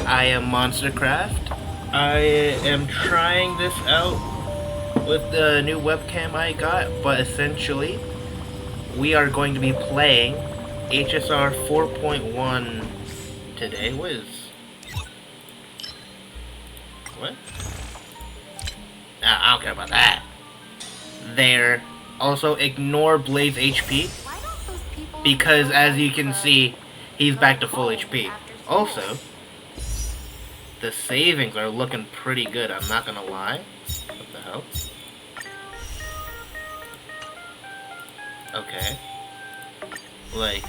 I am Monstercraft. I am trying this out with the new webcam I got, but essentially, we are going to be playing HSR 4.1 today. What? I don't care about that. There. Also, ignore Blaze HP, because as you can see, he's back to full HP. Also, the savings are looking pretty good, I'm not gonna lie. What the hell? Okay. Like,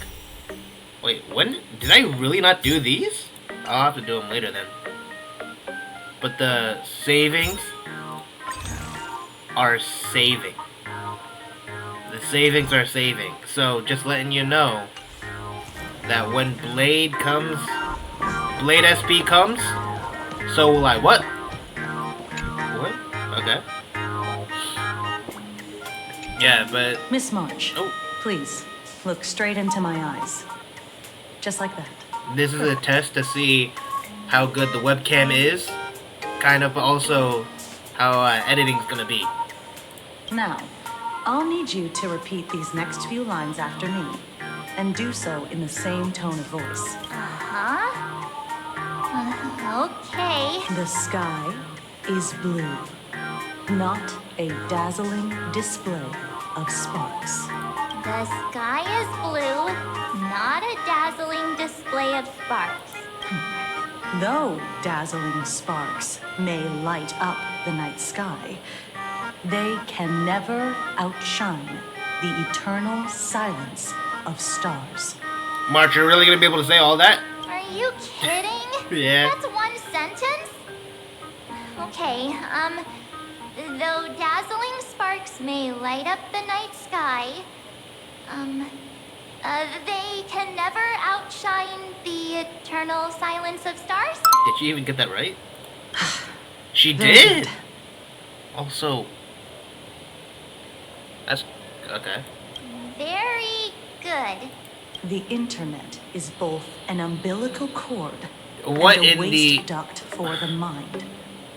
wait, when? Did I really not do these? I'll have to do them later then. But the savings are saving. The savings are saving. So, just letting you know that when Blade SP comes, so will I. What? What? Okay. Yeah, but... Miss March, please, look straight into my eyes. Just like that. This is a test to see how good the webcam is. Kind of also how editing's gonna be. Now, I'll need you to repeat these next few lines after me, and do so in the same tone of voice. Okay. The sky is blue, not a dazzling display of sparks. The sky is blue, not a dazzling display of sparks. Though dazzling sparks may light up the night sky, they can never outshine the eternal silence of stars. March, you're really gonna be able to say all that? Are you kidding? Yeah. That's one sentence? Okay, though dazzling sparks may light up the night sky, they can never outshine the eternal silence of stars? Did she even get that right? She Very did! good. Also... That's... okay. Very good. The internet is both an umbilical cord What and a in waste the... duct for the mind,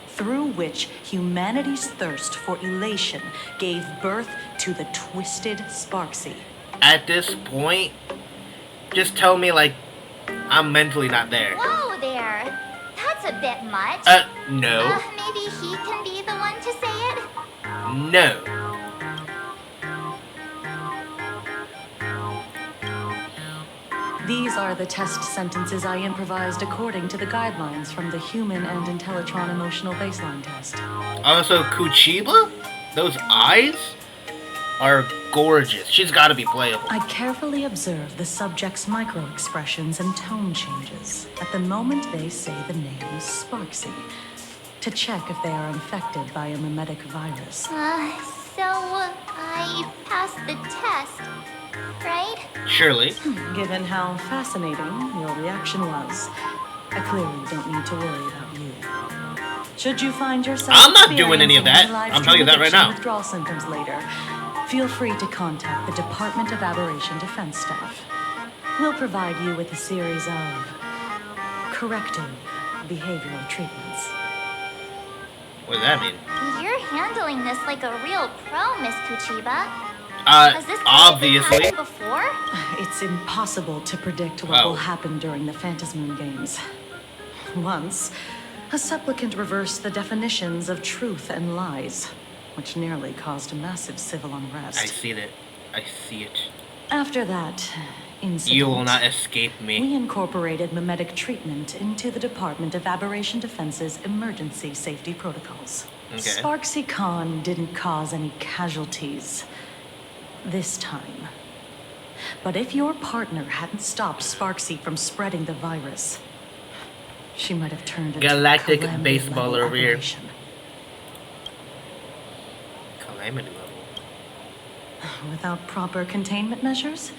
through which humanity's thirst for elation gave birth to the twisted Sparksy. At this point, just tell me, like, I'm mentally not there. Whoa there. That's a bit much. No. Maybe he can be the one to say it? No. These are the test sentences I improvised according to the guidelines from the Human and Intellitron Emotional Baseline Test. Also, Kuchiba? Those eyes are gorgeous. She's gotta be playable. I carefully observe the subject's micro-expressions and tone changes at the moment they say the name Sparksy, to check if they are infected by a mimetic virus. So I passed the test, right? Surely. Given how fascinating your reaction was, I clearly don't need to worry about you. Should you find yourself I'm not doing any of that. experiencing I'm telling you that right now. withdrawal symptoms later, feel free to contact the Department of Aberration Defense staff. We'll provide you with a series of corrective behavioral treatments. What does that mean? You're handling this like a real pro, Miss Kuchiba. Has this Obviously. happened before? It's impossible to predict what will happen during the Phantasmoon Games. Once, a supplicant reversed the definitions of truth and lies, which nearly caused a massive civil unrest. I see that. I see it. After that incident, You will not escape me. we incorporated mimetic treatment into the Department of Aberration Defense's emergency safety protocols. Okay. Sparksy Khan didn't cause any casualties this time. But if your partner hadn't stopped Sparksy from spreading the virus, she might have turned into Galactic calamity baseballer level over here. aberration. Calamity level. Without proper containment measures,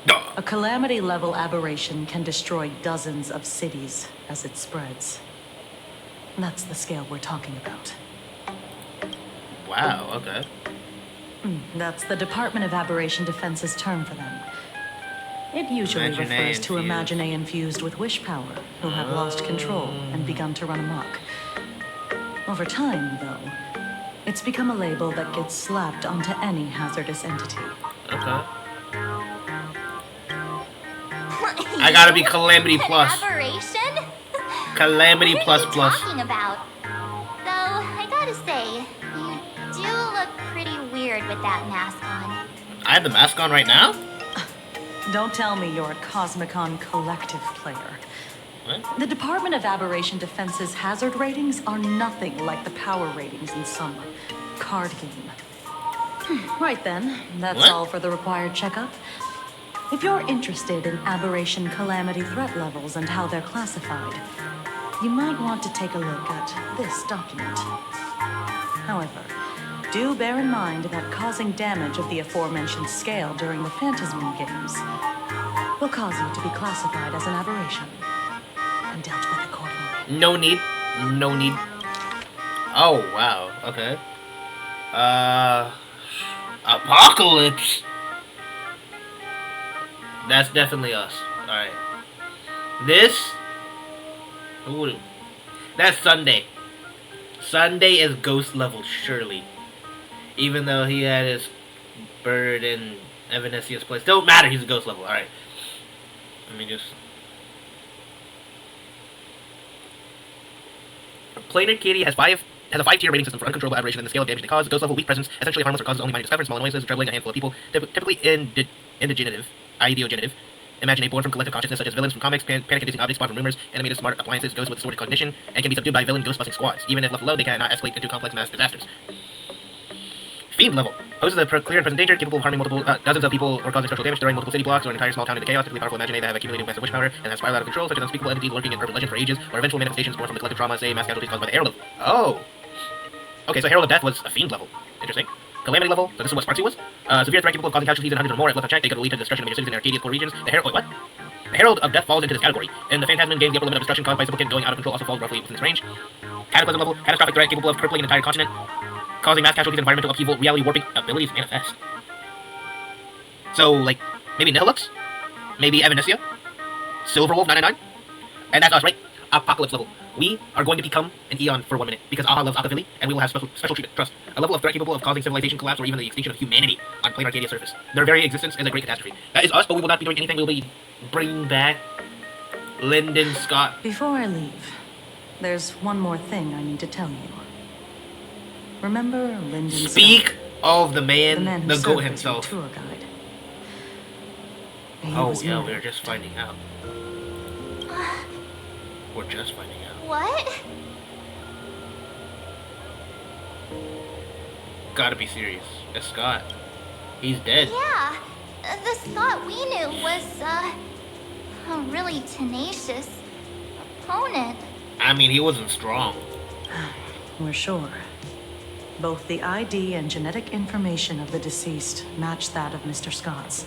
Duh. a calamity level aberration can destroy dozens of cities as it spreads. That's the scale we're talking about. Wow, okay. That's the Department of Aberration Defense's term for them. It usually Imagine refers to infused. Imagine infused with wish power, who have lost control and begun to run amok. Over time, though, it's become a label that gets slapped onto any hazardous entity. Okay. I gotta be Calamity An Plus. aberration? Calamity What Plus are you Plus. talking about? Though, I gotta say, you do look pretty weird with that mask on. I have the mask on right now? Don't tell me you're a Cosmicon collective player. What? The Department of Aberration Defense's hazard ratings are nothing like the power ratings in some card game. Right then, that's What? all for the required checkup. If you're interested in aberration calamity threat levels and how they're classified, you might want to take a look at this document. However, do bear in mind that causing damage of the aforementioned scale during the Phantasm games will cause you to be classified as an aberration and dealt with accordingly. No need. No need. Oh, wow. Okay. Apocalypse. That's definitely us. Alright. This. Ooh, that's Sunday. Sunday is ghost level, surely. Even though he had his bird in Evanesia's place. Don't matter, he's a ghost level. Alright. Let me just. Planar Katie has a 5-tier rating system for uncontrollable aberration and the scale of damage they cause. Ghost level, weak presence, essentially harmless or causes only minor discomfort, small annoyances, troubling a handful of people, typically indigenitive, ideogenitive. Imagine born from collective consciousness, such as villains from comics, panic-inducing objects spawned from rumors, animated smart appliances, ghosts with distorted cognition, and can be subdued by villain ghost-busting squads. Even if left alone, they cannot escalate into complex mass disasters. Fiend level. Poses a clear and present danger, capable of harming dozens of people or causing structural damage, destroying multiple city blocks or an entire small town into chaos. Typically powerful Imagine that have accumulated massive wish power and have spiraled out of control, such as unspeakable entities lurking in urban legend for ages, or eventual manifestations born from the collective trauma, say mass casualties caused by the Herald of... Oh! Okay, so Herald of Death was a Fiend level. Interesting. Calamity level, so this is what Sparksy was. Severe threat capable of causing casualties in hundreds or more if left unchecked. They could lead to the destruction of major cities in Arcadia's core regions. The Herald... Wait, what? The Herald of Death falls into this category. In the Phantasm games, the upper limit of destruction caused by Supplicant going out of control also falls roughly within this range. Cataclysm level, catastrophic threat capable of crippling an entire continent, causing mass casualties and environmental upheaval, reality warping abilities manifest. So, like, maybe Nihilux? Maybe Evanesia? Silverwolf 999? And that's us, right? Apocalypse level. We are going to become an Eon for 1 minute, because Aha loves Akaphili, and we will have special treatment. Trust. A level of threat capable of causing civilization collapse or even the extinction of humanity on plain Arcadia's surface. Their very existence is a great catastrophe. That is us, but we will not be doing anything. We will be bringing back Lyndon Scott. Before I leave, there's one more thing I need to tell you. Remember Lyndon Speak of the the man, man who the served goat as your himself. tour guide. He Oh, was yeah, murdered. we're just finding out. We're just finding out. What? Gotta be serious. It's Scott. He's dead. Yeah, the Scott we knew was, a really tenacious opponent. I mean, he wasn't strong. We're sure. Both the ID and genetic information of the deceased match that of Mr. Scott's.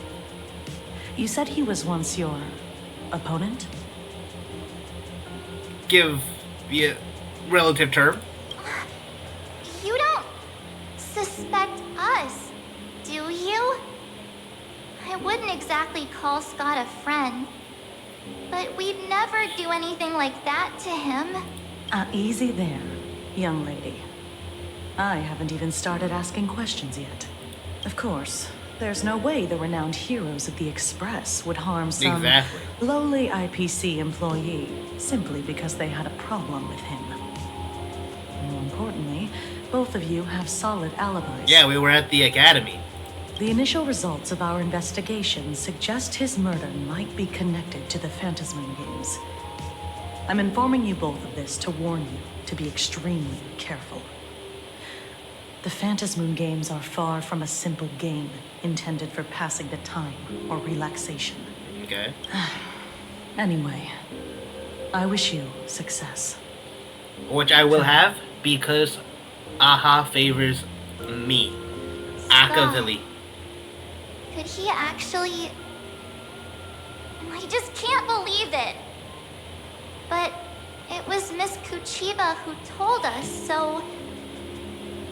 You said he was once your opponent? Give me a relative term. You don't suspect us, do you? I wouldn't exactly call Scott a friend, but we'd never do anything like that to him. Easy there, young lady. I haven't even started asking questions yet. Of course, there's no way the renowned heroes of the Express would harm some Exactly. lowly IPC employee simply because they had a problem with him. More importantly, both of you have solid alibis. Yeah, we were at the academy. The initial results of our investigation suggest his murder might be connected to the Phantasm games. I'm informing you both of this to warn you to be extremely careful. The Phantasm games are far from a simple game intended for passing the time or relaxation. Okay. Anyway, I wish you success. Which I will have because Aha favors me. Akavilli. Could he actually... I just can't believe it. But it was Miss Kuchiba who told us, so...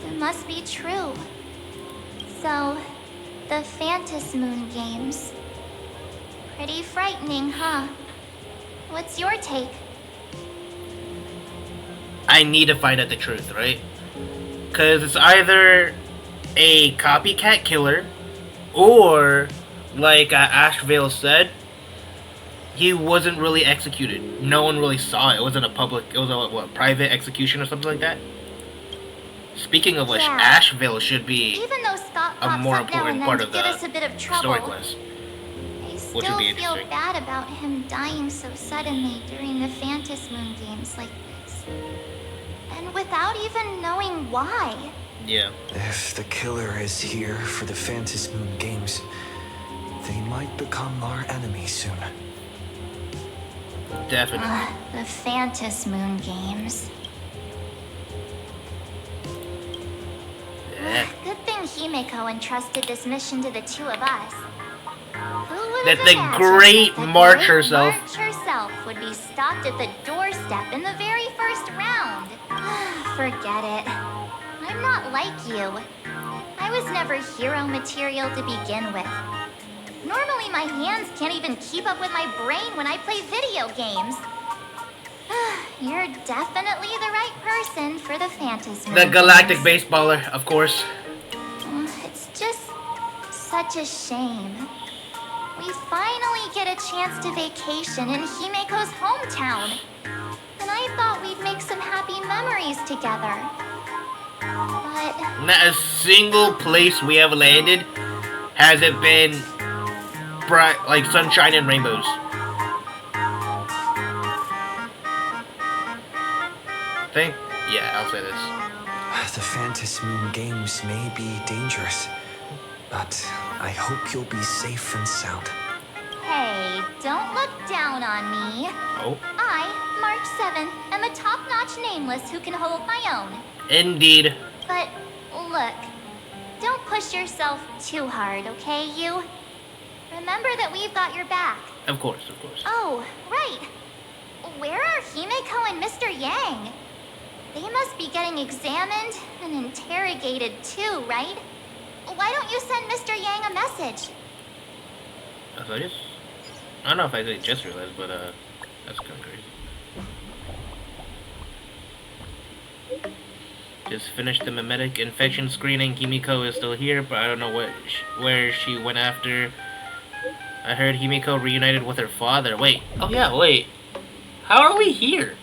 it must be true. So, the Phantasmoon games... Pretty frightening, huh? What's your take? I need to find out the truth, right? Because it's either a copycat killer, or, like Ashvale said, he wasn't really executed. No one really saw it. It wasn't a public, it was a private execution or something like that. Speaking of which, Yeah. Asheville should be Even though Scott a pops more up now important and then part to of give the us a bit of story trouble, quest. I Which still would be feel interesting. bad about him dying so suddenly during the Phantasm Moon games like this. And without even knowing why. Yeah. If the killer is here for the Phantasm Moon games, they might become our enemy soon. Definitely. The Phantasm Moon games. Yeah. Good thing Himeko entrusted this mission to the two of us. Who would That have the imagined great that the March great herself. March herself would be stopped at the doorstep in the very first round. Forget it. I'm not like you. I was never hero material to begin with. Normally my hands can't even keep up with my brain when I play video games. You're definitely the right person for the Phantasm. The galactic baseballer, of course. It's just such a shame. We finally get a chance to vacation in Himeko's hometown. And I thought we'd make some happy memories together. But Not a single place we have landed has it been bright, like sunshine and rainbows. Think? Yeah, I'll say this. The Phantasm Moon games may be dangerous, but I hope you'll be safe and sound. hey, don't look down on me. Oh, I, March 7, am a top-notch nameless who can hold my own. indeed. But look, don't push yourself too hard, okay, you? Remember that we've got your back. Of course, of course. Oh, right. Where are Himeko and Mr. Yang? They must be getting examined and interrogated too, right? Why don't you send Mr. Yang a message? I don't know if I just realized, but that's kind of crazy. Just finished the mimetic infection screening. Himiko is still here, but I don't know where she went after. I heard Himiko reunited with her father. Wait. Oh yeah, wait. How are we here?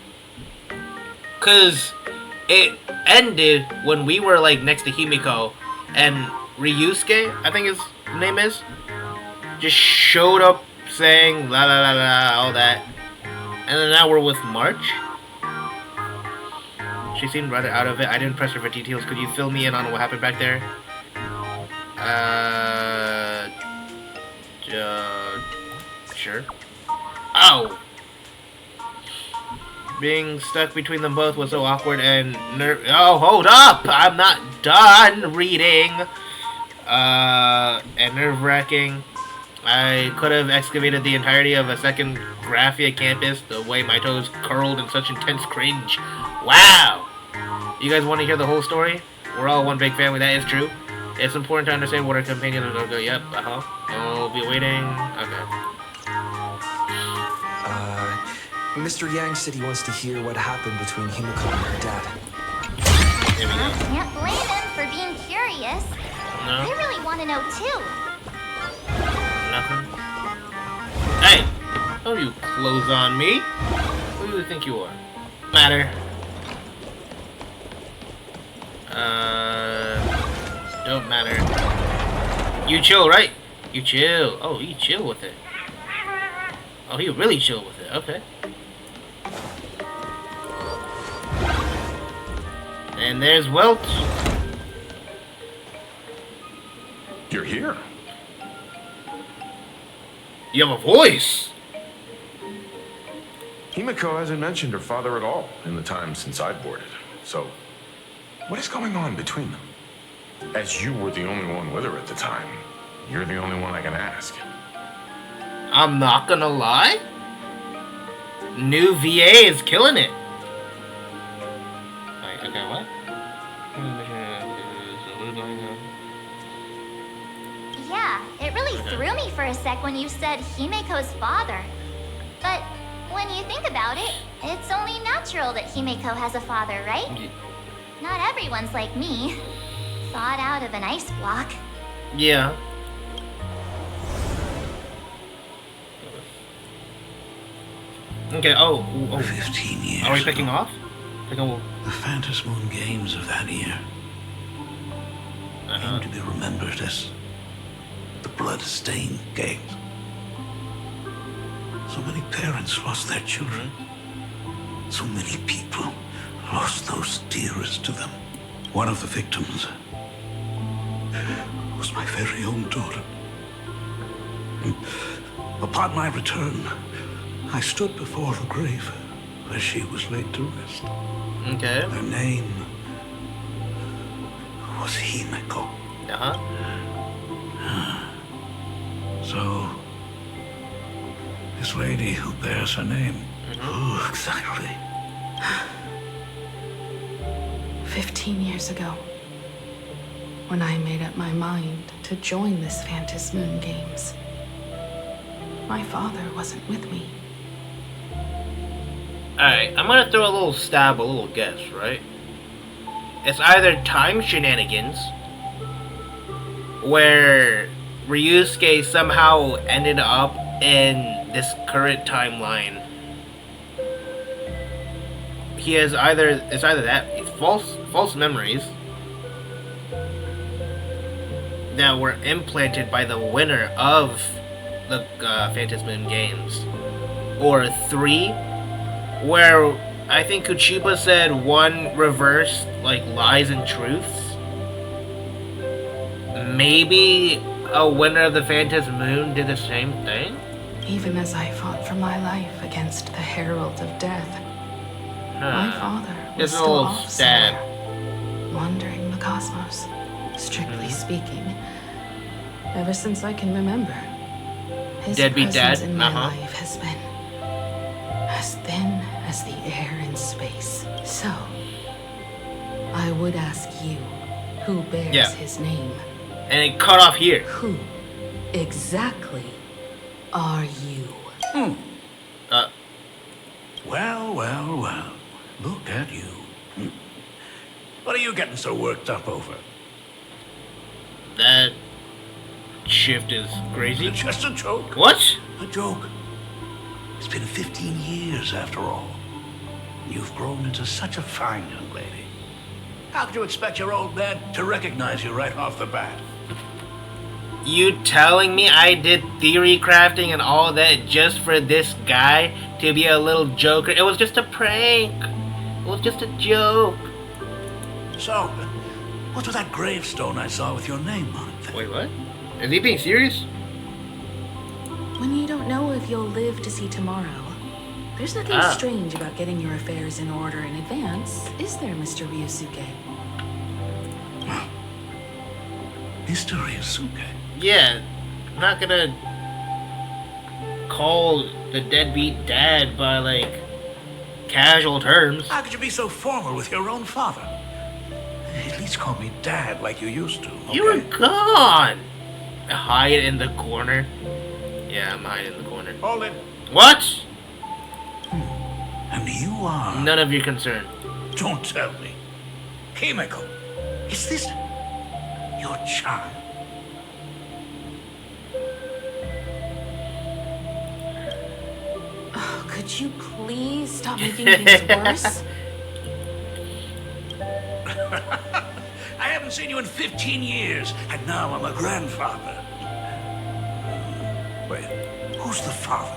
Cause it ended when we were like next to Himiko, and Ryusuke, I think his name is, just showed up saying la la la la, all that, and then now we're with March. She seemed rather out of it. I didn't press her for details. Could you fill me in on what happened back there? Sure. Oh! Being stuck between them both was so awkward and oh, hold up! I'm not done reading! And nerve-wracking. I could have excavated the entirety of a second Graphia campus the way my toes curled in such intense cringe. Wow! You guys want to hear the whole story? We're all one big family, that is true. It's important to understand what our companions are going to go. Yep, I'll be waiting. Okay. Mr. Yang said he wants to hear what happened between Himiko and her dad. There we go. Can't blame him for being curious. No, I really want to know too. nothing. Hey! Don't you close on me. Who do you think you are? Matter. Don't matter. You chill, right? You chill. Oh, you chill with it. Oh, he really chill with it. Okay. And there's Welch. You're here. You have a voice. Himiko hasn't mentioned her father at all in the time since I boarded. So, what is going on between them? As you were the only one with her at the time, you're the only one I can ask. I'm not gonna lie. New VA is killing it. Wait, okay, what? Yeah, Yeah, it really threw me for a sec when you said Himeko's father. But when you think about it, it's only natural that Himeko has a father, right? Not everyone's like me. Thawed out of an ice block. Yeah. Okay, oh. 15 years Are we picking ago, off? the Phantom Moon Games of that year came to be remembered as the Blood-Stained Games. So many parents lost their children. So many people lost those dearest to them. One of the victims was my very own daughter. Upon my return, I stood before the grave where she was laid to rest. Okay. Her name was Himeko. So, this lady who bears her name, who exactly? 15 years ago, when I made up my mind to join this Phantom Moon Games, my father wasn't with me. Alright, I'm gonna throw a little stab, a little guess, right? It's either time shenanigans, where Ryusuke somehow ended up in this current timeline. He has it's either that, false memories that were implanted by the winner of the Phantom Moon Games, or 3, where I think Kuchiba said 1 reversed like lies and truths. Maybe a winner of the Phantom Moon did the same thing. Even as I fought for my life against the Herald of Death, my father was Just a still little off stab. somewhere, wandering the cosmos. Strictly speaking, ever since I can remember, his Deadbeat presence dad? in my life has been as thin as the air in space. So, I would ask you, who bears his name? And it cut off here. Who exactly are you? Well. Look at you. What are you getting so worked up over? That shift is crazy. It's just a joke. What? A joke. It's been 15 years after all. You've grown into such a fine young lady. How could you expect your old man to recognize you right off the bat? You telling me I did theory crafting and all that just for this guy to be a little joker? It was just a prank. It was just a joke. So, what's with that gravestone I saw with your name on it then? Wait, what? Is he being serious? When you don't know if you'll live to see tomorrow, there's nothing strange about getting your affairs in order in advance, is there, Mr. Ryusuke? Mr. Ryusuke? Yeah, I'm not gonna call the deadbeat dad by, like, casual terms. How could you be so formal with your own father? At least call me Dad like you used to, okay? You were gone! Hide in the corner. Yeah, I'm hiding in the corner. Hold it. What? And you are... None of your concern. Don't tell me. Himeko, is this your child? Oh, could you please stop making things worse? I haven't seen you in 15 years, and now I'm a grandfather. Wait, who's the father?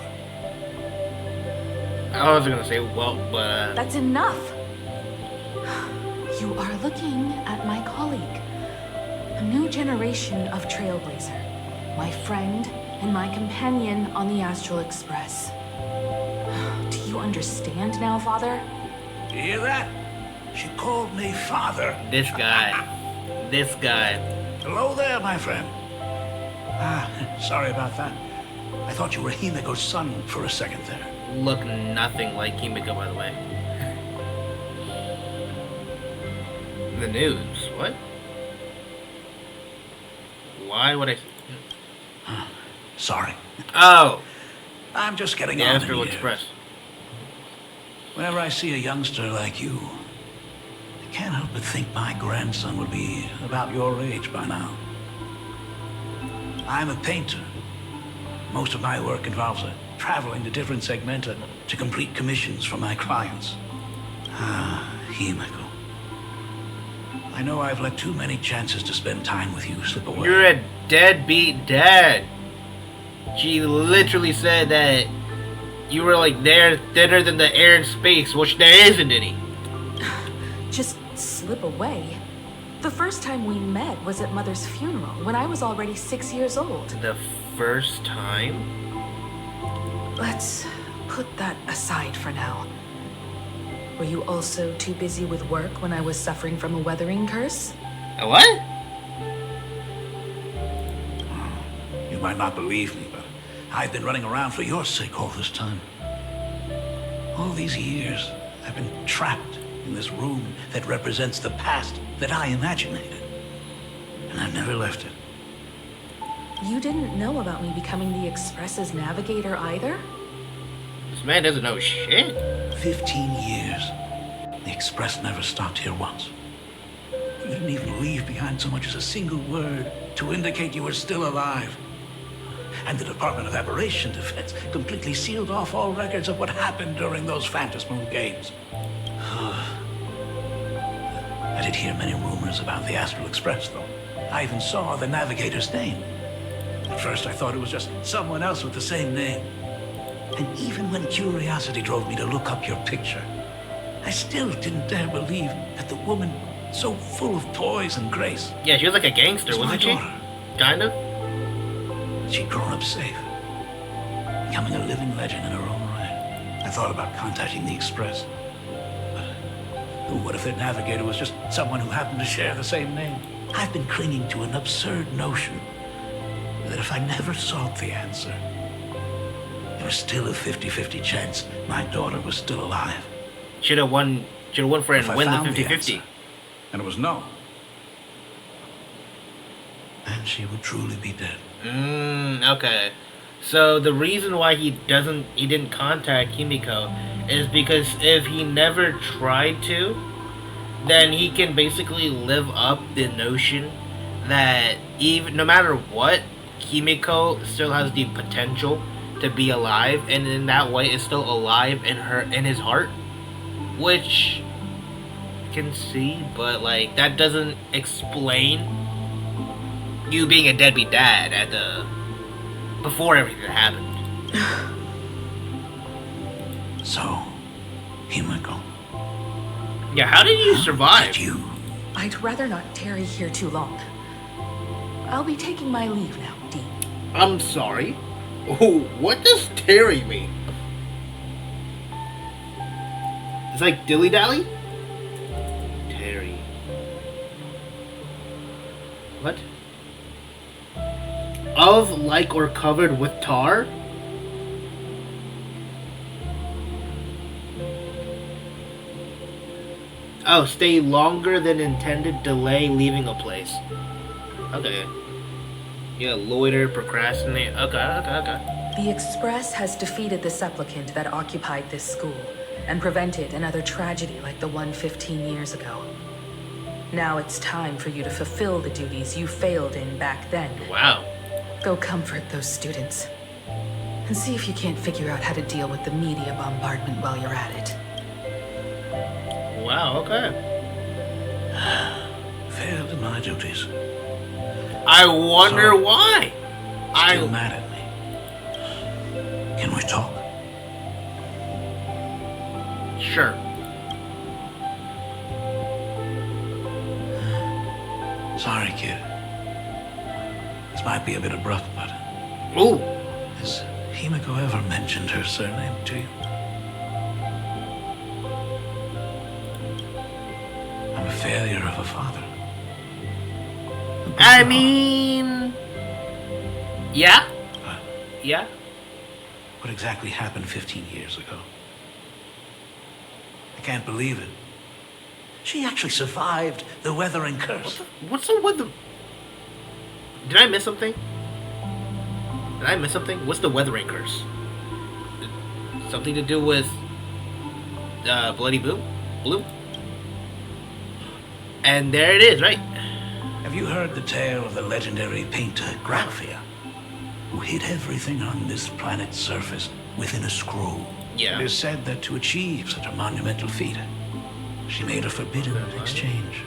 I was gonna say, well, but, That's enough! You are looking at my colleague, a new generation of trailblazer, my friend and my companion on the Astral Express. Do you understand now, Father? You hear that? She called me father. this guy. This guy. Hello there, my friend. Sorry about that. I thought you were Himeko's son for a second there. Look nothing like Himeko, by the way. The news. What? Why would I... Sorry. Oh, I'm just getting the on in Astral years. Express. Whenever I see a youngster like you, I can't help but think my grandson would be about your age by now. I'm a painter. Most of my work involves traveling to different segmenta to complete commissions for my clients. Ah, Himiko. I know I've let too many chances to spend time with you slip away. You're a deadbeat dad. She literally said that you were like there thinner than the air in space, which there isn't any. Just slip away. The first time we met was at Mother's funeral, when I was already 6 years old. The first time? Let's put that aside for now. Were you also too busy with work when I was suffering from a weathering curse? A what? You might not believe me, but I've been running around for your sake all this time. All these years, I've been trapped in this room that represents the past that I imaginated. And I've never left it. You didn't know about me becoming the Express's navigator either? This man doesn't know shit. 15 years. The Express never stopped here once. You didn't even leave behind so much as a single word to indicate you were still alive. And the Department of Aberration Defense completely sealed off all records of what happened during those Phantasmal Games. I did hear many rumors about the Astral Express, though. I even saw the navigator's name. At first, I thought it was just someone else with the same name. And even when curiosity drove me to look up your picture, I still didn't dare believe that the woman so full of poise and grace Yeah, she was like a gangster, was my wasn't she? daughter. Kind of. She'd grown up safe, becoming a living legend in her own right. I thought about contacting the Express. But what if their navigator was just someone who happened to share the same name? I've been clinging to an absurd notion that if I never sought the answer, there was still a 50-50 chance my daughter was still alive. Should have won for it If and I win the found 50-50. answer, and it was no, and she would truly be dead. Okay. So the reason why he didn't contact Himiko is because if he never tried to, then he can basically live up the notion that even no matter what, Himiko still has the potential to be alive, and in that way is still alive in his heart, which I can see, but like that doesn't explain you being a deadbeat dad before everything that happened. So, Himiko, Yeah, how did you survive? did you? I'd rather not tarry here too long. I'll be taking my leave now, Dean. I'm sorry. Oh, what does Terry mean? It's like dilly dally? Terry. What? Of, like, or covered with tar? Oh, stay longer than intended, delay leaving a place. Okay. Yeah, loiter, procrastinate. Okay. The Express has defeated the supplicant that occupied this school and prevented another tragedy like the one 15 years ago. Now it's time for you to fulfill the duties you failed in back then. Wow. Go comfort those students. And see if you can't figure out how to deal with the media bombardment while you're at it. Wow, okay. Failed in my duties. I wonder So- why. Still mad at me. Can we talk? Sure. Sorry, kid. This might be a bit abrupt, but Ooh. has Himiko ever mentioned her surname to you? I'm a failure of a father. I mean, yeah. But Yeah. what exactly happened 15 years ago? I can't believe it. She actually survived the weathering curse. What's up with the... Did I miss something? Did I miss something? What's the weathering curse? Something to do with Bloody Blue? And there it is, right? Have you heard the tale of the legendary painter Graphia, who hid everything on this planet's surface within a scroll? Yeah. It is said that to achieve such a monumental feat, she made a forbidden exchange,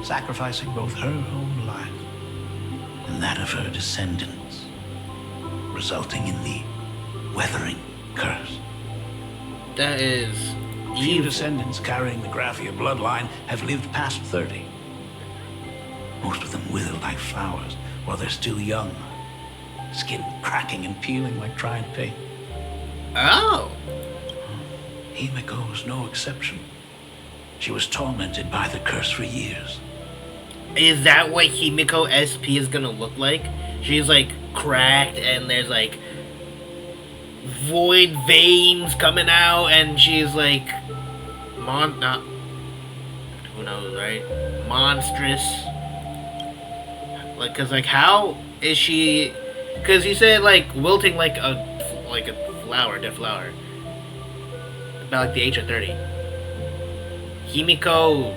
sacrificing both her own life and that of her descendants, resulting in the weathering curse. That is Few evil. descendants carrying the Graphia bloodline have lived past 30. Most of them wither like flowers while they're still young, skin cracking and peeling like dried paint. Oh. Himiko was no exception. She was tormented by the curse for years. Is that what Himiko SP is gonna look like? She's like cracked and there's like void veins coming out and she's like who knows, right? Monstrous. Like, cause like how is she? Cause he said like wilting like a flower, dead flower. About like the age of 30. Himiko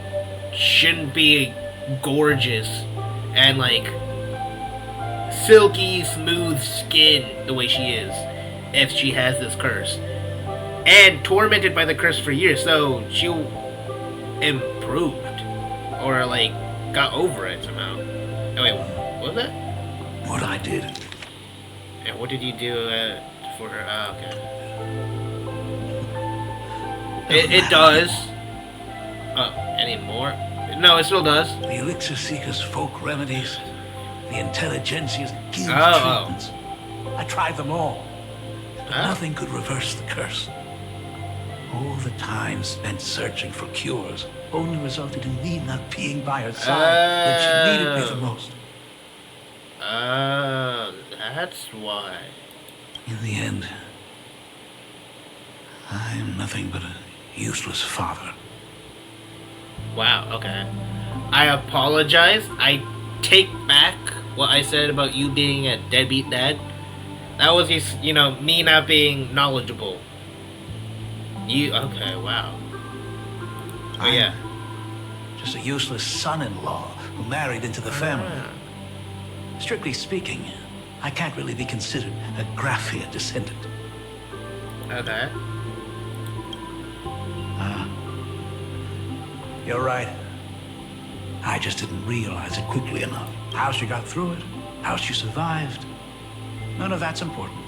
shouldn't be gorgeous and like silky smooth skin the way she is if she has this curse and tormented by the curse for years, so she improved or like got over it somehow. Oh wait, what was that? What I did. And what did you do for her? Oh, okay. It does. Oh, any more? No, it still does. The Elixir Seeker's folk remedies, the Intelligentsia's guild Oh. treatments. I tried them all. But Oh. nothing could reverse the curse. All the time spent searching for cures only resulted in me not being by her side when she needed me the most. Oh, that's why. In the end, I am nothing but a useless father. Wow, okay. I apologize. I take back what I said about you being a deadbeat dad. That was just, me not being knowledgeable. Okay, wow. Oh, yeah. Just a useless son-in-law who married into the family. Strictly speaking, I can't really be considered a Graphia descendant. Okay. You're right. I just didn't realize it quickly enough. How she got through it, how she survived. None of that's important.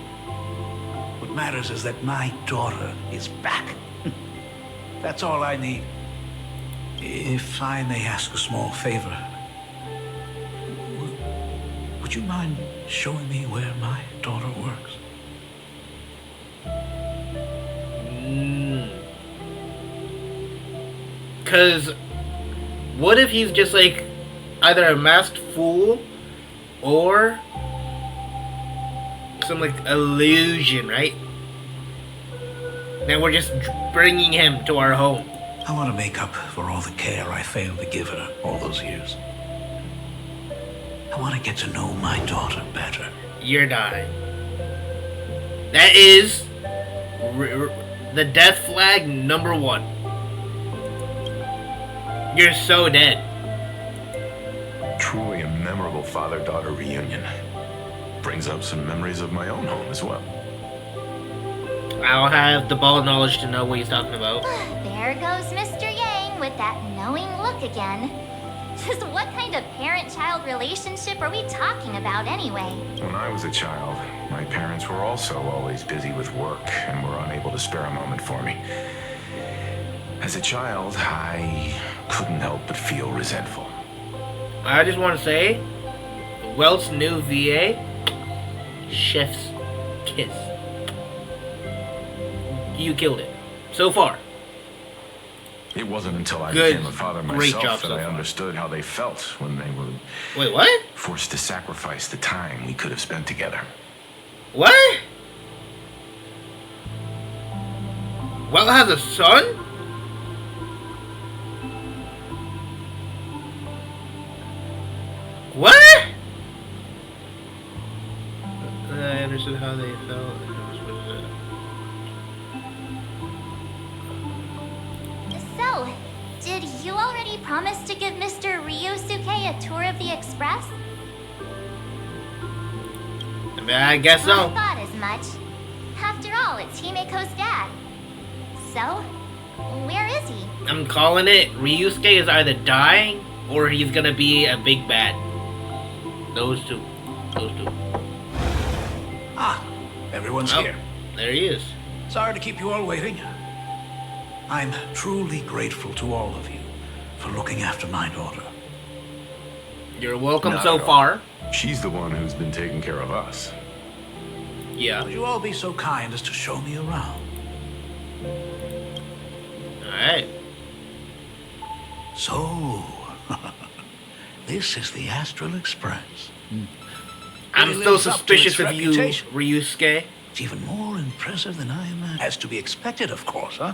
What matters is that my daughter is back. That's all I need. If I may ask a small favor, would you mind showing me where my daughter works? Because what if he's just like either a masked fool or some like illusion, right? Then we're just bringing him to our home. I want to make up for all the care I failed to give her all those years. I want to get to know my daughter better. You're dying. That is the death flag #1. You're so dead. Truly a memorable father-daughter reunion. Brings up some memories of my own home as well. I don't have the ball knowledge to know what he's talking about. There goes Mr. Yang with that knowing look again. Just what kind of parent-child relationship are we talking about anyway? When I was a child, my parents were also always busy with work and were unable to spare a moment for me. As a child, I couldn't help but feel resentful. I just want to say, Welt's new VA, chef's kiss. You killed it. So far. It wasn't until I Good. became a father Great myself job that so I far. understood how they felt when they were Wait, what? forced to sacrifice the time we could have spent together. What? Welt has a son? What? how they felt. So, did you already promise to give Mr. Ryusuke a tour of the Express? I guess so. I thought as much. After all, it's Himeko's dad. So, where is he? I'm calling it. Ryusuke is either dying or he's gonna be a big bad. Those two. Those two. Ah, everyone's here. There he is. Sorry to keep you all waiting. I'm truly grateful to all of you for looking after my daughter. You're welcome Not so at all. far. She's the one who's been taking care of us. Yeah. Would you all be so kind as to show me around? Alright. So, this is the Astral Express. I'm Really still lives up to its suspicious of you, reputation. Ryusuke. It's even more impressive than I imagined. As to be expected, of course, huh?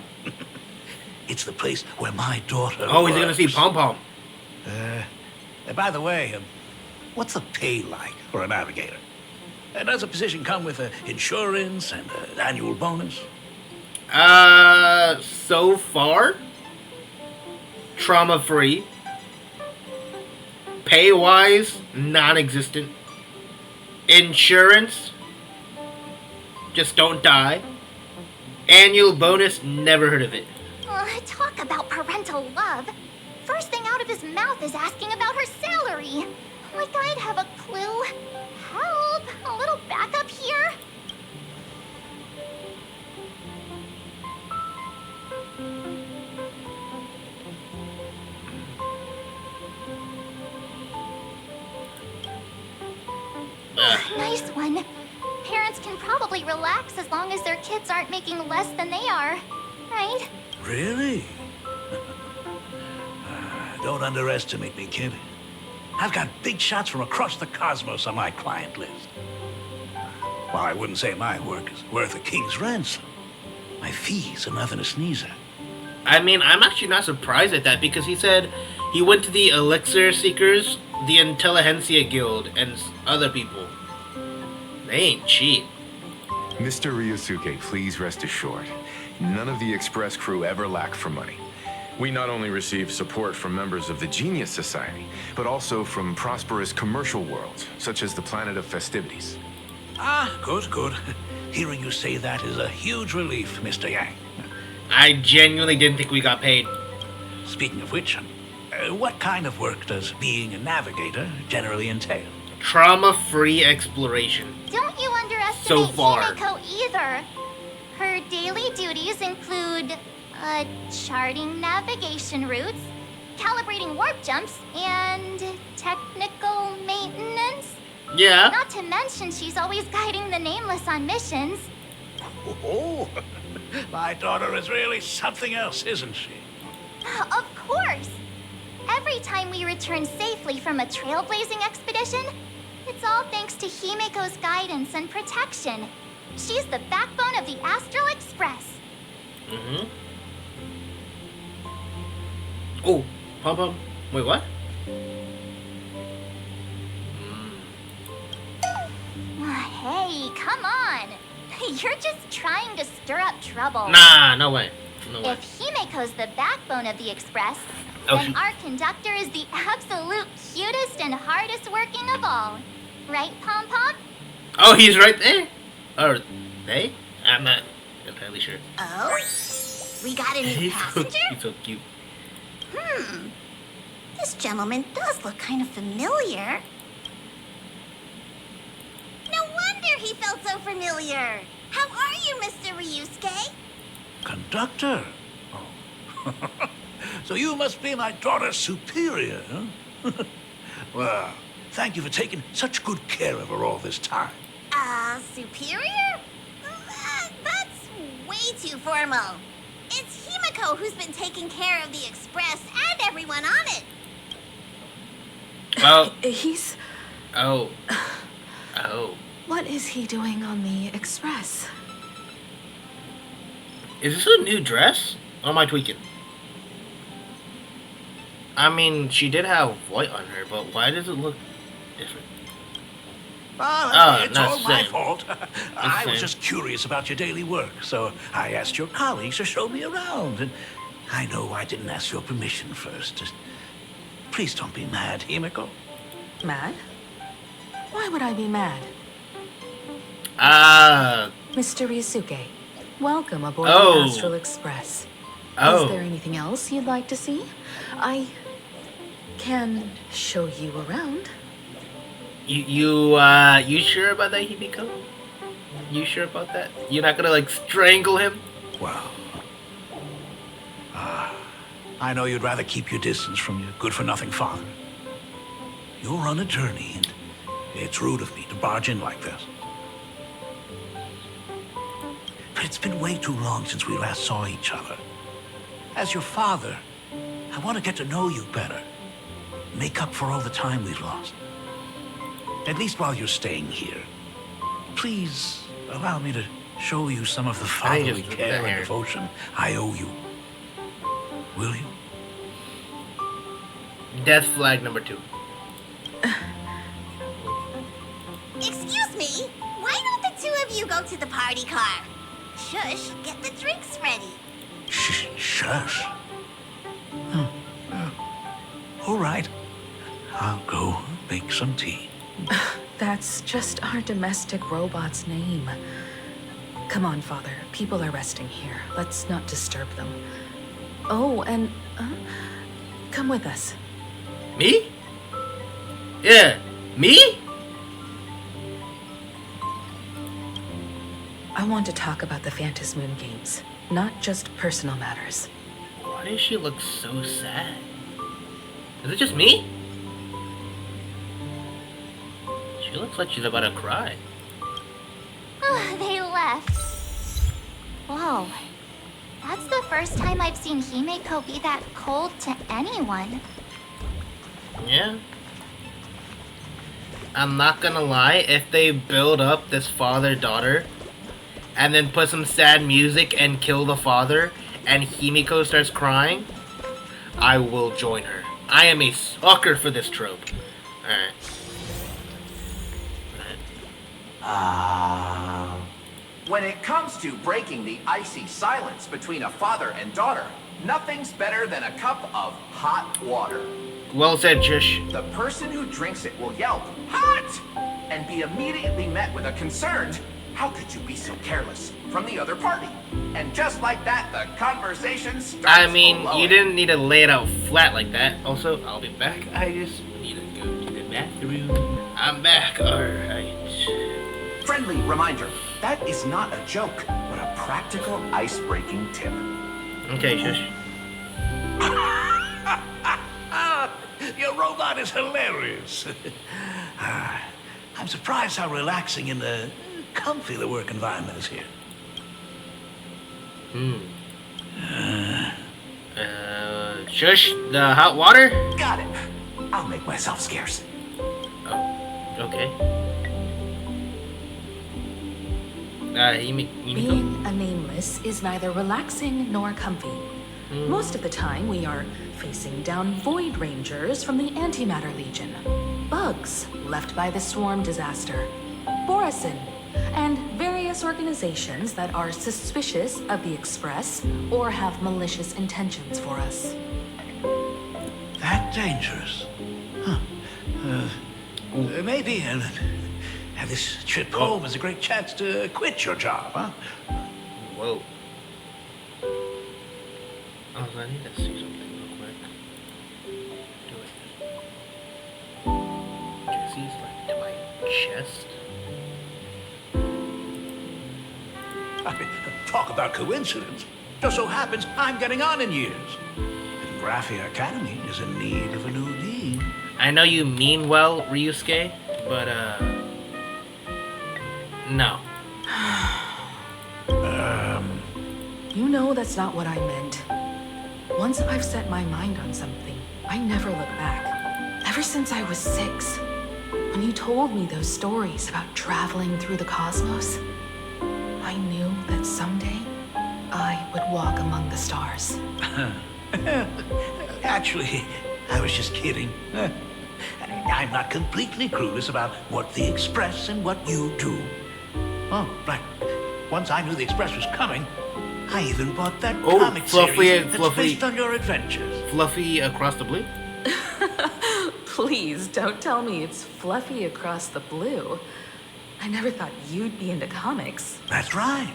It's the place where my daughter Oh, he's gonna see works. Pom Pom. By the way, what's the pay like for a navigator? Does a position come with insurance and an annual bonus? So far, trauma free. Pay wise, non existent. Insurance, just don't die. Annual bonus, never heard of it. Talk about parental love. First thing out of his mouth is asking about her salary. Like I'd have a clue. Help! A little backup here? Nice one. Parents can probably relax as long as their kids aren't making less than they are. Right? Really? Don't underestimate me, kid. I've got big shots from across the cosmos on my client list. Well, I wouldn't say my work is worth a king's ransom. My fees are nothing to sneeze at. I mean, I'm actually not surprised at that because he said he went to the Elixir Seekers, the Intelligentsia Guild, and other people. They ain't cheap. Mr. Ryusuke, please rest assured. None of the Express crew ever lack for money. We not only receive support from members of the Genius Society, but also from prosperous commercial worlds, such as the Planet of Festivities. Ah, good, good. Hearing you say that is a huge relief, Mr. Yang. I genuinely didn't think we got paid. Speaking of which, what kind of work does being a navigator generally entail? Trauma-free exploration. Don't you underestimate So far. Himeko either. Her daily duties include charting navigation routes, calibrating warp jumps, and technical maintenance. Yeah. Not to mention she's always guiding the Nameless on missions. Oh, my daughter is really something else, isn't she? Of course. Every time we return safely from a trailblazing expedition, it's all thanks to Himeko's guidance and protection. She's the backbone of the Astral Express. Mm-hmm. Oh, Pom Pom. Wait, what? Hey, come on. You're just trying to stir up trouble. Nah, no way. No way. If Himeko's the backbone of the Express, Oh, then our conductor is the absolute cutest and hardest working of all. Right, Pom Pom? Oh, he's right there. Or they? I'm not entirely sure. Oh? We got a new He's passenger? so cute. This gentleman does look kind of familiar. No wonder he felt so familiar. How are you, Mr. Ryusuke? Conductor? Oh. So you must be my daughter's superior, huh? Well, thank you for taking such good care of her all this time. Superior? That's way too formal. It's Himeko who's been taking care of the Express and everyone on it. Well, He's... oh. Oh. What is he doing on the Express? Is this a new dress? Or am I tweaking? I mean, she did have white on her, but why does it look different? It's all my same. fault. I was same. just curious about your daily work, so I asked your colleagues to show me around. And I know I didn't ask your permission first. Just please don't be mad, Himiko. Mad? Why would I be mad? Mr. Ryusuke, welcome aboard the Astral Express. Is there anything else you'd like to see? I can show you around. You sure about that, Himiko? You sure about that? You're not gonna, like, strangle him? Well, I know you'd rather keep your distance from your good-for-nothing father. You're on a journey, and it's rude of me to barge in like this. But it's been way too long since we last saw each other. As your father, I want to get to know you better. Make up for all the time we've lost. At least while you're staying here. Please allow me to show you some of the fatherly care and devotion I owe you. Will you? Death flag number 2. Excuse me? Why don't the two of you go to the party car? Shush, get the drinks ready. Shush. All right. I'll go make some tea. That's just our domestic robot's name. Come on, Father. People are resting here. Let's not disturb them. Oh, and come with us. Me? Yeah, me? I want to talk about the Phantasmoon Games, not just personal matters. Why does she look so sad? Is it just me? She looks like she's about to cry. They left. Whoa. That's the first time I've seen Himeko be that cold to anyone. Yeah. I'm not gonna lie, if they build up this father-daughter and then put some sad music and kill the father and Himiko starts crying, I will join her. I am a sucker for this trope. Alright. When it comes to breaking the icy silence between a father and daughter, nothing's better than a cup of hot water. Well said, Jish. The person who drinks it will yelp, "Hot!" and be immediately met with a concerned, "How could you be so careless?" from the other party. And just like that, the conversation starts. I mean, flowing. you didn't need to lay it out flat like that. Also, I'll be back. I just need to go to the bathroom. I'm back. Alright. Friendly reminder, that is not a joke, but a practical ice-breaking tip. Okay, Shush. Your robot is hilarious. I'm surprised how relaxing and comfy the work environment is here. Shush, the hot water? Got it. I'll make myself scarce. Oh, okay. Being a nameless is neither relaxing nor comfy. Most of the time, we are facing down Void Rangers from the Antimatter Legion, bugs left by the Swarm disaster, Borisin, and various organizations that are suspicious of the Express or have malicious intentions for us. That dangerous? Huh. Maybe this trip home is a great chance to quit your job, huh? Whoa. Oh, I need to see something real quick. Do it. Jesse's like to my chest. I mean, talk about coincidence. Just so happens I'm getting on in years. And Graphia Academy is in need of a new dean. I know you mean well, Ryusuke, but no. You know that's not what I meant. Once I've set my mind on something, I never look back. Ever since I was 6, when you told me those stories about traveling through the cosmos, I knew that someday I would walk among the stars. Actually, I was just kidding. I'm not completely clueless about what the Express and what you do. Oh, right. Once I knew the Express was coming, I even bought that comic series that's based on your adventures. Fluffy Across the Blue? Please, don't tell me it's Fluffy Across the Blue. I never thought you'd be into comics. That's right.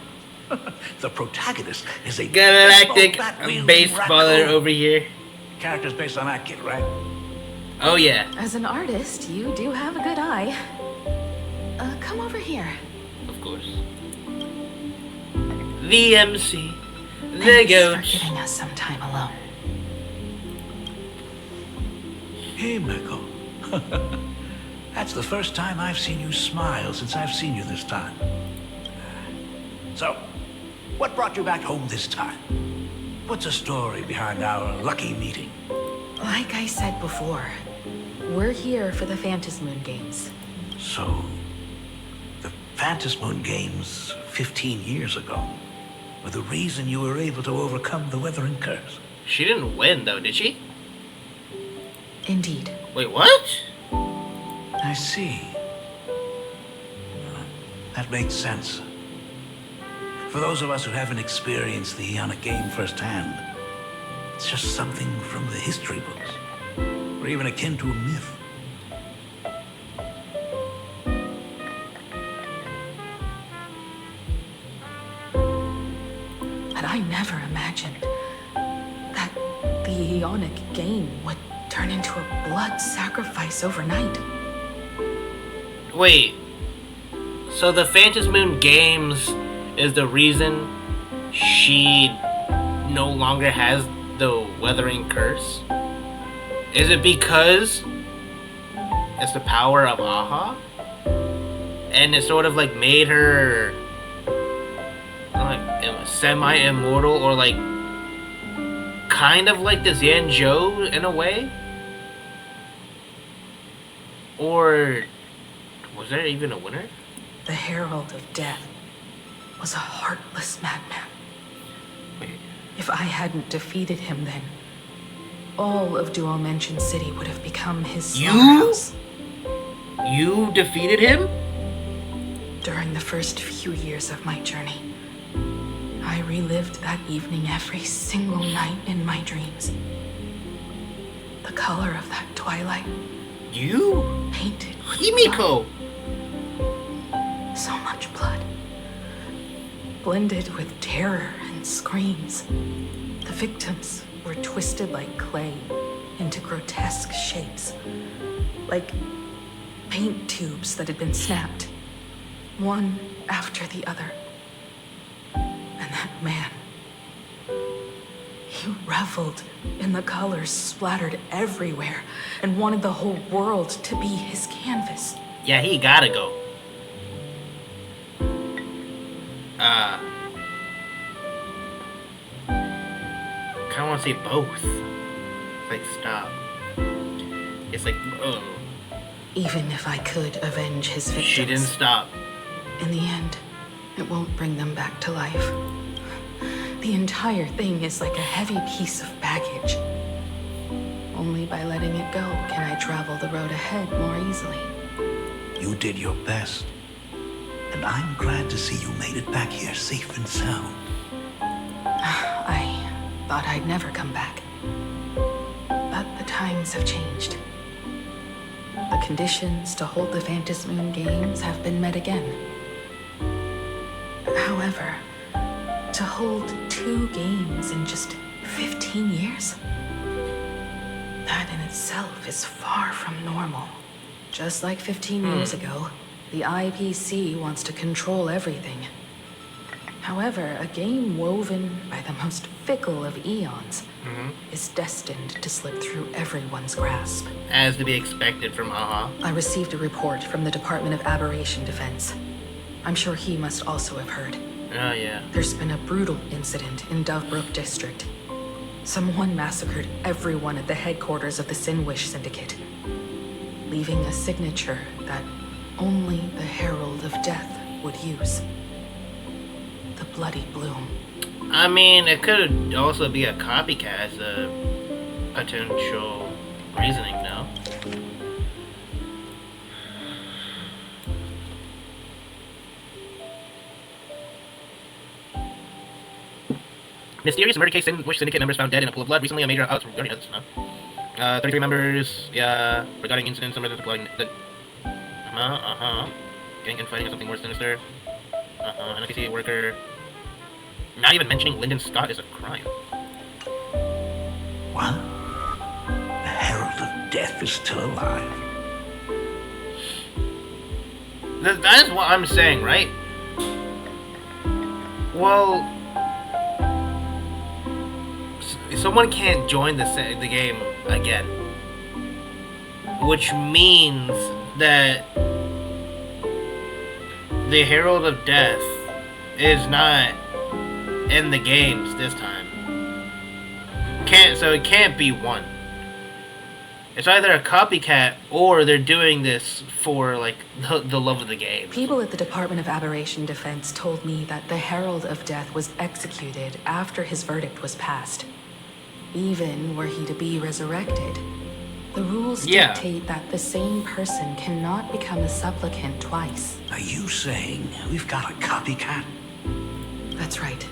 The protagonist is a galactic baseballer over here. Character's based on that kid, right? Oh yeah. As an artist, you do have a good eye. Come over here. Of course. The MC. The Thanks ghost. for giving us some time alone. Hey, Miko. That's the first time I've seen you smile since I've seen you this time. So, what brought you back home this time? What's the story behind our lucky meeting? Like I said before, we're here for the Phantasmoon Games. So, the Phantasmoon Games 15 years ago were the reason you were able to overcome the Weathering Curse. She didn't win though, did she? Indeed. Wait, what? I see. That makes sense. For those of us who haven't experienced the Ionic game firsthand, it's just something from the history books, or even akin to a myth. But I never imagined that the Ionic game would turn into a blood sacrifice overnight. Wait. So the Phantasmoon Games is the reason she no longer has the Weathering Curse? Is it because it's the power of Aha? And it sort of like made her like semi-immortal, or like kind of like this Yanzhou in a way? Or was there even a winner? The Herald of Death was a heartless madman. Wait. If I hadn't defeated him then, all of Dual Mansion City would have become his slaughterhouse. You defeated him? During the first few years of my journey, I relived that evening every single night in my dreams. The color of that twilight. You? Painted with Himiko! blood. So much blood. Blended with terror and screams. The victims were twisted like clay into grotesque shapes. Like paint tubes that had been snapped, one after the other. And that man, he reveled in the colors splattered everywhere and wanted the whole world to be his canvas. Yeah, he gotta go. Kinda wanna say both. It's like, stop. It's like, oh. Even if I could avenge his victims, She didn't stop. in the end, it won't bring them back to life. The entire thing is like a heavy piece of baggage. Only by letting it go can I travel the road ahead more easily. You did your best, and I'm glad to see you made it back here safe and sound. I thought I'd never come back. But the times have changed. The conditions to hold the Phantasmoon Games have been met again. However, to hold 2 games in just 15 years? That in itself is far from normal. Just like 15 years ago, the IPC wants to control everything. However, a game woven by the most fickle of eons is destined to slip through everyone's grasp. As to be expected from Aha. I received a report from the Department of Aberration Defense. I'm sure he must also have heard. Oh, yeah. There's been a brutal incident in Dovebrook District. Someone massacred everyone at the headquarters of the Sinwish Syndicate, leaving a signature that only the Herald of Death would use. The Bloody Bloom. I mean, it could also be a copycat as a potential reasoning, no? Mysterious murder case in which syndicate members found dead in a pool of blood. Recently, a major... Oh, it's regarding this, no. 33 members, yeah, regarding incidents similar to the... Gang infighting or something more sinister. An OTC worker... Not even mentioning Lyndon Scott is a crime. What? The Herald of Death is still alive. That is what I'm saying, right? Well... Someone can't join the game again. Which means that... the Herald of Death is not in the games this time. So it can't be one. It's either a copycat or they're doing this for like the love of the game. People at the Department of Aberration Defense told me that the Herald of Death was executed after his verdict was passed. Even were he to be resurrected, the rules dictate that the same person cannot become a supplicant twice. Are you saying we've got a copycat? That's right.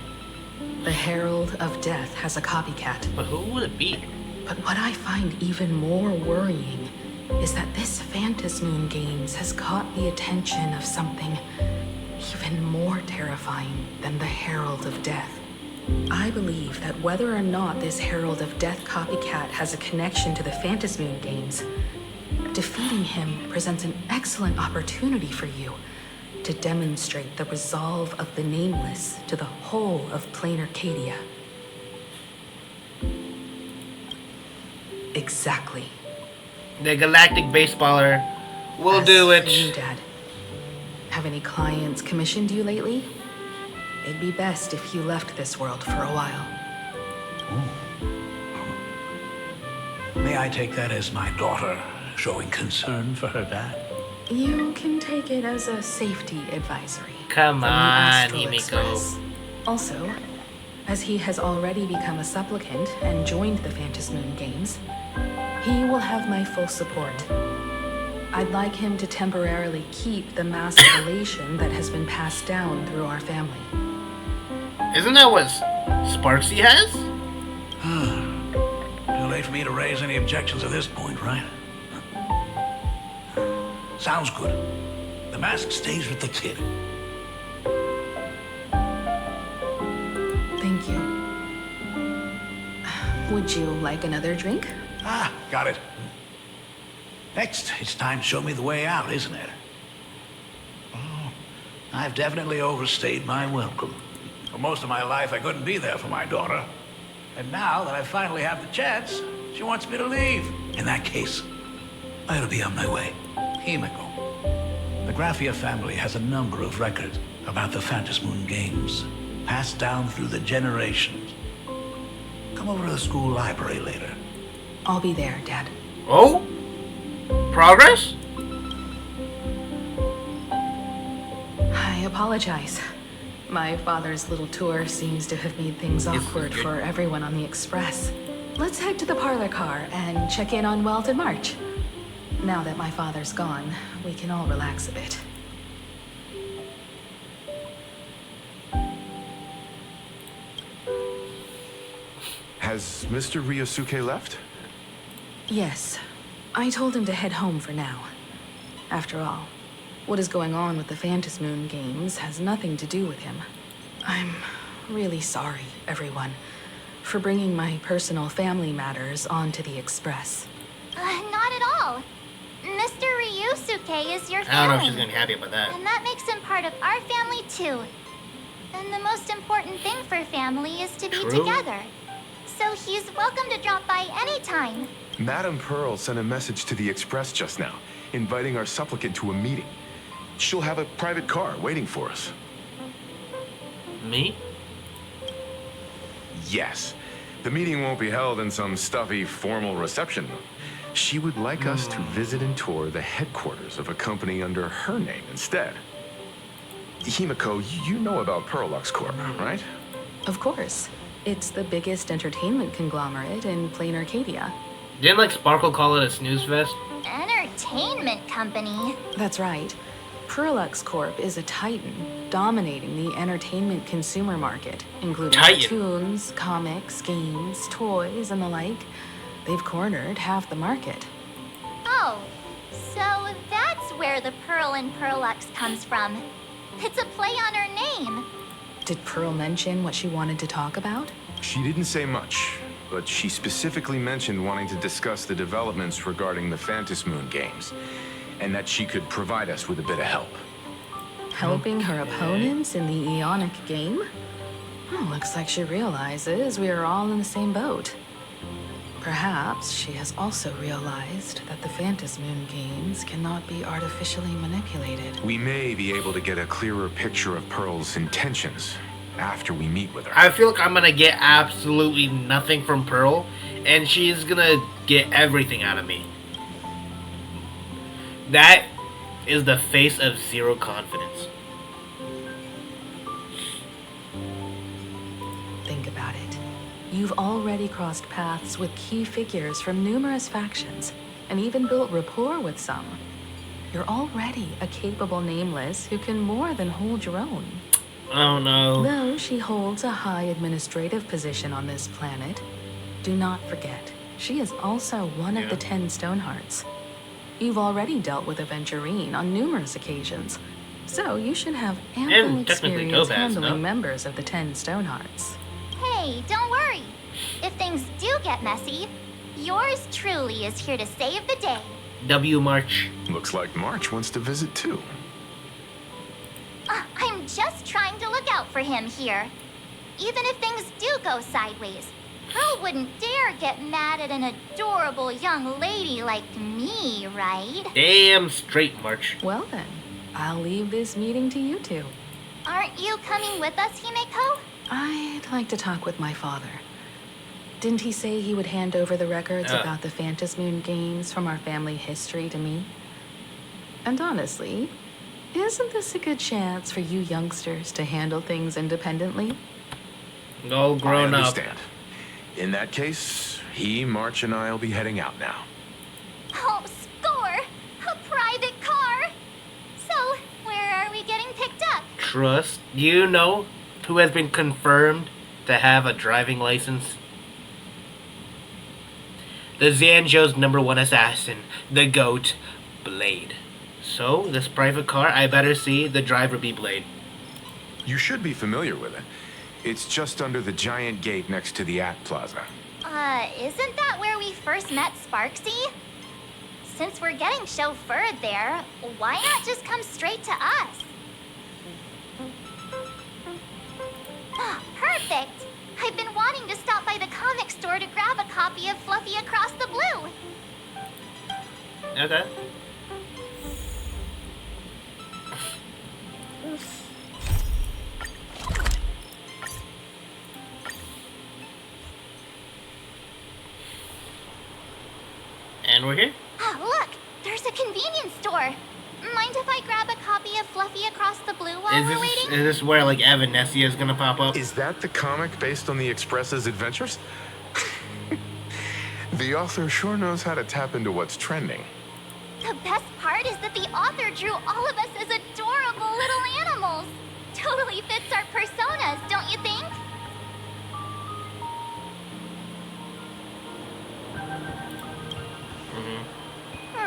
The Herald of Death has a copycat. But who would it be? But what I find even more worrying is that this Phantasmoon Games has caught the attention of something even more terrifying than the Herald of Death. I believe that whether or not this Herald of Death copycat has a connection to the Phantasmoon Games, defeating him presents an excellent opportunity for you to demonstrate the resolve of the Nameless to the whole of Plain Arcadia. Exactly. The Galactic Baseballer will do it. For you, Dad. Have any clients commissioned you lately? It'd be best if you left this world for a while. May I take that as my daughter showing concern for her dad? You can take it as a safety advisory. Come from the on, Astral Himiko. Express. Also, as he has already become a supplicant and joined the Phantasmoon Games, he will have my full support. I'd like him to temporarily keep the massive elation that has been passed down through our family. Isn't that what Sparksy has? Too late for me to raise any objections at this point, right? Sounds good. The mask stays with the kid. Thank you. Would you like another drink? Got it. Next, it's time to show me the way out, isn't it? Oh, I've definitely overstayed my welcome. For most of my life, I couldn't be there for my daughter. And now that I finally have the chance, she wants me to leave. In that case, I ought to be on my way. Himiko. The Graphia family has a number of records about the Phantasmoon Games, passed down through the generations. Come over to the school library later. I'll be there, Dad. Oh? Progress? I apologize. My father's little tour seems to have made things awkward for everyone on the express. Let's head to the parlor car and check in on Welt and March. Now that my father's gone, we can all relax a bit. Has Mr. Ryosuke left? Yes. I told him to head home for now. After all, what is going on with the Phantasmoon Games has nothing to do with him. I'm really sorry, everyone, for bringing my personal family matters onto the Express. Not at all. Mr. Ryusuke is your family. I don't know if she's gonna be happy about that. And that makes him part of our family too. And the most important thing for family is to be True. together. So he's welcome to drop by anytime. Madame Pearl sent a message to the Express just now, inviting our supplicant to a meeting. She'll have a private car waiting for us. Me? Yes. The meeting won't be held in some stuffy, formal reception room. She would like us to visit and tour the headquarters of a company under her name instead. Himiko, you know about Pearlux Corp, right? Of course. It's the biggest entertainment conglomerate in Plain Arcadia. Didn't like Sparkle call it a snooze fest? Entertainment company. That's right. Pearlux Corp is a titan, dominating the entertainment consumer market, including Titan. cartoons, comics, games, toys, and the like. They've cornered half the market. Oh, so that's where the Pearl in Pearlux comes from. It's a play on her name. Did Pearl mention what she wanted to talk about? She didn't say much, but she specifically mentioned wanting to discuss the developments regarding the Phantasmoon games, and that she could provide us with a bit of help. Helping her opponents in the Eonic game? Looks like she realizes we are all in the same boat. Perhaps she has also realized that the Phantasmoon games cannot be artificially manipulated. We may be able to get a clearer picture of Pearl's intentions after we meet with her. I feel like I'm gonna get absolutely nothing from Pearl, and she's gonna get everything out of me. That is the face of zero confidence. Think about it. You've already crossed paths with key figures from numerous factions, and even built rapport with some. You're already a capable Nameless who can more than hold your own. Oh no. Though she holds a high administrative position on this planet, do not forget, she is also one of the 10 Stonehearts. You've already dealt with Aventurine on numerous occasions, so you should have ample And technically experience Topaz, handling no? members of the 10 Stonehearts. Hey, don't worry. If things do get messy, yours truly is here to save the day. W March. Looks like March wants to visit too. I'm just trying to look out for him here. Even if things do go sideways, Pearl wouldn't dare get mad at an adorable young lady like me, right? Damn straight, March. Well then, I'll leave this meeting to you two. Aren't you coming with us, Himeko? I'd like to talk with my father. Didn't he say he would hand over the records about the Phantasmoon games from our family history to me? And honestly, isn't this a good chance for you youngsters to handle things independently? All I grown up. understand. In that case, he, March, and I'll be heading out now. Oh, score! A private car! So, where are we getting picked up? Trust. You know who has been confirmed to have a driving license? The Zanjo's #1 assassin, the GOAT, Blade. So, this private car, I better see the driver be Blade. You should be familiar with it. It's just under the giant gate next to the At Plaza. Isn't that where we first met Sparksy? Since we're getting chauffeured there, why not just come straight to us? Perfect! I've been wanting to stop by the comic store to grab a copy of Fluffy Across the Blue. Okay. And we're here. Look! There's a convenience store. Mind if I grab a copy of Fluffy Across the Blue while we're waiting? Is this where like Evanescia is gonna pop up? Is that the comic based on the Express's adventures? The author sure knows how to tap into what's trending. The best part is that the author drew all of us as adorable little animals. Totally fits our personas, don't you think?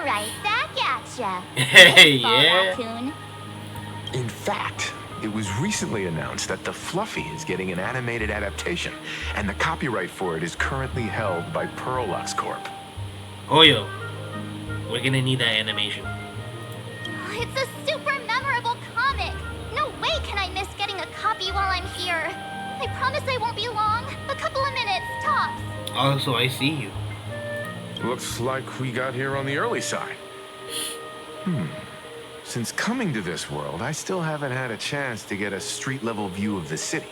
Right back at ya. Hey, Baseball yeah. raccoon. In fact, it was recently announced that the Fluffy is getting an animated adaptation, and the copyright for it is currently held by Pearlux Corp. Oh yo, we're gonna need that animation. It's a super memorable comic. No way can I miss getting a copy while I'm here. I promise I won't be long. A couple of minutes, tops. Also, I see you. Looks like we got here on the early side. Since coming to this world, I still haven't had a chance to get a street-level view of the city.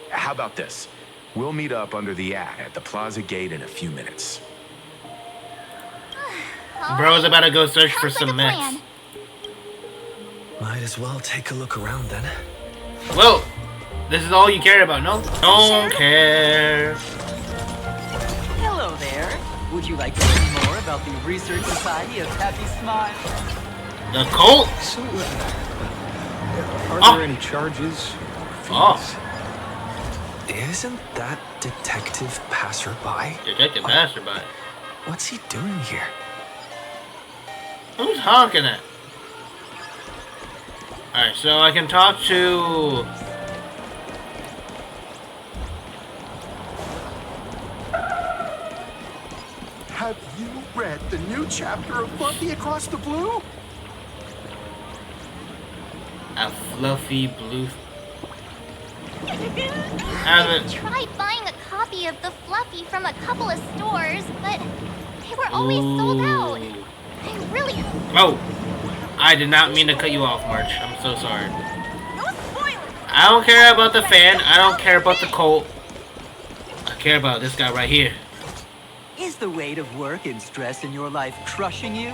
How about this? We'll meet up under the at the plaza gate in a few minutes. Bro's about to go search for Sounds like some a mechs. plan. Might as well take a look around then. Well, this is all you care about, no? Don't care. Hello there. Would you like to learn more about the Research Society of Happy Smile? The cult? So, Are there any charges? Oh. Isn't that Detective Passerby? Detective Passerby. What's he doing here? Who's honking at? Alright, so I can talk to... Have you read the new chapter of Fluffy Across the Blue? A fluffy blue... I tried buying a copy of the Fluffy from a couple of stores, but they were always sold out. I really... Oh! I did not mean to cut you off, March. I'm so sorry. No spoilers. I don't care about the fan. I don't care about the cult. I care about this guy right here. Is the weight of work and stress in your life crushing you?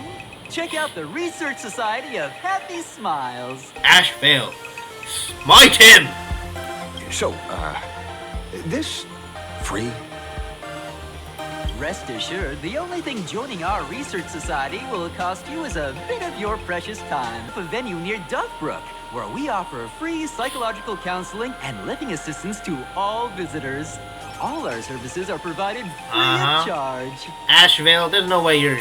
Check out the Research Society of Happy Smiles. Ash failed. Smite him! So, this free? Rest assured, the only thing joining our Research Society will cost you is a bit of your precious time. A venue near Duffbrook, where we offer free psychological counseling and living assistance to all visitors. All our services are provided free of charge. Asheville, there's no way you're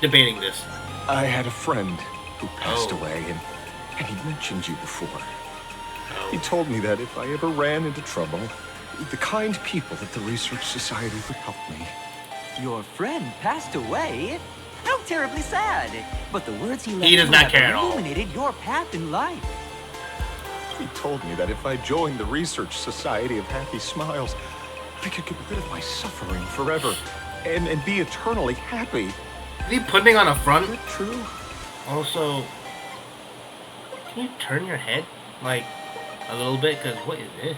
debating this. I had a friend who passed away, and he mentioned you before. He told me that if I ever ran into trouble, the kind people at the Research Society would help me. Your friend passed away? How terribly sad. But the words he left does not care at all. illuminated your path in life. He told me that if I joined the Research Society of Happy Smiles, I could get rid of my suffering forever and be eternally happy. Is he putting on a front? Is it true? Also, can you turn your head? Like, a little bit? Because what is this?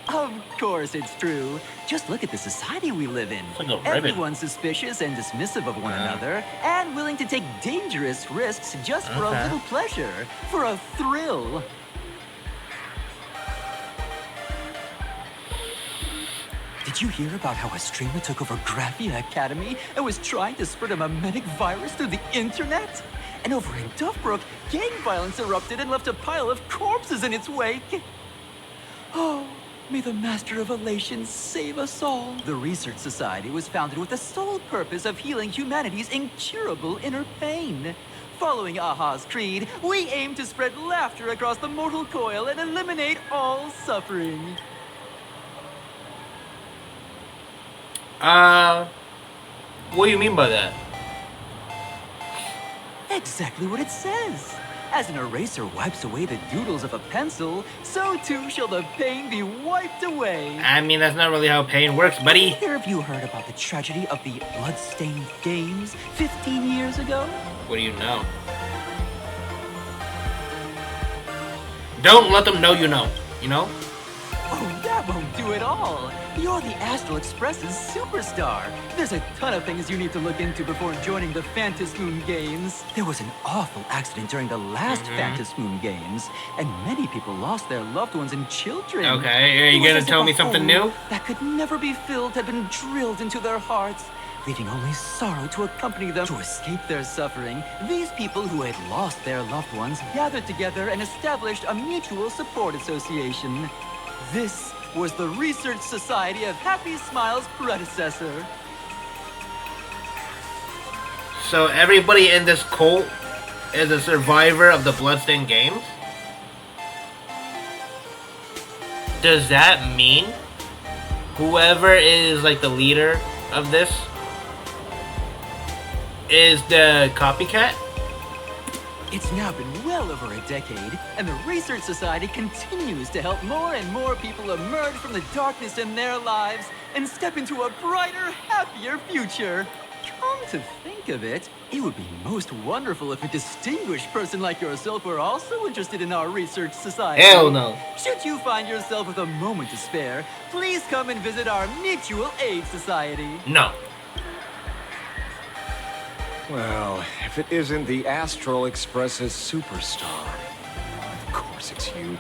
Of course it's true. Just look at the society we live in. It's like a ribbon. Everyone's suspicious and dismissive of one another, and willing to take dangerous risks just for a little pleasure, for a thrill. Did you hear about how a streamer took over Graphia Academy and was trying to spread a mimetic virus through the internet? And over in Duffbrook, gang violence erupted and left a pile of corpses in its wake. Oh, may the Master of Elations save us all. The Research Society was founded with the sole purpose of healing humanity's incurable inner pain. Following Aha's creed, we aim to spread laughter across the mortal coil and eliminate all suffering. What do you mean by that? Exactly what it says. As an eraser wipes away the doodles of a pencil, so too shall the pain be wiped away. I mean, that's not really how pain works, buddy. Either of you heard about the tragedy of the Bloodstained Games 15 years ago? What do you know? Don't let them know you know. You know? Oh, that won't do it all. You're the Astral Express's superstar. There's a ton of things you need to look into before joining the Phantasmoon Games. There was an awful accident during the last Phantasmoon Games, and many people lost their loved ones and children. Okay, are you gonna tell me something new? That could never be filled had been drilled into their hearts, leaving only sorrow to accompany them. To escape their suffering, these people who had lost their loved ones gathered together and established a mutual support association. This was the Research Society of Happy Smiles' predecessor. So everybody in this cult is a survivor of the Bloodstained Games? Does that mean whoever is like the leader of this is the copycat? It's now been well over a decade, and the Research Society continues to help more and more people emerge from the darkness in their lives and step into a brighter, happier future. Come to think of it, it would be most wonderful if a distinguished person like yourself were also interested in our Research Society. Hell no. Should you find yourself with a moment to spare, please come and visit our Mutual Aid Society. No. Well, if it isn't the Astral Express's superstar. Of course it's you.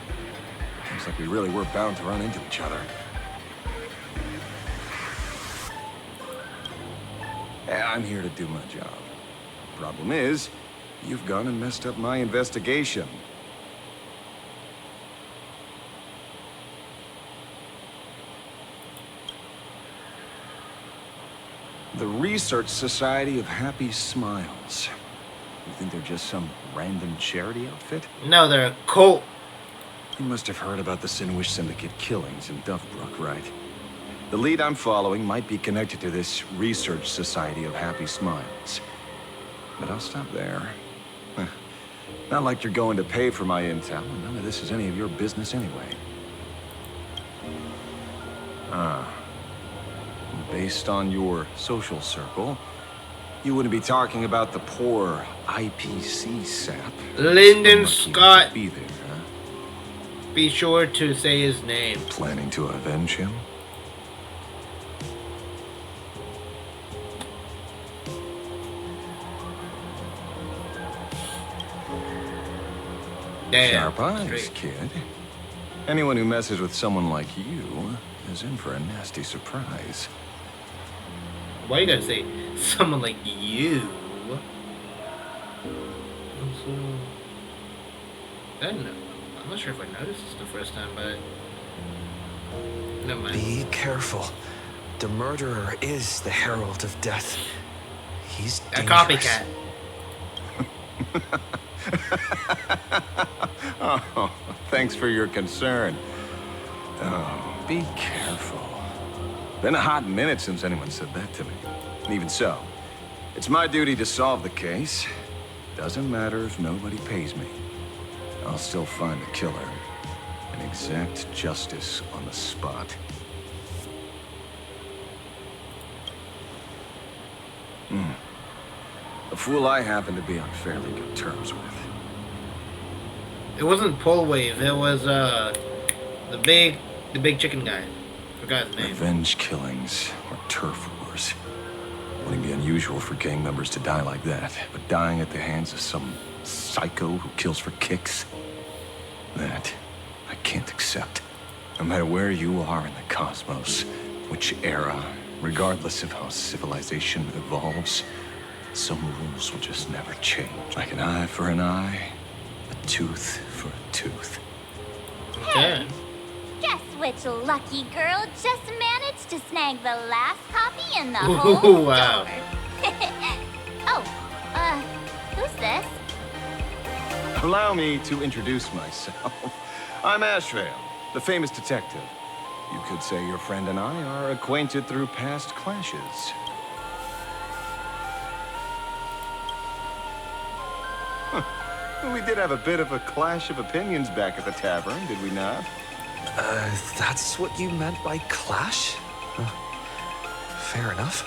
Seems like we really were bound to run into each other. I'm here to do my job. Problem is, you've gone and messed up my investigation. The Research Society of Happy Smiles. You think they're just some random charity outfit? No, they're a cult. You must have heard about the Sinwish Syndicate killings in Duffbrook, right? The lead I'm following might be connected to this Research Society of Happy Smiles. But I'll stop there. Not like you're going to pay for my intel, and none of this is any of your business anyway. Based on your social circle, you wouldn't be talking about the poor IPC sap. Lyndon Lucky Scott. to be there, huh? Be sure to say his name. Planning to avenge him? Damn. Sharp eyes, Straight. kid. Anyone who messes with someone like you is in for a nasty surprise. Why you gotta say someone like you? Also, I don't know. I'm not sure if I noticed this the first time, but never mind. Be careful. The murderer is the herald of death. He's A dangerous. copycat. Oh, thanks for your concern. Oh, be careful. Been a hot minute since anyone said that to me. And even so, it's my duty to solve the case. Doesn't matter if nobody pays me. I'll still find the killer and exact justice on the spot. A fool I happen to be on fairly good terms with. It wasn't Polwave. It was the big chicken guy. Forgot his name. Revenge killings or turf wars. Wouldn't be unusual for gang members to die like that, but dying at the hands of some psycho who kills for kicks, that I can't accept. No matter where you are in the cosmos, which era, regardless of how civilization evolves, some rules will just never change. Like an eye for an eye, a tooth for a tooth. Okay. Guess which lucky girl just managed to snag the last copy in the Ooh, whole wow. Oh, who's this? Allow me to introduce myself. I'm Ashvale, the famous detective. You could say your friend and I are acquainted through past clashes. We did have a bit of a clash of opinions back at the tavern, did we not? That's what you meant by clash? Fair enough.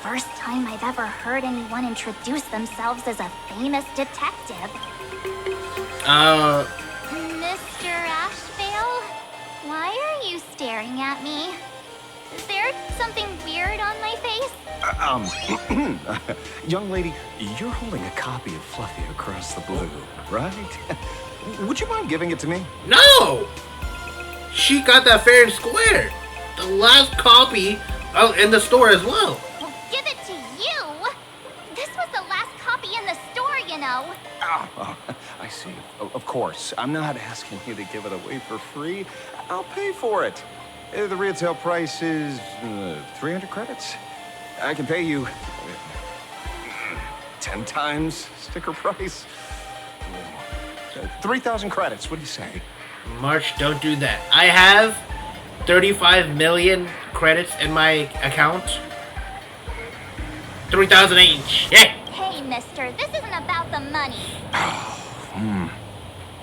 First time I've ever heard anyone introduce themselves as a famous detective. Mr. Ashvale? Why are you staring at me? Is there something weird on my face? Young lady, you're holding a copy of Fluffy across the blue, right? Would you mind giving it to me? No! She got that fair and square. The last copy in the store as well. Well, give it to you. This was the last copy in the store, you know. Oh, I see. Of course. I'm not asking you to give it away for free. I'll pay for it. The retail price is 300 credits. I can pay you 10 times sticker price. 3,000 credits. What do you say? March, don't do that. I have 35 million credits in my account. 3,000 each. Yeah. Hey, mister, this isn't about the money.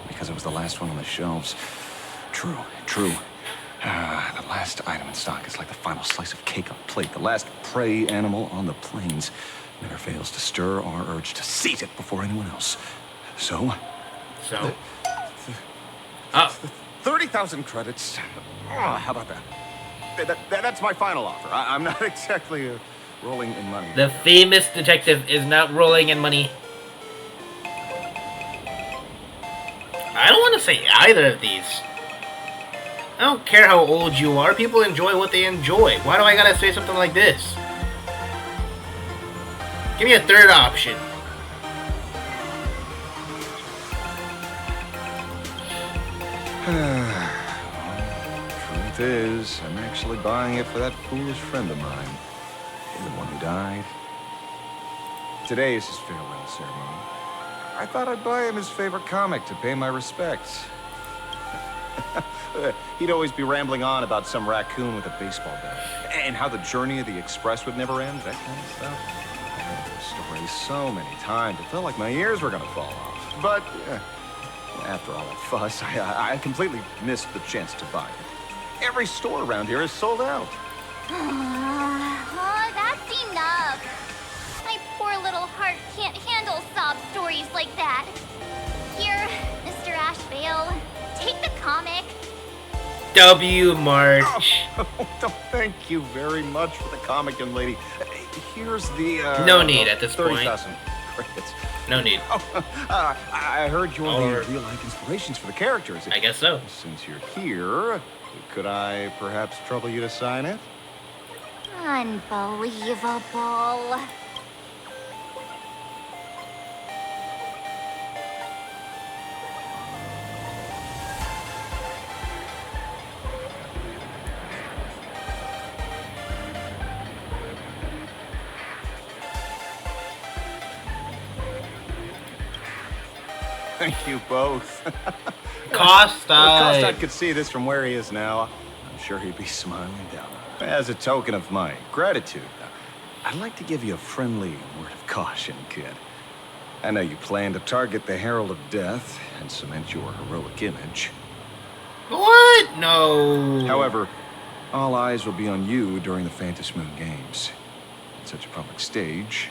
Because it was the last one on the shelves. True. The last item in stock is like the final slice of cake on a plate. The last prey animal on the plains never fails to stir our urge to seize it before anyone else. So? 30,000 credits. How about that? That's my final offer. I'm not exactly rolling in money. The famous detective is not rolling in money. I don't want to say either of these. I don't care how old you are. People enjoy what they enjoy. Why do I gotta say something like this? Give me a third option. Truth is, I'm actually buying it for that foolish friend of mine. the one who died. Today is his farewell ceremony. I thought I'd buy him his favorite comic to pay my respects. He'd always be rambling on about some raccoon with a baseball bat, and how the journey of the Express would never end, that kind of stuff. I heard those stories so many times, it felt like my ears were gonna fall off. But after all that fuss, I completely missed the chance to buy it. Every store around here is sold out. Oh, that's enough. My poor little heart can't handle sob stories like that. Here, Mr. Ashbale, take the comic. W. March. Oh, thank you very much for the comic, young lady. Here's the, no need at this 30,000 credits. No need. I heard you're the real-life inspirations for the characters. I guess so. Since you're here, could I perhaps trouble you to sign it? Unbelievable. Thank you both. Kostad. Kostad could see this from where he is now. I'm sure he'd be smiling down. As a token of my gratitude, I'd like to give you a friendly word of caution, kid. I know you plan to target the Herald of Death and cement your heroic image. What? No. However, all eyes will be on you during the Phantom Moon Games. At such a public stage,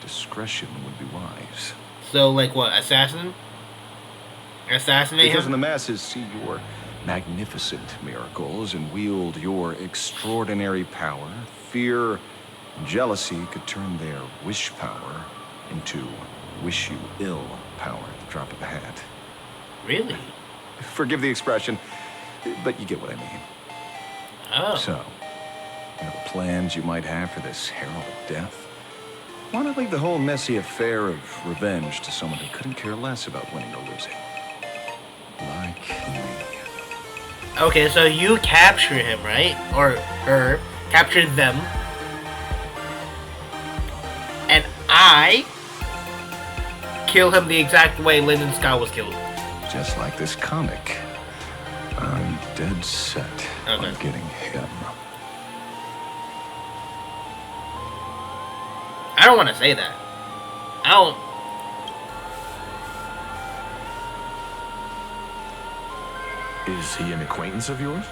discretion would be wise. So, like what? Assassinate Because him? when the masses see your magnificent miracles and wield your extraordinary power, fear and jealousy could turn their wish power into wish you ill power at the drop of a hat. Really? Forgive the expression, but you get what I mean. Oh. So, whatever plans you might have for this Herald of Death, why not leave the whole messy affair of revenge to someone who couldn't care less about winning or losing? Like me. Okay, so you capture him, right? Or her. Capture them. And I kill him the exact way Lyndon Scott was killed. Just like this comic. I'm dead set on getting him. I don't want to say that. I don't. Is he an acquaintance of yours?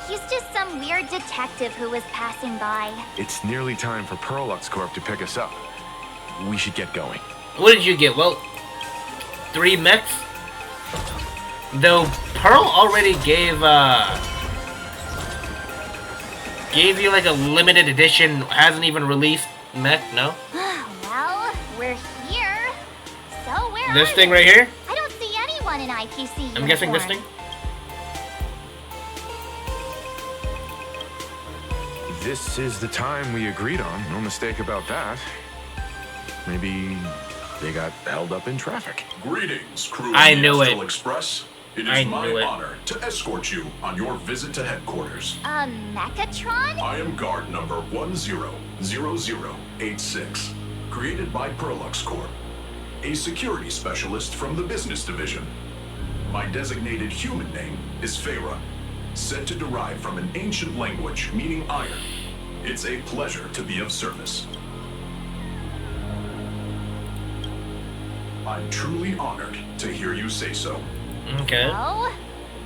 He's just some weird detective who was passing by. It's nearly time for Perlux Corp to pick us up. We should get going. What did you get? Well, 3 mechs? Though Pearl already gave you like a limited edition, hasn't even released mech, no? Well, we're here. So where This are thing you? right here? I don't see anyone in IPC uniform. I'm guessing this thing? This is the time we agreed on. No mistake about that. Maybe they got held up in traffic. Greetings, crew I of the knew it. Astral Express. It I is my knew it. honor to escort you on your visit to headquarters. Mechatron? I am guard number 100086, created by Perlux Corp, a security specialist from the business division. My designated human name is Feyre, said to derive from an ancient language meaning iron. It's a pleasure to be of service. I'm truly honored to hear you say so. Okay. So,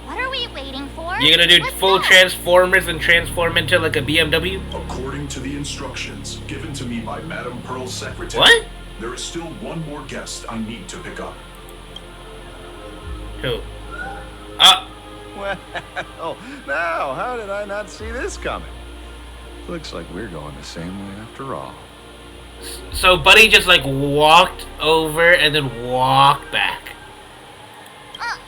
what are we waiting for? You gonna do Let's full go. Transformers and transform into like a BMW? According to the instructions given to me by Madame Pearl's secretary, What? there is still one more guest I need to pick up. Who? Well, now, how did I not see this coming? Looks like we're going the same way after all. So Buddy just like walked over and then walked back.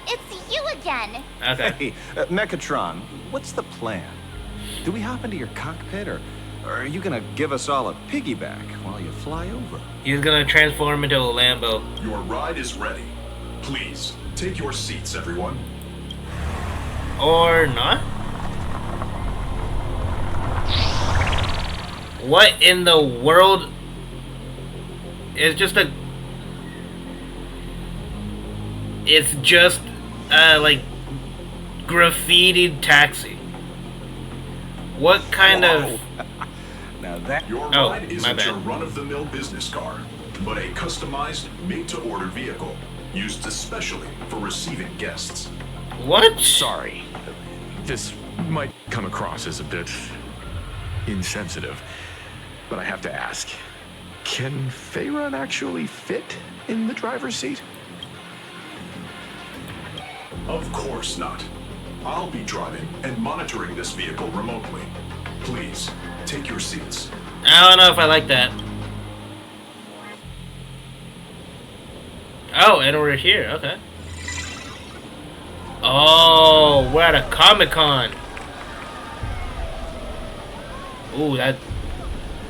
It's you again. Okay. Hey, Mechatron, what's the plan? Do we hop into your cockpit, or are you gonna give us all a piggyback while you fly over? He's gonna transform into a Lambo. Your ride is ready. Please, take your seats, everyone. Or not? What in the world? It's just a... It's just like graffitied taxi. What kind of... Now that your ride isn't your run-of-the-mill business car, but a customized, made-to-order vehicle used especially for receiving guests. What? Sorry. This might come across as a bit insensitive, but I have to ask. Can Faerun actually fit in the driver's seat? Of course not. I'll be driving and monitoring this vehicle remotely. Please, take your seats. I don't know if I like that. Oh, and we're here. Okay. Oh, we're at a Comic-Con. Ooh, that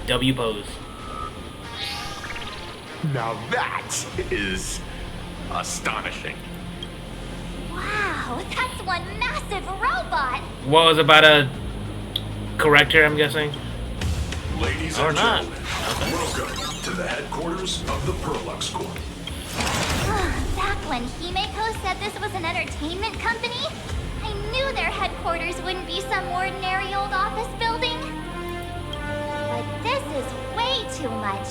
W pose. Now that is astonishing. Wow, that's one massive robot. What was about a corrector, I'm guessing? Ladies or and not. gentlemen, welcome to the headquarters of the Perlux Corp. Back when Himeko said this was an entertainment company, I knew their headquarters wouldn't be some ordinary old office building. But this is way too much.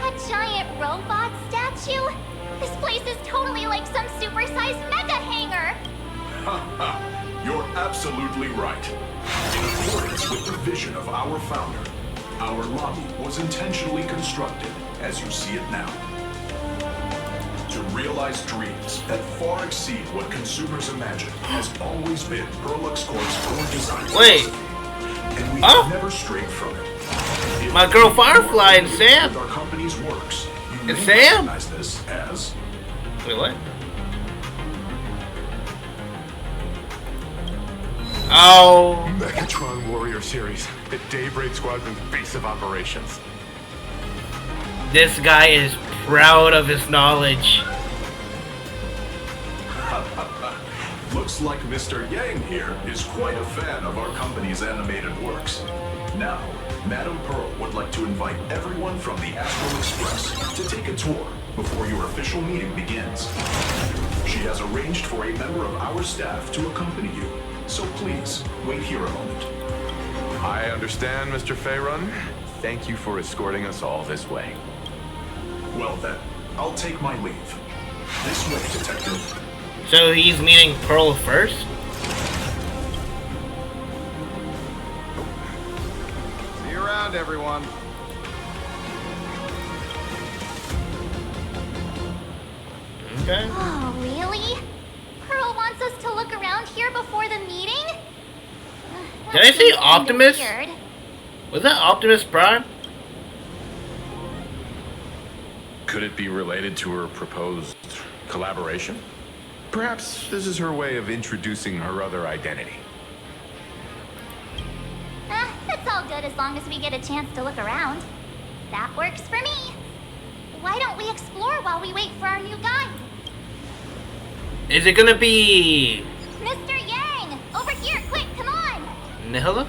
That giant robot statue? This place is totally like some supersized mega hangar. You're absolutely right. In accordance with the vision of our founder, our lobby was intentionally constructed as you see it now. To realize dreams that far exceed what consumers imagine has always been Perlux Corp's core design. Wait. And we have never strayed from it. If My girl Firefly and Sam. our company's works, you And may Sam? recognize this as... Wait, what? Oh. Megatron Warrior Series, the Daybreak Squadron's base of operations. This guy is proud of his knowledge. Looks like Mr. Yang here is quite a fan of our company's animated works. Now, Madame Pearl would like to invite everyone from the Astral Express to take a tour before your official meeting begins. She has arranged for a member of our staff to accompany you, so please, wait here a moment. I understand, Mr. Faerun. Thank you for escorting us all this way. Well then, I'll take my leave. This way, Detective. So he's meeting Pearl first? See you around, everyone. Okay. Oh, really? Pearl wants us to look around here before the meeting? Did I say Optimus? Weird. Was that Optimus Prime? Could it be related to her proposed collaboration? Perhaps this is her way of introducing her other identity. It's all good as long as we get a chance to look around. That works for me. Why don't we explore while we wait for our new guide? Is it gonna be Mr. Yang! Over here, quick, come on! Nihilux?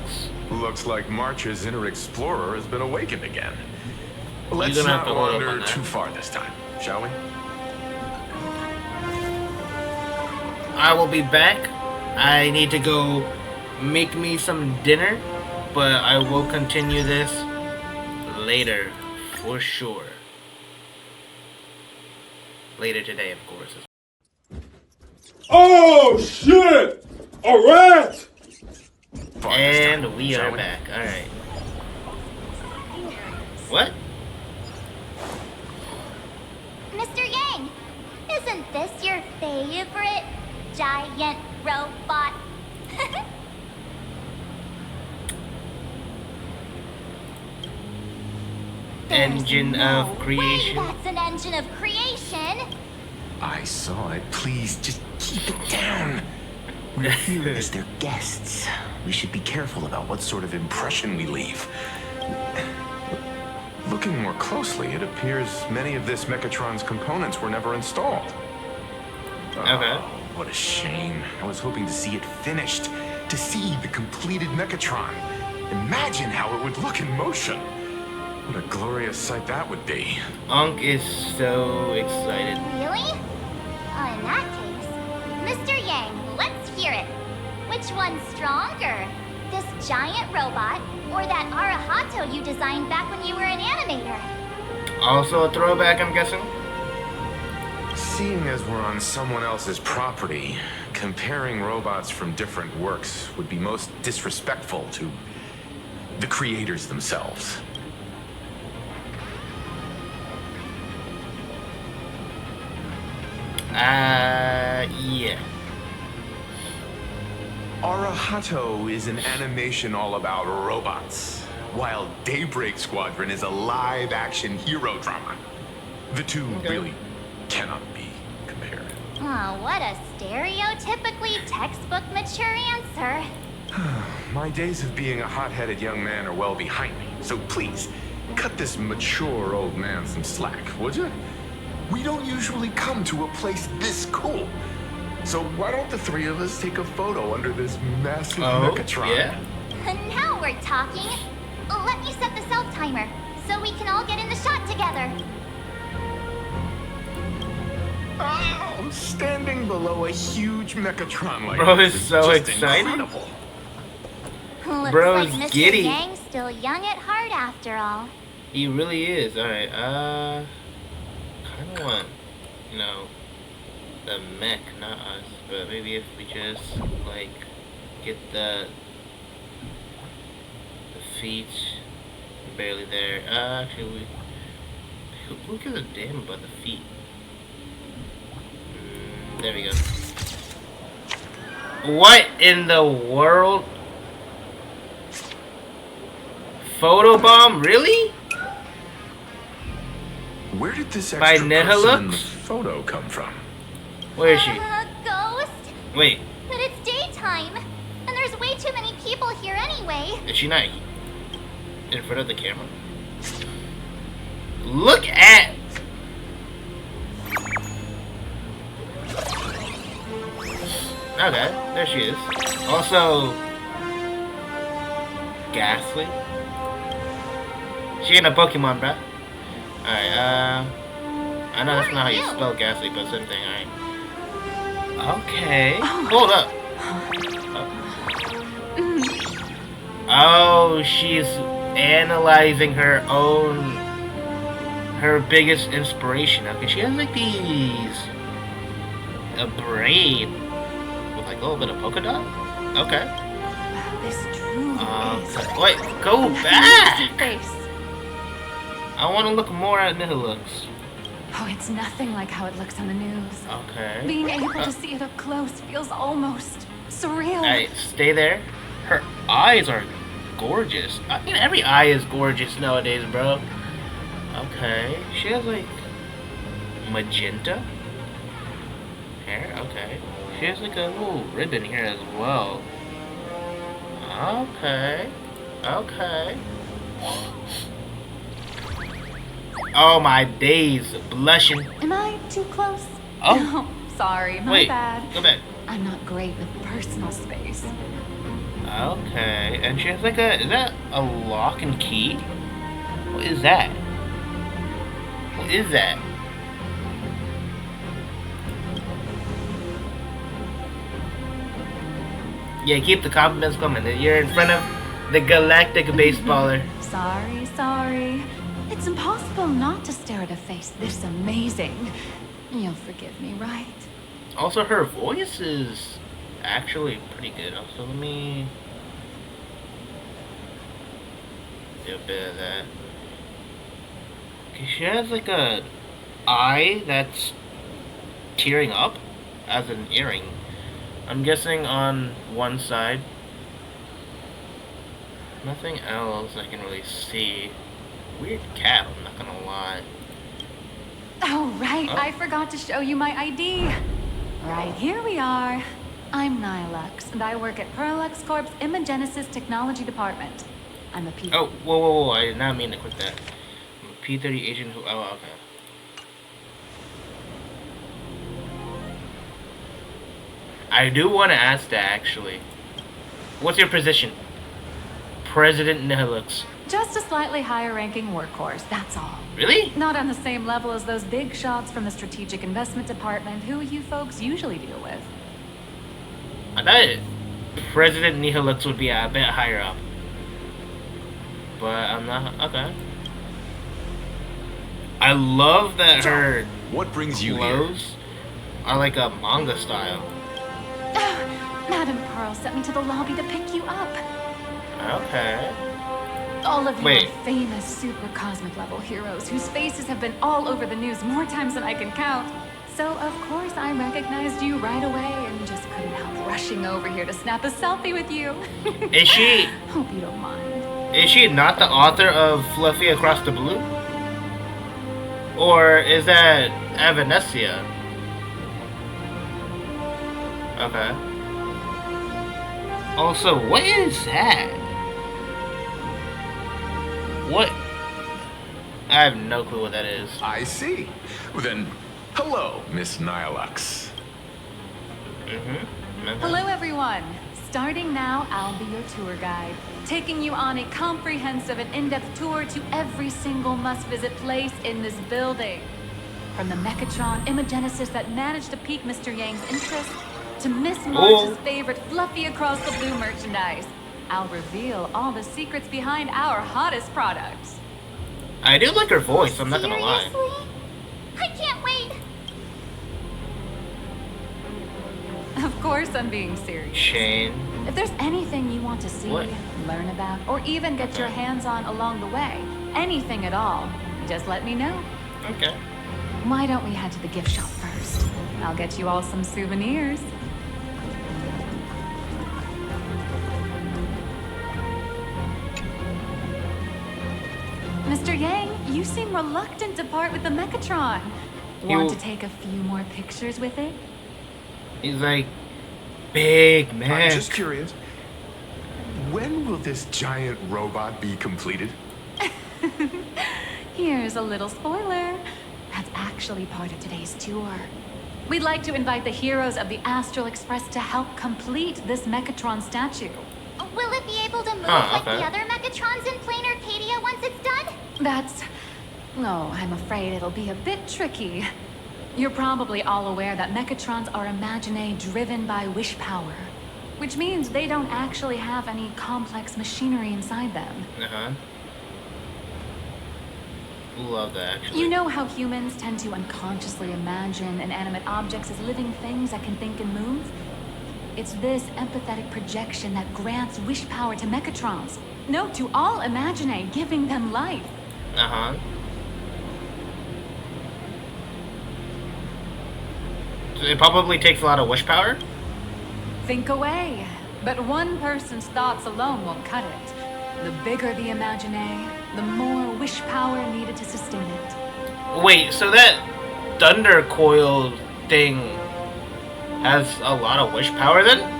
Looks like March's inner explorer has been awakened again. Let's gonna have not to hold up on wander that. too far this time, shall we? I will be back. I need to go make me some dinner, but I will continue this later, for sure. Later today, of course. Oh shit! Alright! And we are back. Alright. What? Mr. Yang, isn't this your favorite giant robot? Engine of creation. That's an engine of creation. I saw it. Please, just keep it down. We're here as their guests. We should be careful about what sort of impression we leave. Looking more closely, it appears many of this Mechatron's components were never installed. Okay. What a shame. I was hoping to see it finished, to see the completed Mechatron. Imagine how it would look in motion. What a glorious sight that would be. Unc is so excited. Really? In that case, Mr. Yang, let's hear it. Which one's stronger? This giant robot, or that Arahato you designed back when you were an animator? Also a throwback, I'm guessing? Seeing as we're on someone else's property, comparing robots from different works would be most disrespectful to the creators themselves. Yeah. Arahato is an animation all about robots, while Daybreak Squadron is a live-action hero drama. The two really cannot be compared. Oh, what a stereotypically textbook mature answer. My days of being a hot-headed young man are well behind me, so please, cut this mature old man some slack, would you? We don't usually come to a place this cool. So why don't the three of us take a photo under this massive Mechatron? Yeah. Now we're talking. Let me set the self-timer, so we can all get in the shot together. Oh, standing below a huge Mechatron like Bro this is so just excited. incredible. Looks Bro's like Mr. giddy. Yang's still young at heart after all. He really is. Alright, kinda want, you know, the mech, not us, but maybe if we just, like, get the feet barely there. Actually, who gives a damn about the feet? There we go. What in the world? Photobomb? Really? Where did this By extra person in the Nihilux? photo come from? Where is she? Ghost? Wait, But it's daytime, and there's way too many people here anyway. is she not in front of the camera? Look at... Okay, there she is. Also... Ghastly. She ain't a Pokemon, bruh. Alright, I know that's not how you spell Ghastly, but same thing, alright. Okay. Hold up. Oh, she's analyzing her own... her biggest inspiration. Okay, she has like these... a braid with like a little bit of polka dot? Okay. Wow, this truly is. Wait, go back! Face. I want to look more at Nihilux. Oh, it's nothing like how it looks on the news. Okay. Being able to see it up close feels almost surreal. Hey, stay there. Her eyes are gorgeous. I mean, every eye is gorgeous nowadays, bro. Okay. She has like magenta hair. Okay. She has like a little ribbon here as well. Okay. Okay. Oh my days, blushing. Am I too close? Oh. No, sorry, my Wait, bad. go back. I'm not great with personal space. Okay, and she has like a, is that a lock and key? What is that? What is that? Yeah, keep the compliments coming. You're in front of the galactic baseballer. Sorry. It's impossible not to stare at a face this amazing. You'll forgive me, right? Also, her voice is actually pretty good. Also, let me do a bit of that. Okay, she has like a eye that's tearing up as an earring. I'm guessing on one side. Nothing else I can really see. Weird cat, I'm not gonna lie. Oh, right. Oh. I forgot to show you my ID. Right, here we are. I'm Nihilux, and I work at Parallax Corp's Imagenesis Technology Department. I'm a P. Oh, whoa. I did not mean to click that. I'm a P-30 agent who... Oh, okay. I do want to ask that, actually. What's your position? President Nihilux. Just a slightly higher ranking workhorse, that's all. Really? Not on the same level as those big shots from the Strategic Investment Department who you folks usually deal with. I thought President Nihilux would be a bit higher up. But I'm not. Okay. I love that her what brings you clothes are like a manga style. Madam Pearl sent me to the lobby to pick you up. Okay. All of you are famous super cosmic level heroes whose faces have been all over the news more times than I can count. So of course I recognized you right away and just couldn't help rushing over here to snap a selfie with you. Is she? Hope you don't mind. Is she not the author of Fluffy Across the Blue? Or is that Avanessia? Okay. Also, what is that? What? I have no clue what that is. I see. Well, then, hello, Miss Nihilux. Hello, everyone. Starting now, I'll be your tour guide, taking you on a comprehensive and in-depth tour to every single must-visit place in this building. From the Mechatron Imagenesis that managed to pique Mr. Yang's interest, to Miss March's favorite Fluffy Across the Blue merchandise, I'll reveal all the secrets behind our hottest products. I do like her voice, I'm not gonna lie. Seriously? I can't wait. Of course I'm being serious. Shane. If there's anything you want to see, learn about, or even get your hands on along the way, anything at all, just let me know. Okay. Why don't we head to the gift shop first? I'll get you all some souvenirs. Mr. Yang, you seem reluctant to part with the Mechatron. Want to take a few more pictures with it? He's like, big man. I'm just curious. When will this giant robot be completed? Here's a little spoiler. That's actually part of today's tour. We'd like to invite the heroes of the Astral Express to help complete this Mechatron statue. Will it be able to move like the other Mechatrons in Plain Arcadia once it's done? No, I'm afraid it'll be a bit tricky. You're probably all aware that Mechatrons are imaginae driven by wish power, which means they don't actually have any complex machinery inside them. Love that, actually. You know how humans tend to unconsciously imagine inanimate objects as living things that can think and move? It's this empathetic projection that grants wish power to Mechatrons. No, to all imaginae, giving them life. It probably takes a lot of wish power? Think away. But one person's thoughts alone won't cut it. The bigger the imaginae, the more wish power needed to sustain it. Wait, so that thunder coil thing has a lot of wish power then?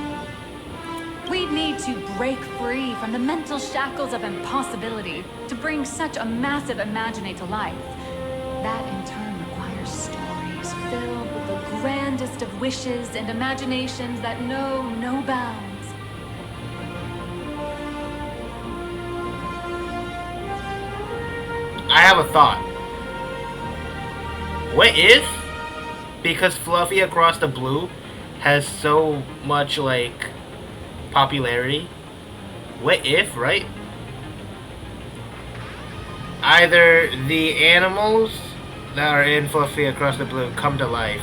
We'd need to break free from the mental shackles of impossibility to bring such a massive imaginae to life. That in turn requires stories filled with the grandest of wishes and imaginations that know no bounds. I have a thought. What if, because Fluffy Across the Blue has so much, like, popularity, what if, right? Either the animals that are in Fluffy Across the Blue come to life,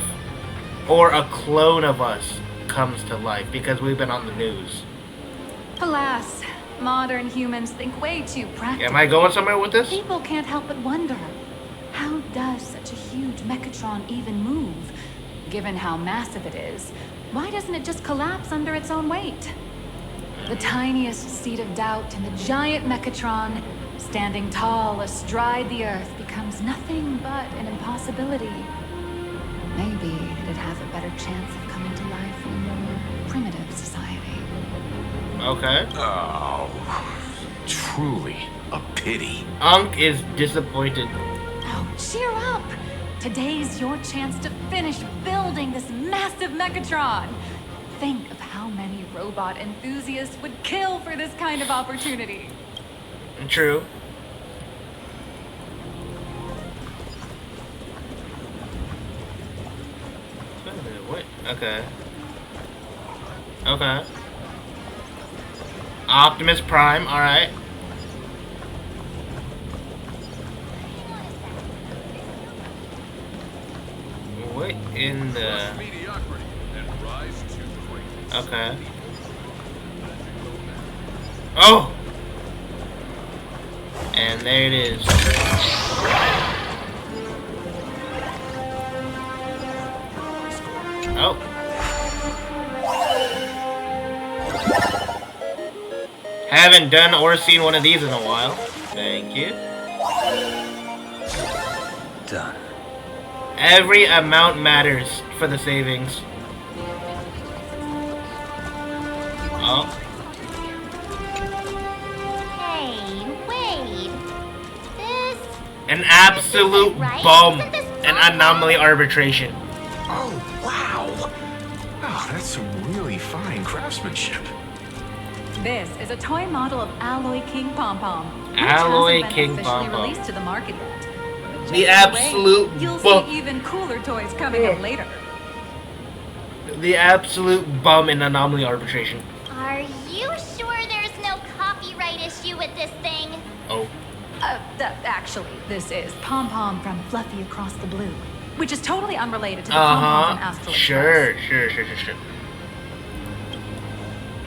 or a clone of us comes to life because we've been on the news. Alas, modern humans think way too practically. Am I going somewhere with this? People can't help but wonder, how does such a huge Mechatron even move? Given how massive it is, why doesn't it just collapse under its own weight? The tiniest seed of doubt in the giant Mechatron, standing tall astride the Earth, becomes nothing but an impossibility. Maybe it'd have a better chance of coming to life in a more primitive society. Okay. Oh, truly a pity. Unk is disappointed. Oh, cheer up! Today's your chance to finish building this massive Mechatron. Think of how many robot enthusiasts would kill for this kind of opportunity. True. What? Okay. Okay. Optimus Prime, alright. What in the... Okay. Oh! And there it is. Oh. Haven't done or seen one of these in a while. Thank you. Done. Every amount matters for the savings. Oh. Hey, wait. This... An absolute bum. An anomaly arbitration. Oh, wow. Oh, that's some really fine craftsmanship. This is a toy model of Alloy King Pom Pom. Alloy King Pom Pom. Released to the market yet. The absolute You'll bum. see even cooler toys coming up later. The absolute bum in anomaly arbitration. Are you sure there's no copyright issue with this thing? Oh. Actually, this is Pom Pom from Fluffy Across the Blue, which is totally unrelated to the Pom Poms in Astral Sure.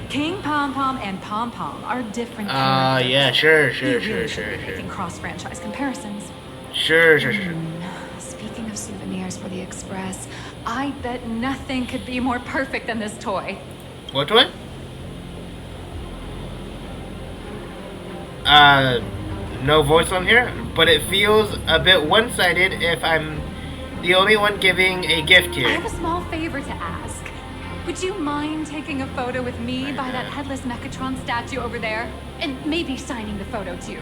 King Pom Pom and Pom Pom are different characters. Yeah, sure. Making cross-franchise comparisons. Sure. Speaking of souvenirs for the Express, I bet nothing could be more perfect than this toy. What toy? No voice on here, but it feels a bit one-sided if I'm the only one giving a gift here. I have a small favor to ask. Would you mind taking a photo with me by that headless Mechatron statue over there? And maybe signing the photo too.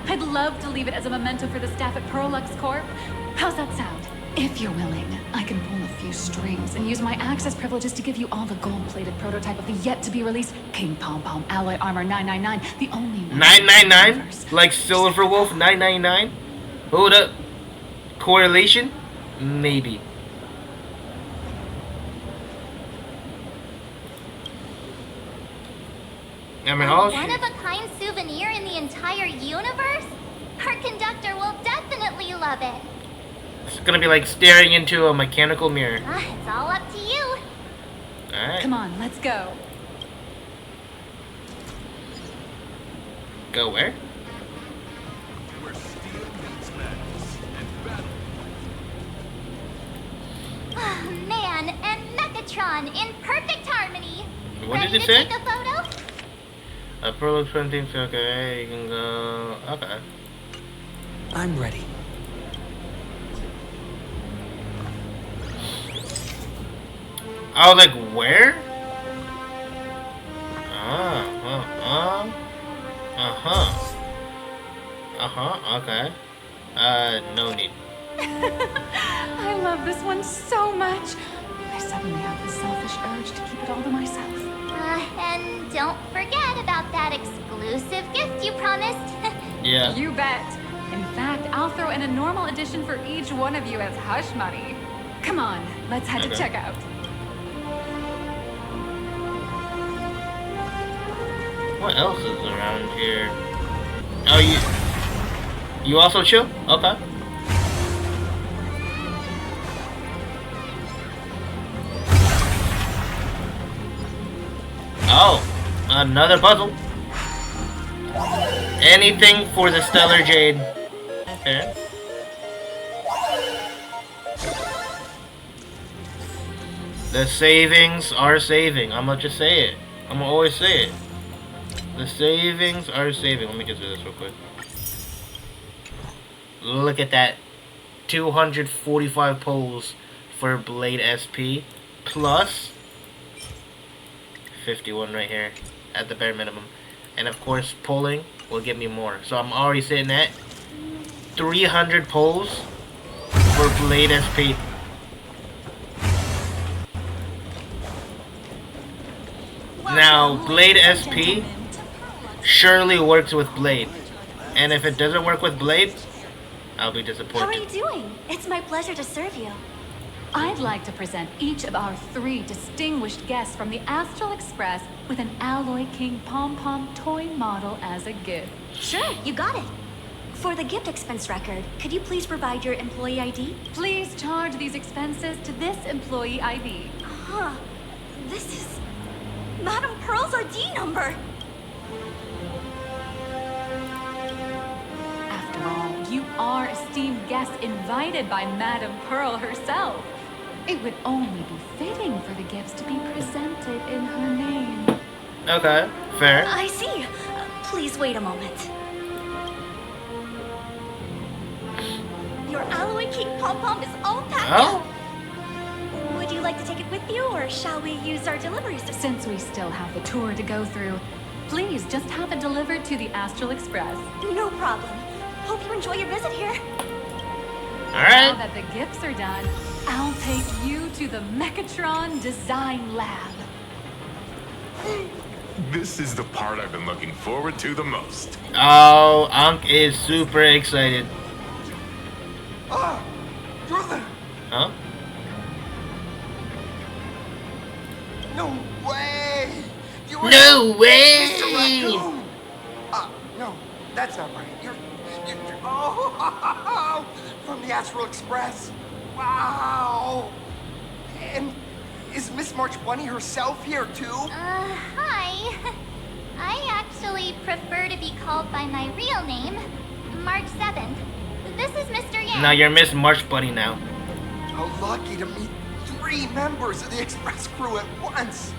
I'd love to leave it as a memento for the staff at Prolux Corp. How's that sound? If you're willing, I can pull a few strings and use my access privileges to give you all the gold-plated prototype of the yet-to-be-released King Pom Pom Alloy Armor 999, the only one. 999? Like Silver Wolf 999? Hold up. Correlation? Maybe. I mean, all one-of-a-kind souvenir in the entire universe? Our conductor will definitely love it. It's gonna be like staring into a mechanical mirror. It's all up to you. Alright. Come on, let's go. Go where? Oh, man, and Mechatron in perfect harmony. What did Ready it to say? take a photo? A Prolux painting, okay, you can go. Okay. I'm ready. I was like, where? Okay. No need. I love this one so much. I suddenly have this selfish urge to keep it all to myself. And don't forget about that exclusive gift you promised. Yeah. You bet. In fact, I'll throw in a normal edition for each one of you as hush money. Come on, let's head to checkout. What else is around here? Oh, you also chill? Okay. Oh, another puzzle. Anything for the Stellar Jade. Okay. The savings are saving. I'm gonna just say it. I'm gonna always say it. The savings are saving. Let me get through this real quick. Look at that. 245 pulls for Blade SP. Plus 51 right here. At the bare minimum. And of course, pulling will give me more. So I'm already sitting at 300 pulls for Blade SP. Now, Blade SP surely works with Blade. And if it doesn't work with Blade, I'll be disappointed. How are you doing? It's my pleasure to serve you. I'd like to present each of our 3 distinguished guests from the Astral Express with an Alloy King Pom-Pom toy model as a gift. Sure, you got it. For the gift expense record, could you please provide your employee ID? Please charge these expenses to this employee ID. Huh. This is Madame Pearl's ID number. After all, you are esteemed guests invited by Madame Pearl herself. It would only be fitting for the gifts to be presented in her name. Okay, fair. I see. Please wait a moment. Your Alloy King Pom-Pom is all packed up. Would you like to take it with you, or shall we use our delivery system? Since we still have the tour to go through, please just have it delivered to the Astral Express. No problem. Hope you enjoy your visit here. Now that the gifts are done, I'll take you to the Mechatron Design Lab. This is the part I've been looking forward to the most. Oh, Ankh is super excited. Ah, brother. Huh? No way! No way! Mr. Raccoon! No, that's not right. You're oh, from the Astral Express. Wow! And is Miss March Bunny herself here too? Hi. I actually prefer to be called by my real name, March 7th. This is Mr. Yang. Now you're Miss March Bunny now. How lucky to meet 3 members of the Express crew at once.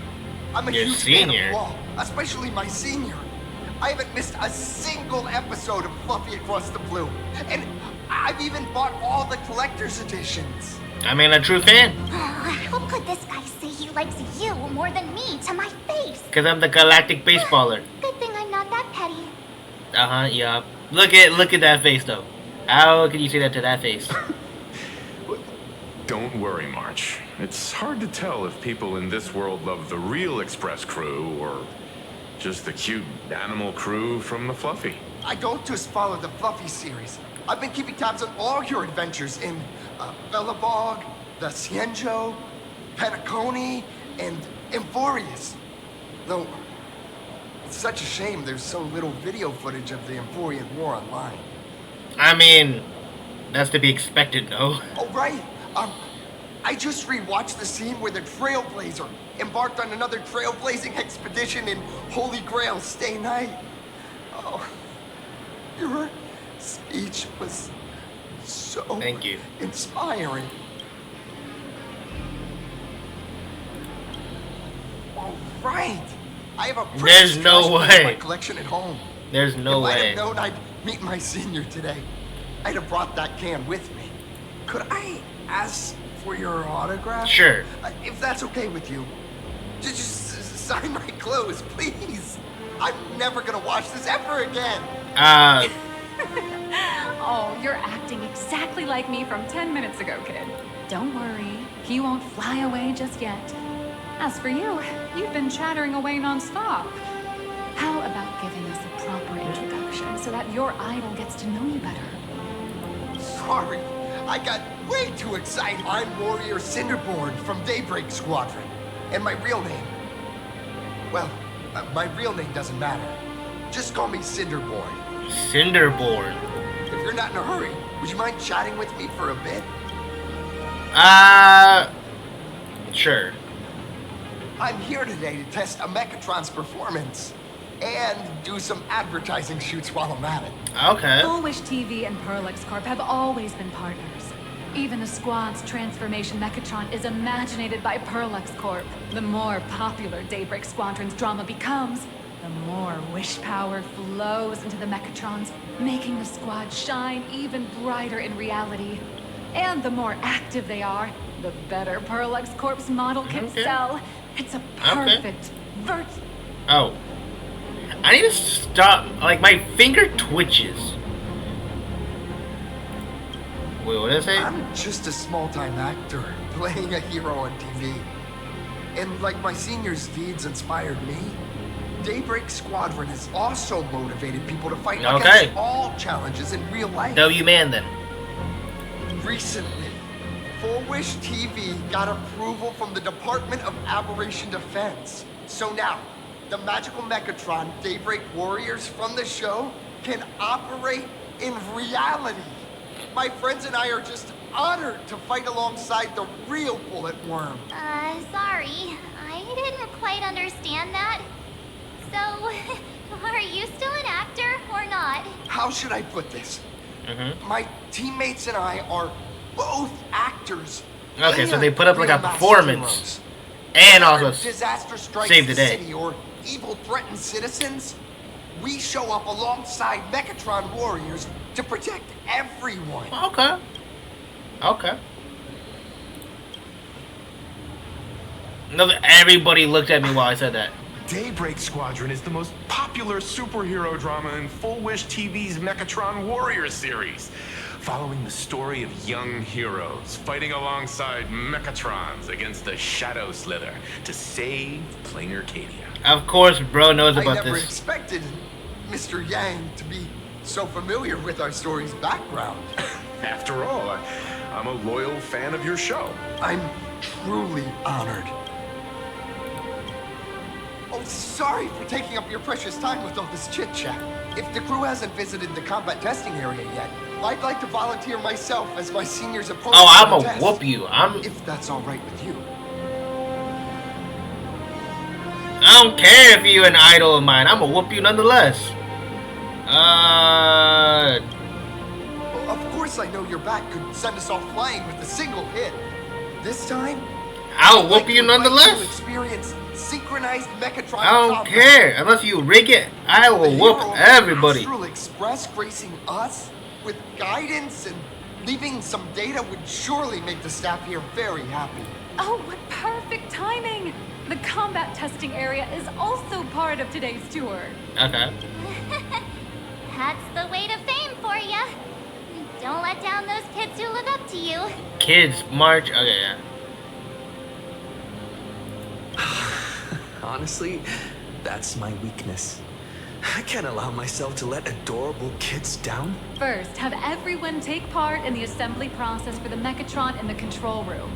I'm a Your huge senior. fan of Wall, especially my senior. I haven't missed a single episode of Fluffy Across the Blue. And I've even bought all the collector's editions. I mean, a true fan. How could this guy say he likes you more than me to my face? Because I'm the galactic baseballer. Good thing I'm not that petty. Uh-huh, yeah. Look at that face, though. How can you say that to that face? Don't worry, March. It's hard to tell if people in this world love the real Express crew or just the cute animal crew from the Fluffy. I don't just follow the Fluffy series. I've been keeping tabs on all your adventures in Bellabog, the Cienjo, Penacony, and Emphorius. Though, it's such a shame there's so little video footage of the Emphorian War online. I mean, that's to be expected, no? Oh, right. I just rewatched the scene where the Trailblazer embarked on another trailblazing expedition in Holy Grail Stay Night. Oh, your speech was so Thank you. Inspiring. All right. I have a There's no treasure way. in my collection at home. There's no if I'd way. have known I'd meet my senior today, I'd have brought that can with me. Could I ask for your autograph? Sure. If that's okay with you. Just sign my clothes, please. I'm never gonna watch this ever again. Oh, you're acting exactly like me from 10 minutes ago, kid. Don't worry, he won't fly away just yet. As for you, you've been chattering away non-stop. How about giving us a proper introduction so that your idol gets to know you better? Sorry, I got way too excited. I'm Warrior Cinderborn from Daybreak Squadron. And my real name... Well, my real name doesn't matter. Just call me Cinderborn. Cinderborn. If you're not in a hurry, would you mind chatting with me for a bit? Sure. I'm here today to test a Mechatron's performance and do some advertising shoots while I'm at it. Okay. Bullwish TV and Perlex Corp have always been partners. Even the squad's transformation Mechatron is imaginated by Perlex Corp. The more popular Daybreak Squadron's drama becomes, the more wish power flows into the Mechatrons, making the squad shine even brighter in reality. And the more active they are, the better Perlex Corp's model can sell. It's a perfect Oh. I need to stop. Like, my finger twitches. Wait, what did I say? I'm just a small-time actor playing a hero on TV. And like my senior's deeds inspired me, Daybreak Squadron has also motivated people to fight Okay. against all challenges in real life. W man then. Recently, Full Wish TV got approval from the Department of Aberration Defense. So now, the magical Mechatron Daybreak Warriors from the show can operate in reality. My friends and I are just honored to fight alongside the real Bullet Worm. Sorry. I didn't quite understand that. So, are you still an actor or not? How should I put this? My teammates and I are both actors. Okay, so they put up like a real mass performance heroes. and Whether also disaster strikes save the day. city or evil threatens citizens, we show up alongside Mechatron warriors to protect everyone. Okay. Okay. No, everybody looked at me while I said that. Daybreak Squadron is the most popular superhero drama in Full Wish TV's Mechatron Warriors series, following the story of young heroes fighting alongside Mechatrons against the Shadow Slither to save Plain Arcadia. Of course, bro knows I about never this. expected Mr. Yang to be so familiar with our story's background. After all, I'm a loyal fan of your show. I'm truly honored. Oh, sorry for taking up your precious time with all this chit-chat. If the crew hasn't visited the combat testing area yet, I'd like to volunteer myself as my senior's opponent. Oh, for I'm the gonna test, whoop you. if that's all right with you. I don't care if you're an idol of mine. I'm gonna whoop you nonetheless. Well, of course I know your bat could send us off flying with a single hit. This time, I'll whoop you to nonetheless. experience synchronized Mechatron I don't combat. care. Unless you rig it, I will The whoop hero of everybody. Astral Express gracing us with guidance and leaving some data would surely make the staff here very happy. Oh, what perfect timing! The combat testing area is also part of today's tour. Okay. That's the way to fame for ya. Don't let down those kids who look up to you. Kids march. Okay, yeah. Honestly, that's my weakness. I can't allow myself to let adorable kids down. First, have everyone take part in the assembly process for the Mechatron in the control room.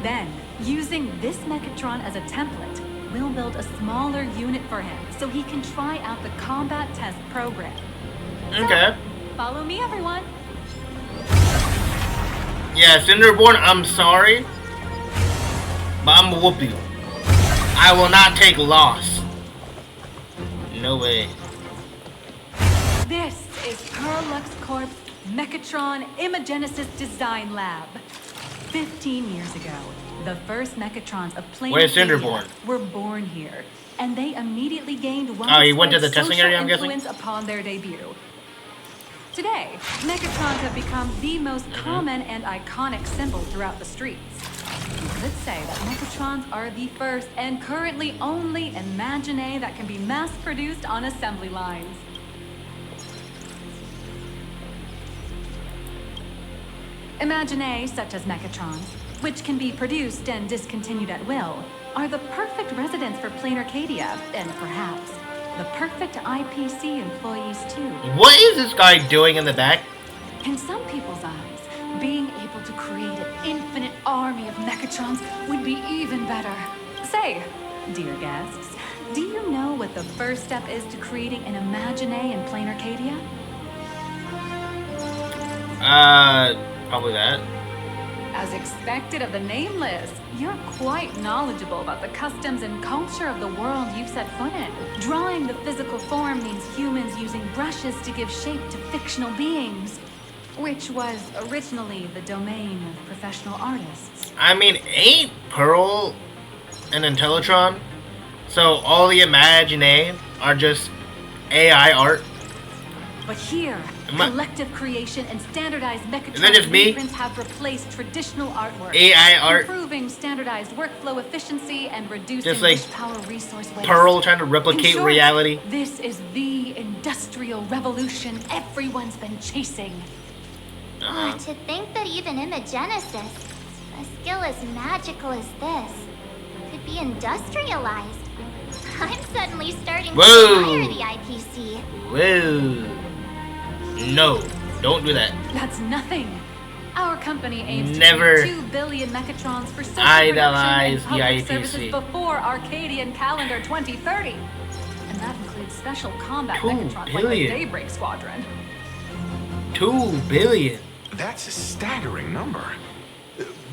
Then, using this Mechatron as a template, we'll build a smaller unit for him so he can try out the combat test program. Okay. So, follow me, everyone. Yeah, Cinderborn, I'm sorry, but I'm gonna whoop you. I will not take loss. No way. This is Perlux Corp's Mechatron Imagenesis Design Lab. 15 years ago, the first Mechatrons of Plain Where's Arcadia Cinderborn? were born here, and they immediately gained Oh, he went to the widespread testing social area, I'm guessing? influence upon their debut. Today, Mechatrons have become the most common and iconic symbol throughout the streets. You could say that Mechatrons are the first and currently only Imagine that can be mass-produced on assembly lines. Imagine such as Mechatrons, which can be produced and discontinued at will, are the perfect residents for Plain Arcadia, and perhaps the perfect IPC employees too. What is this guy doing in the back? In some people's eyes, being able to create an infinite army of Mechatrons would be even better. Say, dear guests, do you know what the first step is to creating an Imagine in Plain Arcadia? Probably that. As expected of the Nameless, you're quite knowledgeable about the customs and culture of the world you've set foot in. Drawing the physical form means humans using brushes to give shape to fictional beings, which was originally the domain of professional artists. I mean, ain't Pearl an Intellitron? So all the Imagine are just AI art? But here, collective creation and standardized Is that just Mechatron me? blueprints have replaced traditional artwork, AI art? improving standardized workflow efficiency and reducing Just like wish power resource waste. Pearl trying to replicate In short, reality? This is the industrial revolution everyone's been chasing. To think that even Imagenesis, a skill as magical as this, could be industrialized. I'm suddenly starting to Whoa. admire the IPC. Whoa. No, don't do that. That's nothing. Our company aims Never to create 2 billion Mechatrons for social idolize production and public the IPC. services before Arcadian calendar 2030. And that includes special combat 2 Mechatrons like the billion. Daybreak Squadron. 2 billion. That's a staggering number.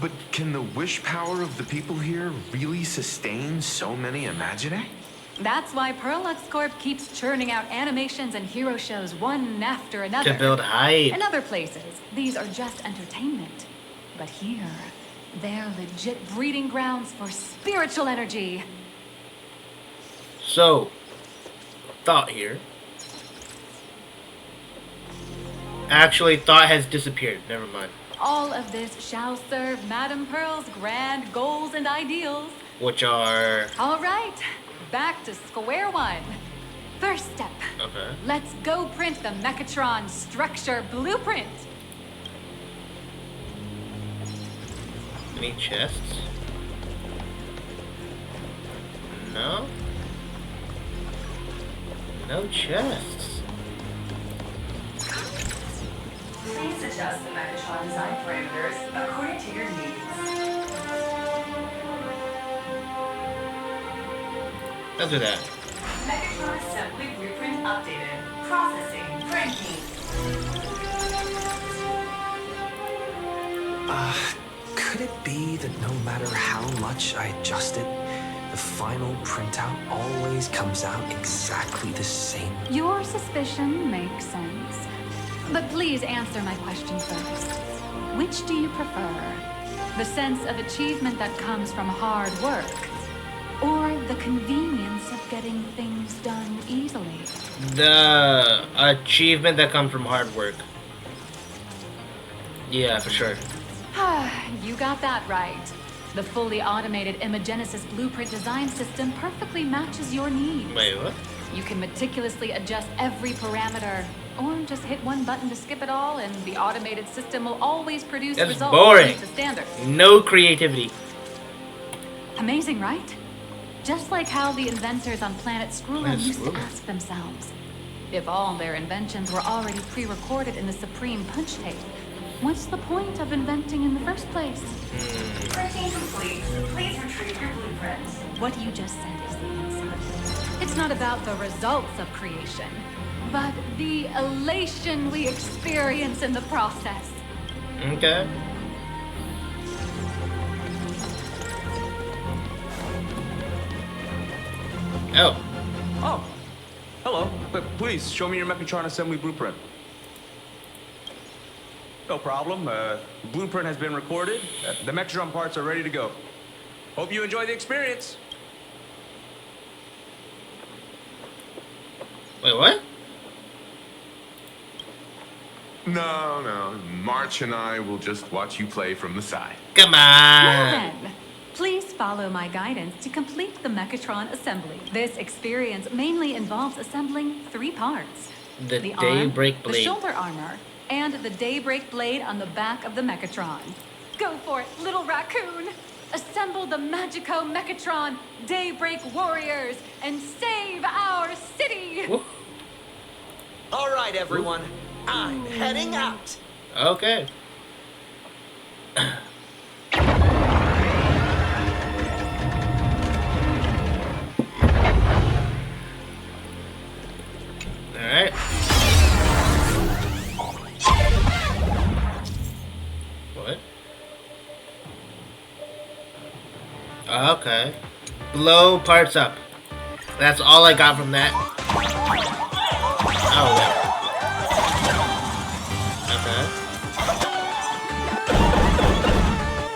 But can the wish power of the people here really sustain so many Imaginae? That's why Perlux Corp keeps churning out animations and hero shows one after another. To build hype. In other places, these are just entertainment. But here, they're legit breeding grounds for spiritual energy. So, Thought here. Actually, Thought has disappeared. Never mind. All of this shall serve Madame Pearl's grand goals and ideals. Which are... All right, back to square one. First step. Okay. Let's go print the Mechatron structure blueprint. Any chests? No? No chests. Please adjust the Mechatron design parameters according to your needs. Let's do that. Mechatron assembly blueprint updated. Processing. Printing. Could it be that no matter how much I adjust it, the final printout always comes out exactly the same? Your suspicion makes sense. But please answer my question first. Which do you prefer? The sense of achievement that comes from hard work, or the convenience of getting things done easily? The achievement that comes from hard work. Yeah, for sure. You got that right. The fully automated Imagenesis blueprint design system perfectly matches your needs. Wait, what? You can meticulously adjust every parameter, or just hit one button to skip it all, and the automated system will always produce That's results boring. that meet the standards. No creativity. Amazing, right? Just like how the inventors on planet Skrull Planet used to Skrull. ask themselves, if all their inventions were already pre-recorded in the Supreme Punch Tape, what's the point of inventing in the first place? Printing complete. Please retrieve your blueprints. What you just said is the answer. It's not about the results of creation, but the elation we experience in the process. Okay. Oh. Oh. Hello. But please, show me your Mechatron assembly blueprint. No problem. The blueprint has been recorded. The Mechatron parts are ready to go. Hope you enjoy the experience. Wait, what? No. March and I will just watch you play from the side. Come Well on. then, please follow my guidance to complete the Mechatron assembly. This experience mainly involves assembling 3 parts. The arm, Daybreak the Blade. shoulder armor, and the Daybreak Blade on the back of the Mechatron. Go for it, little raccoon! Assemble the Magico Mechatron Daybreak Warriors and save our city! All right, everyone. I'm heading out. Okay. Alright. What? Okay. Blow parts up. That's all I got from that. Oh, wait. Okay.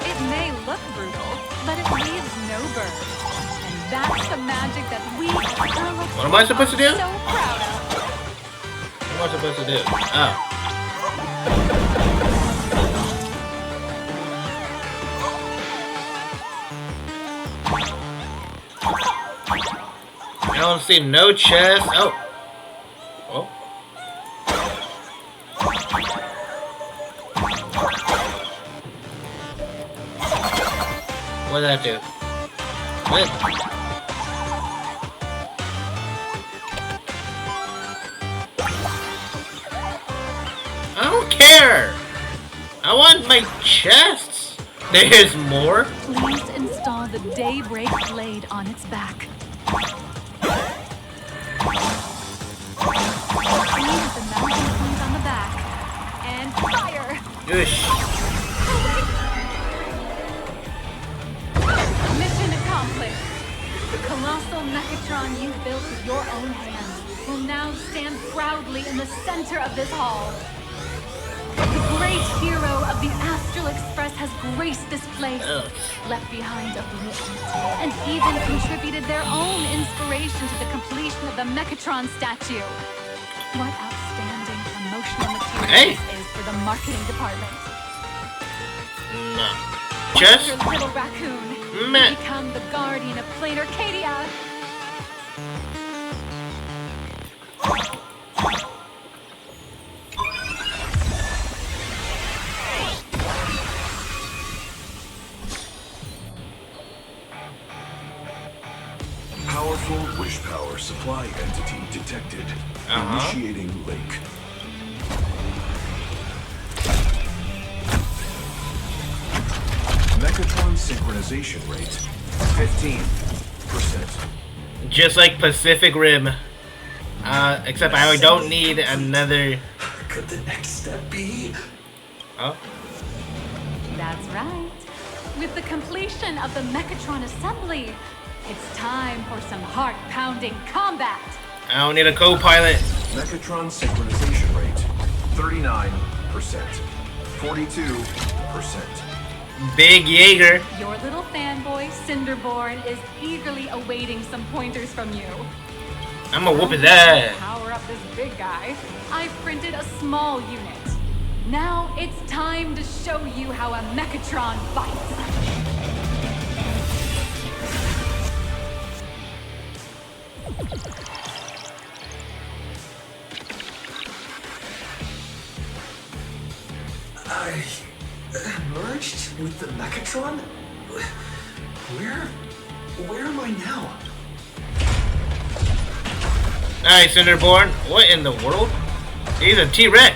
It may look brutal, but it leaves no burn. And that's the magic that we What am I supposed to do? are so proud of. What am I supposed to do? Oh. I don't see no chest. Oh. Oh. What did that do? What? my chests? There's more? Please install the Daybreak blade on its back. Aim at the mounting point on the back. And fire! Mission accomplished. The colossal Mechatron you built with your own hands will now stand proudly in the center of this hall. The great hero of the Astral Express has graced this place, left behind a blueprint, and even contributed their own inspiration to the completion of the Mechatron statue. What outstanding promotional material this is for the marketing department. No. Just your little raccoon. Become the guardian of Plain Arcadia. Powerful wish power supply entity detected. Initiating link. Mechatron synchronization rate 15%. Just like Pacific Rim. Except I don't need another. Could the next step be? Oh. That's right. With the completion of the Mechatron assembly, it's time for some heart-pounding combat. I don't need a co-pilot. Mechatron synchronization rate 39%. 42%. Big Jaeger. Your little fanboy, Cinderborn, is eagerly awaiting some pointers from you. I'm gonna whoop his ass. Power up this big guy. I've printed a small unit. Now it's time to show you how a Mechatron fights. I merged with the Mechatron? Where am I now? Alright, Cinderborn. What in the world? He's a T-Rex.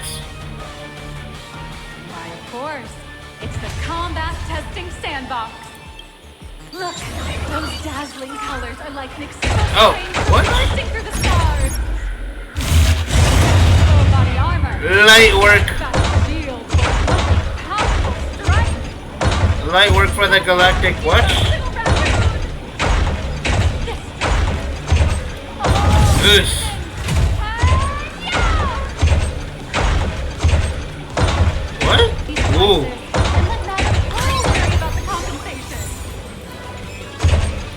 Why, of course. It's the combat testing sandbox. Look, those dazzling colors are like an express train bursting through the stars. Full body armor. Light work. Shield for powerful strike. Light work for the Galactic Watch. Oof. What? Ooh.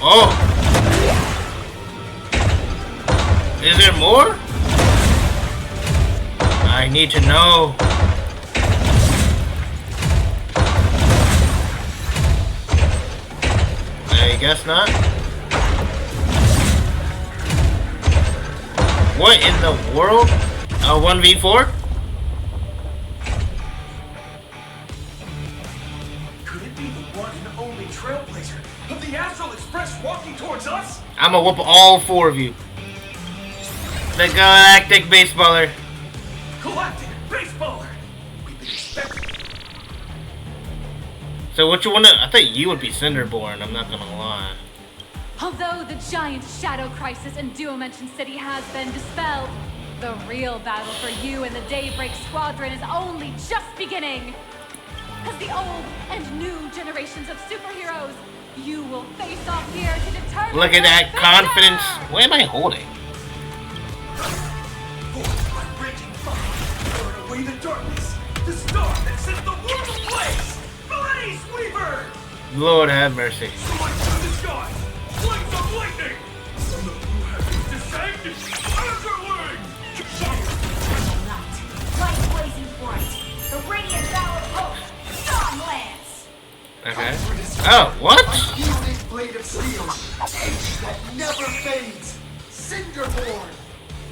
Oh. Is there more? I need to know. I guess not. What in the world? A 1v4? Could it be the one and only trailblazer of the Astral Express walking towards us? I'm gonna whoop all four of you. The Galactic Baseballer. Galactic Baseballer! We've been expecting. So what you wanna? I thought you would be Cinderborn, I'm not gonna lie. Although the giant shadow crisis in Duomension City has been dispelled, the real battle for you and the Daybreak Squadron is only just beginning. As the old and new generations of superheroes, you will face off here to determine. Look at that confidence. What am I holding? My raging fire, burn away the darkness, the star that sets the world ablaze! Blaze Weaver! Lord have mercy. Lights in the sky! Flames of lightning! From the blue heavens descend Azurling! Light, light blazing bright, the radiant bow of hope, Dawn Lance! Okay. Oh, what? Yielding blade of steel, edge that never fades, Cinderborn!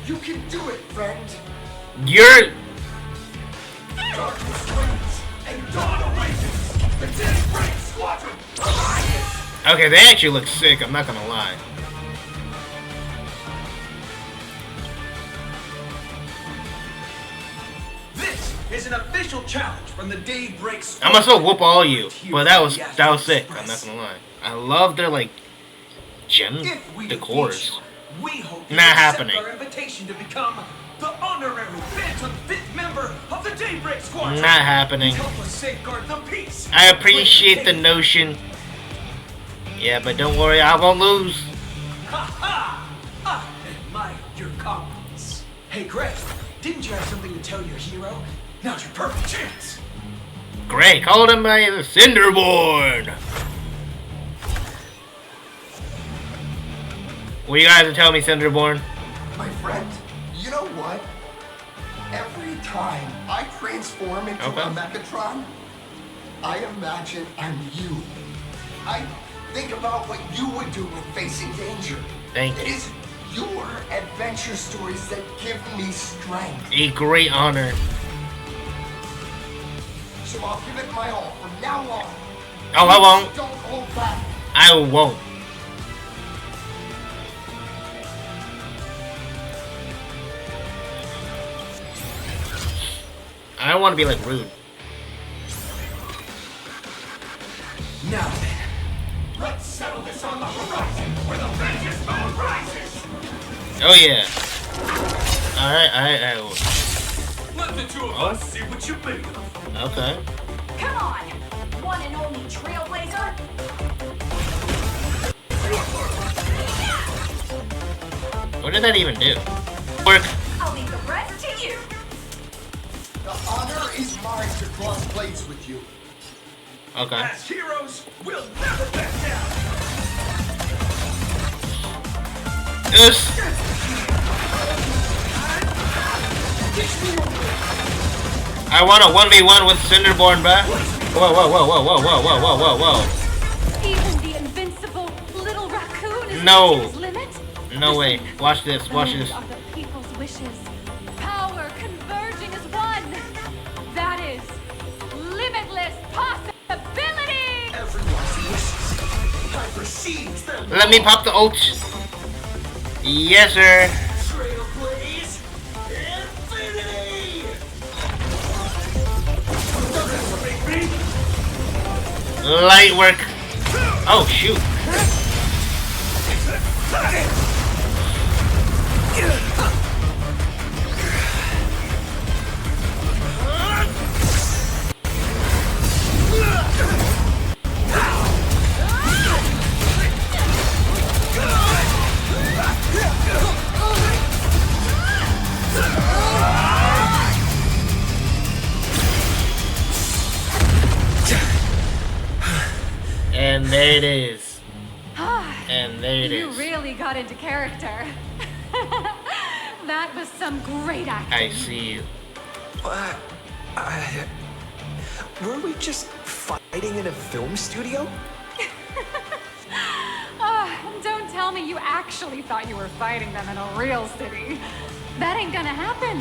You can do it, friend! You're... Darkness reigns, and dawn awakens! The Daybreak Squadron! Alliance! Okay, they actually look sick, I'm not gonna lie. This is an official challenge from the Daybreak Squad. I'm gonna still whoop all you, but that was sick. I'm not gonna lie. I love their like gem decors. We hope Not happening. our invitation to become the honorary 5th member of the Daybreak Squad. Not happening. Help us safeguard the peace. I appreciate the notion. Yeah, but don't worry, I won't lose. Ha ha! I admire your confidence. Hey, Greg, didn't you have something to tell your hero? Now's your perfect chance. Great, called him by the Cinderborn. What you guys are telling me, Cinderborn? My friend, you know what? Every time I transform into a Megatron, I imagine I'm you. I think about what you would do when facing danger. Thank you. It is your adventure stories that give me strength. A great honor. So I'll give it my all from now on. Oh, I won't. Don't hold back. I won't. I don't want to be like rude. Now then, let's settle this on the horizon where the vengeance moon rises. Oh yeah. Alright. Let the two of us see what you make of. Okay. Come on, one and only Trailblazer. What did that even do? Work. I'll leave the rest to you. The honor is mine to cross blades with you. Okay. As heroes, we'll never back down. Yes. I want a 1v1 with Cinderborn, bruh. Whoa. Even the invincible little raccoon is No. reaching his limit. No way. Watch this. Watch this. Those are the people's wishes. Power converging as one. That is limitless possibility. Everyone's wishes. I perceive them. Let me pop the ult. Yes, sir. Trailblaze infinity. Light work. Oh, shoot. And there it is. And there it You is. really got into character. That was some great acting. I see you. Were we just fighting in a film studio? Don't tell me you actually thought you were fighting them in a real city. That ain't gonna happen.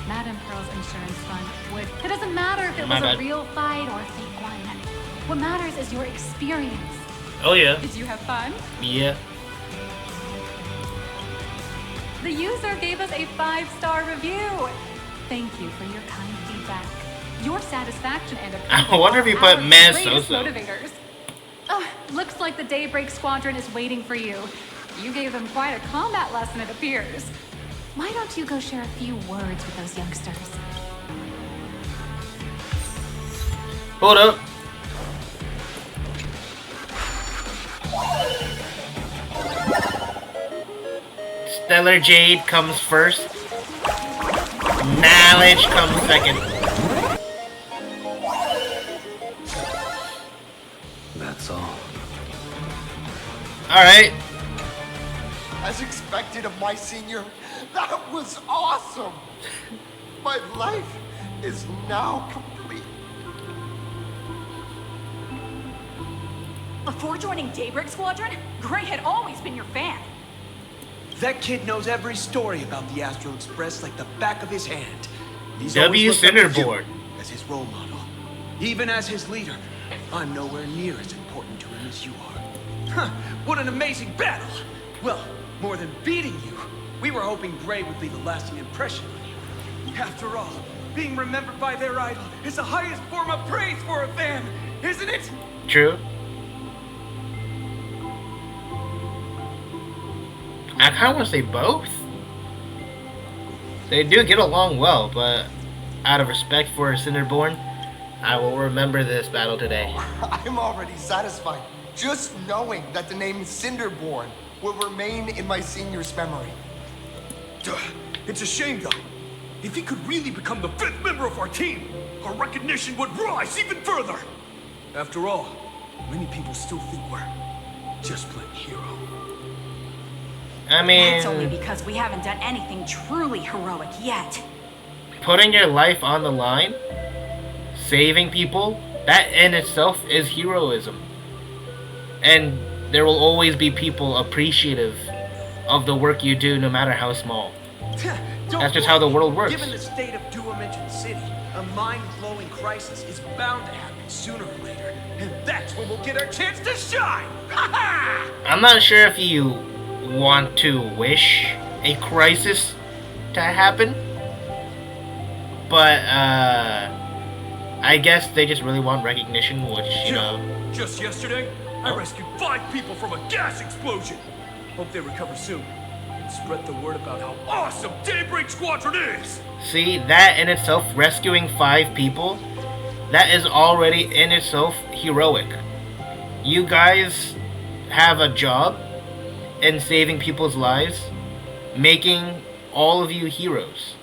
Madame Pearl's insurance fund would. It doesn't matter if it My was bad. a real fight or a fake one. What matters is your experience. Oh, yeah. Did you have fun? Yeah. The user gave us a 5-star review. Thank you for your kind feedback. Your satisfaction and approval I wonder if you are put our Maz greatest Soso. motivators. Oh, looks like the Daybreak Squadron is waiting for you. You gave them quite a combat lesson, it appears. Why don't you go share a few words with those youngsters? Hold up. Stellar Jade comes first. Knowledge comes second. That's all. Alright. As expected of my senior, that was awesome. My life is now complete. Before joining Daybreak Squadron, Gray had always been your fan. That kid knows every story about the Astral Express like the back of his hand. He's W. always looked up to you Cinderborn. as his role model. Even as his leader, I'm nowhere near as important to him as you are. Huh, what an amazing battle! Well, more than beating you, we were hoping Gray would leave a lasting impression on you. After all, Being remembered by their idol is the highest form of praise for a fan, isn't it? True. I kind of want to say both. They do get along well, but out of respect for Cinderborn, I will remember this battle today. I'm already satisfied, just knowing that the name Cinderborn will remain in my senior's memory. It's a shame, though. If he could really become the 5th member of our team, our recognition would rise even further. After all, many people still think we're just plain hero. I mean, that's only because we haven't done anything truly heroic yet. Putting your life on the line, saving people, that in itself is heroism. And there will always be people appreciative of the work you do, no matter how small. That's just how the world works. Given the state of Duo-Mention City, a mind-blowing crisis is bound to happen sooner or later, and that's when we'll get our chance to shine! I'm not sure if you want to wish a crisis to happen, but I guess they just really want recognition, which, you know. Just yesterday, I rescued 5 people from a gas explosion. Hope they recover soon. Spread the word about how awesome Daybreak Squadron is! See, that in itself, rescuing 5 people, that is already in itself heroic. You guys have a job in saving people's lives, making all of you heroes.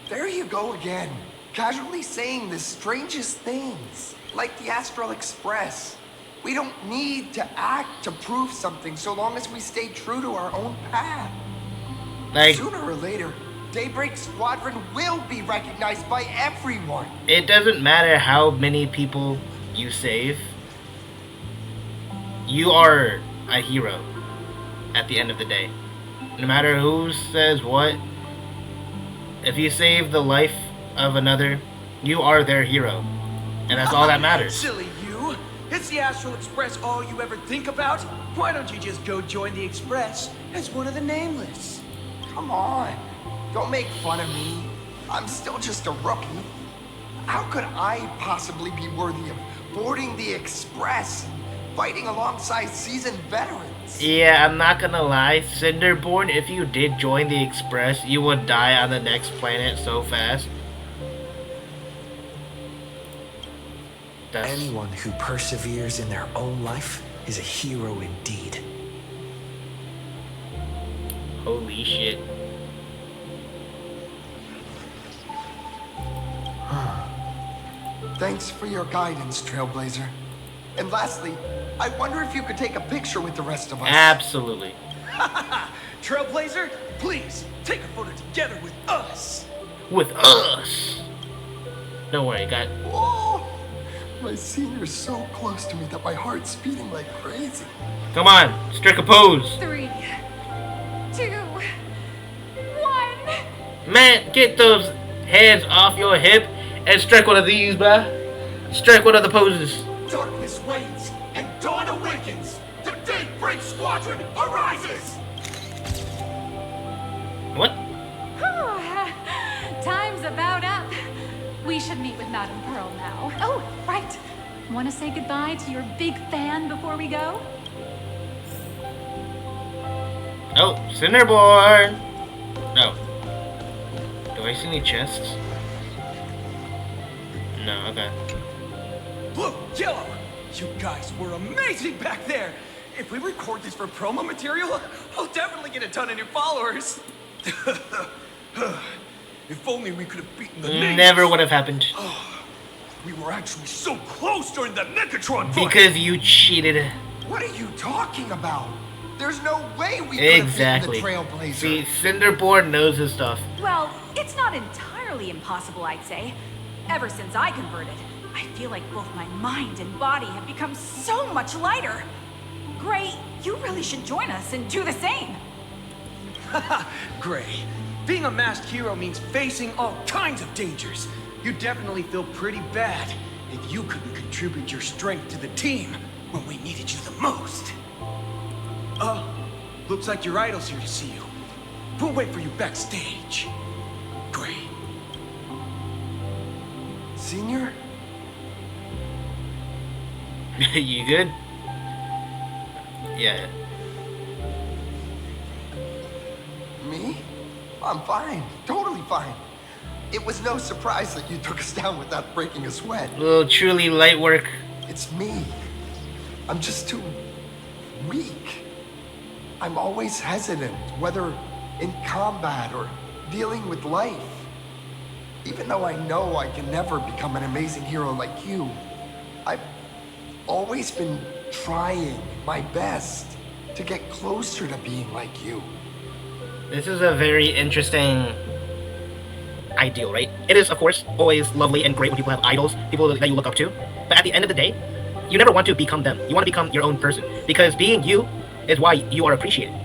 There you go again, casually saying the strangest things, like the Astral Express. We don't need to act to prove something so long as we stay true to our own path. Like, sooner or later, Daybreak Squadron will be recognized by everyone. It doesn't matter how many people you save. You are a hero at the end of the day. No matter who says what, if you save the life of another, you are their hero. And that's all that matters. Silly you! Is the Astral Express all you ever think about? Why don't you just go join the Express as one of the Nameless? Come on, don't make fun of me. I'm still just a rookie. How could I possibly be worthy of boarding the Express and fighting alongside seasoned veterans? Yeah, I'm not gonna lie, Cinderborn, if you did join the Express, you would die on the next planet so fast. Anyone who perseveres in their own life is a hero indeed. Holy shit. Thanks for your guidance, Trailblazer. And lastly, I wonder if you could take a picture with the rest of us. Absolutely. Trailblazer, please, take a photo together with us. With us? Don't worry, got... Whoa! My senior's so close to me that my heart's beating like crazy. Come on, strike a pose. 3, 2, 1. Man, get those hands off your hip and strike one of these, bruh. Strike one of the poses. Darkness wanes and dawn awakens. The Daybreak Squadron arises. What? Time's about up. We should meet with Madame Pearl now. Oh, right. Want to say goodbye to your big fan before we go? Oh, Cinderborn. No. Do I see any chests? No, okay. Blue, yellow, you guys were amazing back there. If we record this for promo material, I'll definitely get a ton of new followers. If only we could have beaten the Never would have happened. We were actually so close during that Megatron fight. Because you cheated. What are you talking about? There's no way we could Exactly. have beaten the Trailblazer. See, Cinderborn knows his stuff. Well, it's not entirely impossible, I'd say. Ever since I converted, I feel like both my mind and body have become so much lighter. Gray, you really should join us and do the same. Gray, being a masked hero means facing all kinds of dangers. You definitely feel pretty bad if you couldn't contribute your strength to the team when we needed you the most. Looks like your idol's here to see you. We'll wait for you backstage. Gray. Senior? You good? Yeah. Me? I'm fine. Totally fine. It was no surprise that you took us down without breaking a sweat. Well, truly light work. It's me. I'm just too weak. I'm always hesitant, whether in combat or dealing with life. Even though I know I can never become an amazing hero like you, I've always been trying my best to get closer to being like you. This is a very interesting ideal, right? It is, of course, always lovely and great when people have idols, people that you look up to. But at the end of the day, you never want to become them. You want to become your own person. Because being you is why you are appreciated.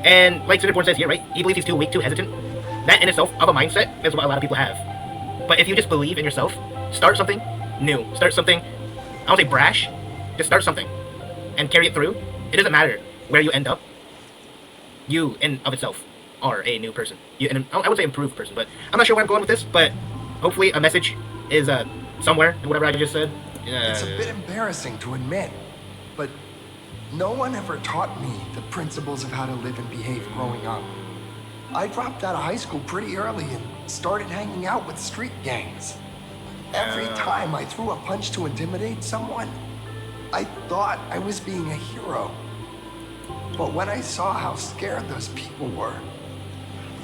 And like Cinnamon says here, right? He believes he's too weak, too hesitant. That in itself of a mindset is what a lot of people have. But if you just believe in yourself, start something new. Start something, I don't say brash, just start something. And carry it through. It doesn't matter where you end up. You, in of itself, are a new person. I would say improved person, but I'm not sure where I'm going with this, but hopefully a message is somewhere in whatever I just said. It's a bit embarrassing to admit, but no one ever taught me the principles of how to live and behave growing up. I dropped out of high school pretty early and started hanging out with street gangs. Every time I threw a punch to intimidate someone, I thought I was being a hero. But when I saw how scared those people were,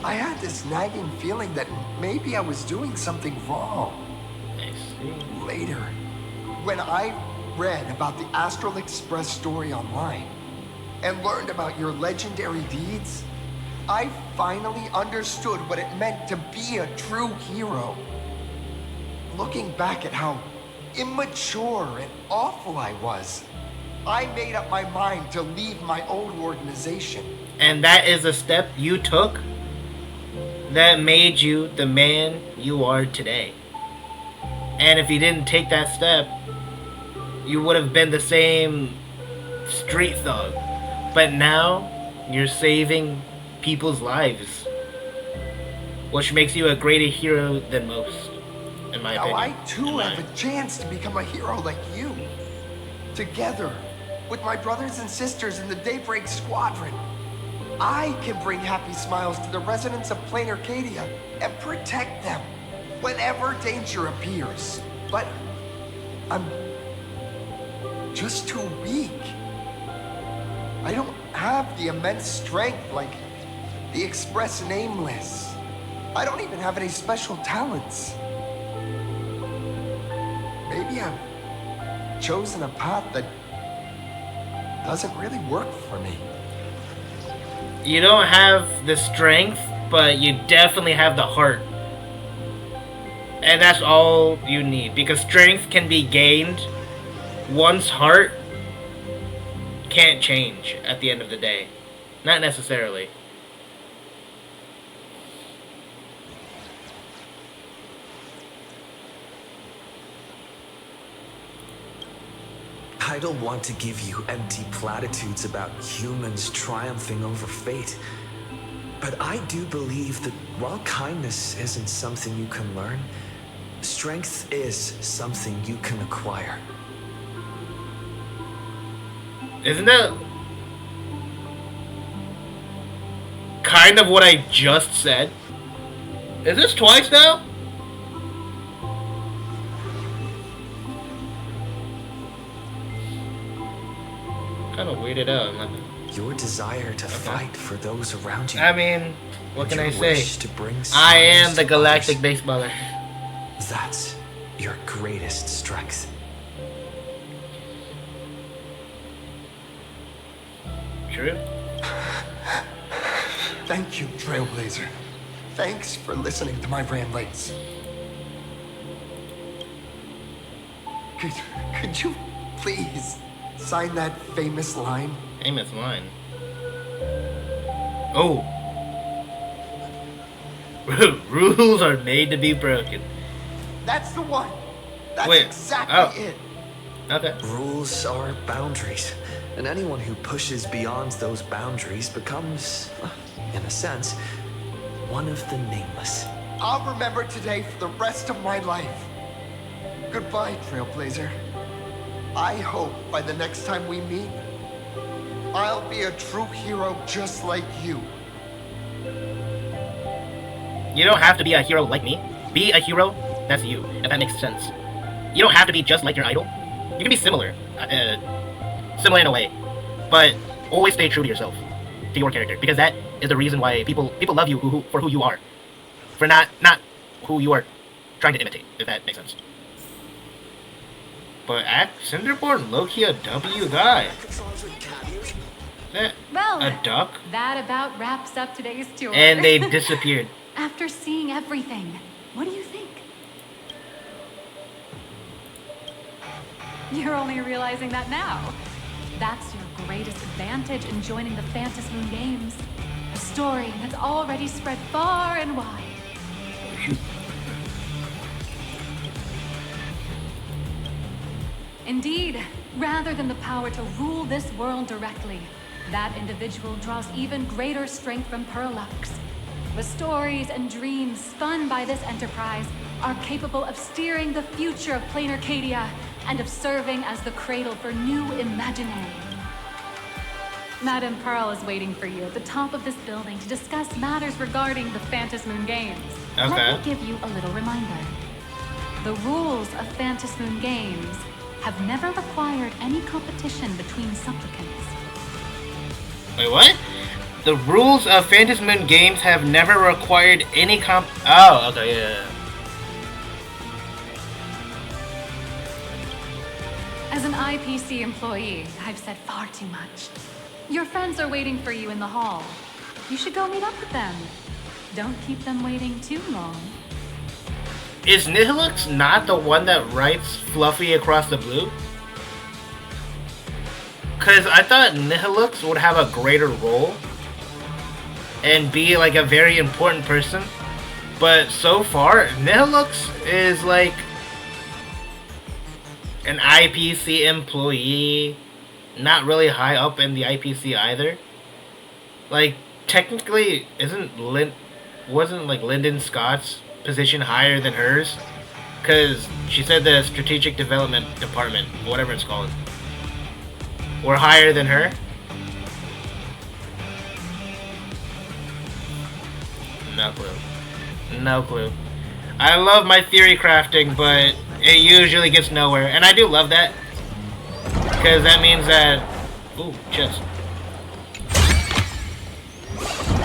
I had this nagging feeling that maybe I was doing something wrong. Later, when I read about the Astral Express story online and learned about your legendary deeds, I finally understood what it meant to be a true hero. Looking back at how immature and awful I was, I made up my mind to leave my old organization. And that is a step you took that made you the man you are today. And if you didn't take that step, you would have been the same street thug. But now, you're saving people's lives, which makes you a greater hero than most, in my opinion. Now I too have a chance to become a hero like you. Together, with my brothers and sisters in the Daybreak Squadron, I can bring happy smiles to the residents of Plain Arcadia and protect them whenever danger appears. But I'm just too weak. I don't have the immense strength like the Express Nameless. I don't even have any special talents. Maybe I've chosen a path that doesn't really work for me. You don't have the strength, but you definitely have the heart. And that's all you need, because strength can be gained. One's heart can't change at the end of the day. Not necessarily. I don't want to give you empty platitudes about humans triumphing over fate. But I do believe that while kindness isn't something you can learn, strength is something you can acquire. Isn't that kind of what I just said? Is this twice now? Kind of weirded out. Your desire to fight for those around you. I mean, what can I say? To bring I am the galactic baseballer. That's your greatest strength. True. Thank you, Trailblazer. Thanks for listening to my ramblings. Could you please sign that famous line? Famous line? Oh. Rules are made to be broken. That's the one. That's exactly it. Okay. Rules are boundaries, and anyone who pushes beyond those boundaries becomes, in a sense, one of the nameless. I'll remember today for the rest of my life. Goodbye, Trailblazer. I hope by the next time we meet, I'll be a true hero just like you. You don't have to be a hero like me. Be a hero that's you, if that makes sense. You don't have to be just like your idol. You can be similar. Similar in a way. But always stay true to yourself. To your character. Because that is the reason why people love you for who you are. For not who you are trying to imitate, if that makes sense. But Cinderborn low-key a W guy. Well, a duck? That about wraps up today's tour. And they disappeared. After seeing everything, what do you think? You're only realizing that now. That's your greatest advantage in joining the Phantasmoon Games. A story that's already spread far and wide. Indeed, rather than the power to rule this world directly, that individual draws even greater strength from Parallax. The stories and dreams spun by this enterprise are capable of steering the future of Plain Arcadia and of serving as the cradle for new imaginary. Madame Pearl is waiting for you at the top of this building to discuss matters regarding the Phantasmoon Games. Okay. Let me give you a little reminder. The rules of Phantasmoon Games have never required any competition between supplicants. Wait, what? The rules of Phantasmoon Games have never required any Oh, okay, yeah. As an IPC employee, I've said far too much. Your friends are waiting for you in the hall. You should go meet up with them. Don't keep them waiting too long. Is Nihilux not the one that writes Fluffy across the blue? Cause I thought Nihilux would have a greater role and be like a very important person. But so far, Nihilux is like an IPC employee, not really high up in the IPC either. Like technically, wasn't like Lyndon Scott's position higher than hers? Cause she said the strategic development department, whatever it's called, were higher than her. No clue. No clue. I love my theory crafting, but it usually gets nowhere. And I do love that. Because that means that... Ooh, chest.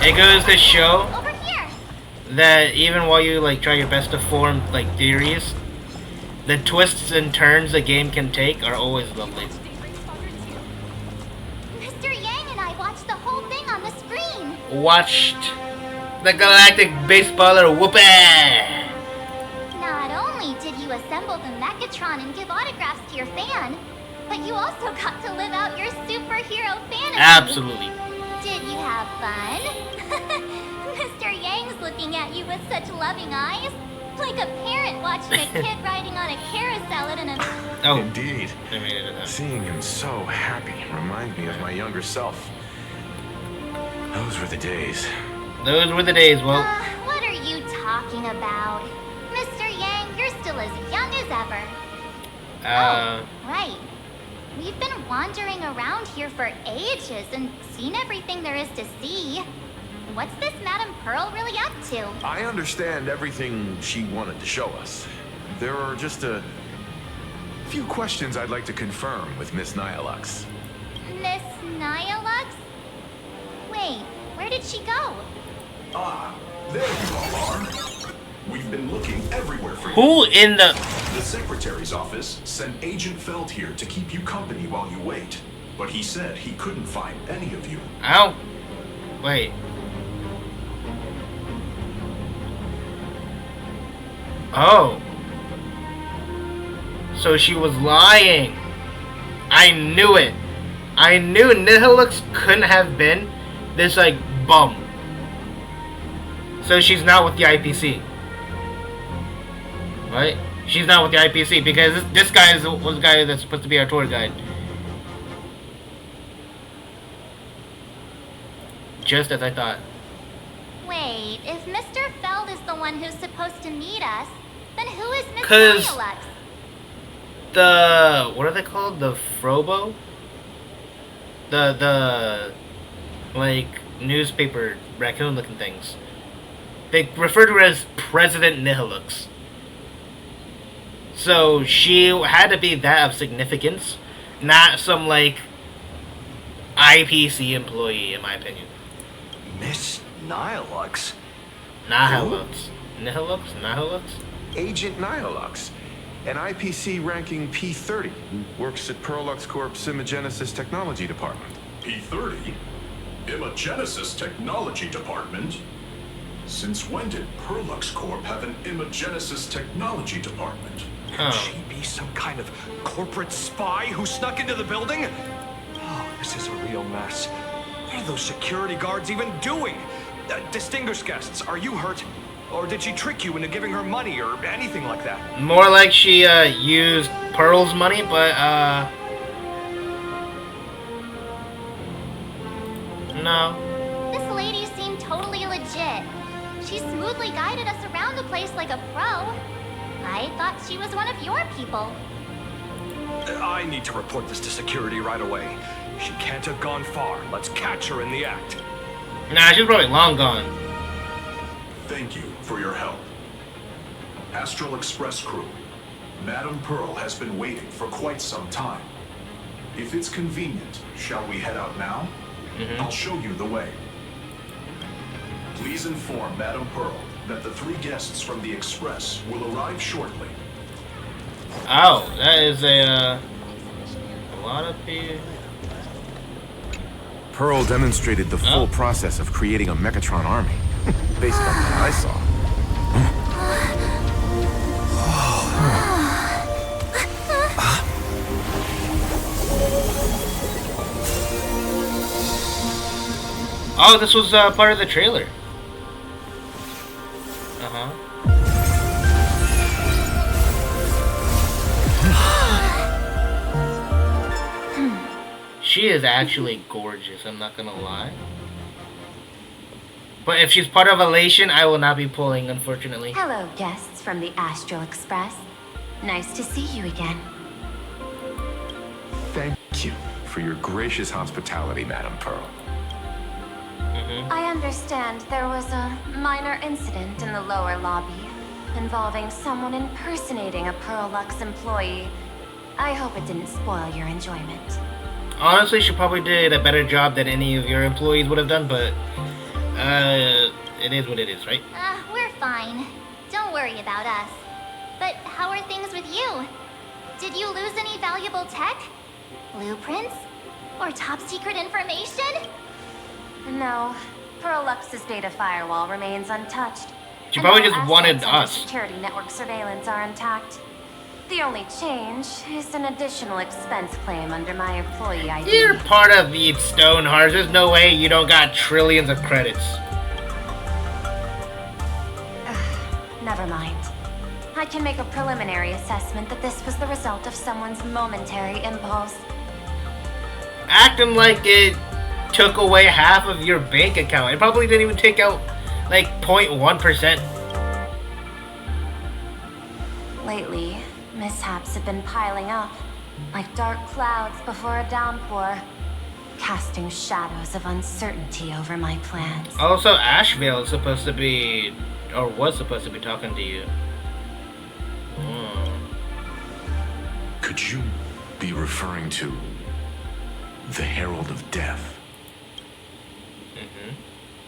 It goes to show that even while you like try your best to form like theories, the twists and turns the game can take are always lovely. Mr. Yang and I watched the whole thing on the screen. Watched the galactic baseballer whoopee. Not only did you assemble the Mechatron and give autographs to your fan, but you also got to live out your superhero fantasy. Absolutely. Did you have fun? Mr. Yang's looking at you with such loving eyes. Like a parent watching a kid riding on a carousel at an... Oh, indeed. Seeing him so happy reminds me of my younger self. Those were the days. Those were the days, well... what are you talking about? Mr. Yang, you're still as young as ever. Oh, right. We've been wandering around here for ages and seen everything there is to see. What's this Madame Pearl really up to? I understand everything she wanted to show us. There are just a few questions I'd like to confirm with Miss Nihilux. Miss Nihilux? Wait, where did she go? Ah, there you all are. We've been looking everywhere for you. Who in the... The Secretary's office sent Agent Feld here to keep you company while you wait. But he said he couldn't find any of you. Ow. Wait. Oh. So she was lying. I knew it. I knew Nihilux couldn't have been this, like, bum. So she's not with the IPC. Right? She's not with the IPC because this guy was the guy that's supposed to be our tour guide. Just as I thought. Wait, if Mr. Feld is the one who's supposed to meet us, then who is Miss 'Cause Nihilux? the what are they called? The Frobo? The like newspaper raccoon looking things. They refer to her as President Nihilux. So she had to be that of significance, not some like IPC employee, in my opinion. Miss Nihilux? Nihilux. Nihilux? Nihilux? Agent Nihilux, an IPC ranking P30, who works at Perlux Corp's Imagenesis Technology Department. P30? Imagenesis Technology Department? Since when did Perlux Corp have an Imagenesis Technology Department? Could she be some kind of corporate spy who snuck into the building? Oh, this is a real mess. What are those security guards even doing? Distinguished guests, are you hurt? Or did she trick you into giving her money or anything like that? More like she used Pearl's money, but no. This lady seemed totally legit. She smoothly guided us around the place like a pro. I thought she was one of your people. I need to report this to security right away. She can't have gone far. Let's catch her in the act. Nah, she's probably long gone. Thank you for your help. Astral Express crew, Madame Pearl has been waiting for quite some time. If it's convenient, shall we head out now? I'll show you the way. Please inform Madame Pearl that the 3 guests from the Express will arrive shortly. Oh, that is a lot of people. Pearl demonstrated the full process of creating a Mechatron army, based on what I saw. Oh, this was part of the trailer. She is actually gorgeous, I'm not gonna lie. But if she's part of Elation, I will not be pulling, unfortunately. Hello, guests from the Astral Express. Nice to see you again. Thank you for your gracious hospitality, Madame Pearl. I understand there was a minor incident in the lower lobby involving someone impersonating a Perlux employee. I hope it didn't spoil your enjoyment. Honestly, she probably did a better job than any of your employees would have done, but it is what it is, right? We're fine. Don't worry about us. But how are things with you? Did you lose any valuable tech? Blueprints? Or top secret information? No. Perlux's data firewall remains untouched. She probably And just all wanted assets under us. security network surveillance are intact. The only change is an additional expense claim under my employee ID. You're part of the Stonehearts. There's no way you don't got trillions of credits. Never mind. I can make a preliminary assessment that this was the result of someone's momentary impulse. Acting like it took away half of your bank account. It probably didn't even take out like 0.1%. Lately, mishaps have been piling up, like dark clouds before a downpour, casting shadows of uncertainty over my plans. Also, Ashvale is supposed to be, or was supposed to be talking to you. Could you be referring to the Herald of Death?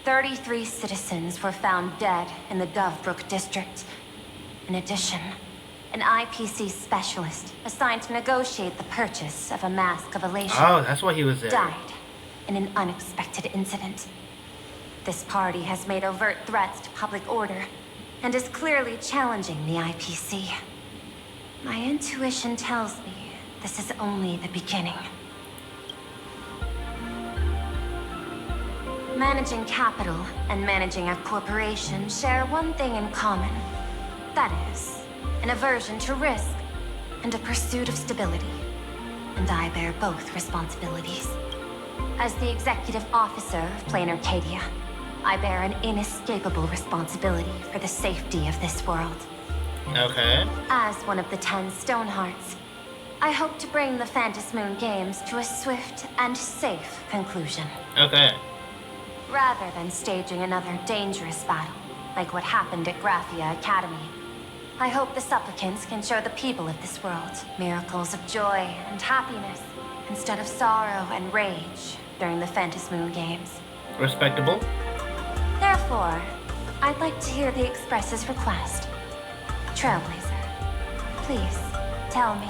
33 citizens were found dead in the Dovebrook district. In addition, an IPC specialist assigned to negotiate the purchase of a mask of elation. Oh, that's why he was there. Died in an unexpected incident. This party has made overt threats to public order and is clearly challenging the IPC. My intuition tells me this is only the beginning. Managing capital and managing a corporation share one thing in common. That is, an aversion to risk and a pursuit of stability. And I bear both responsibilities. As the executive officer of Plain Arcadia, I bear an inescapable responsibility for the safety of this world. Okay. As one of the 10 Stonehearts, I hope to bring the Phantom Moon Games to a swift and safe conclusion. Okay. Rather than staging another dangerous battle, like what happened at Graphia Academy. I hope the supplicants can show the people of this world miracles of joy and happiness, instead of sorrow and rage during the Phantom Moon Games. Respectable. Therefore, I'd like to hear the Express's request. Trailblazer, please, tell me,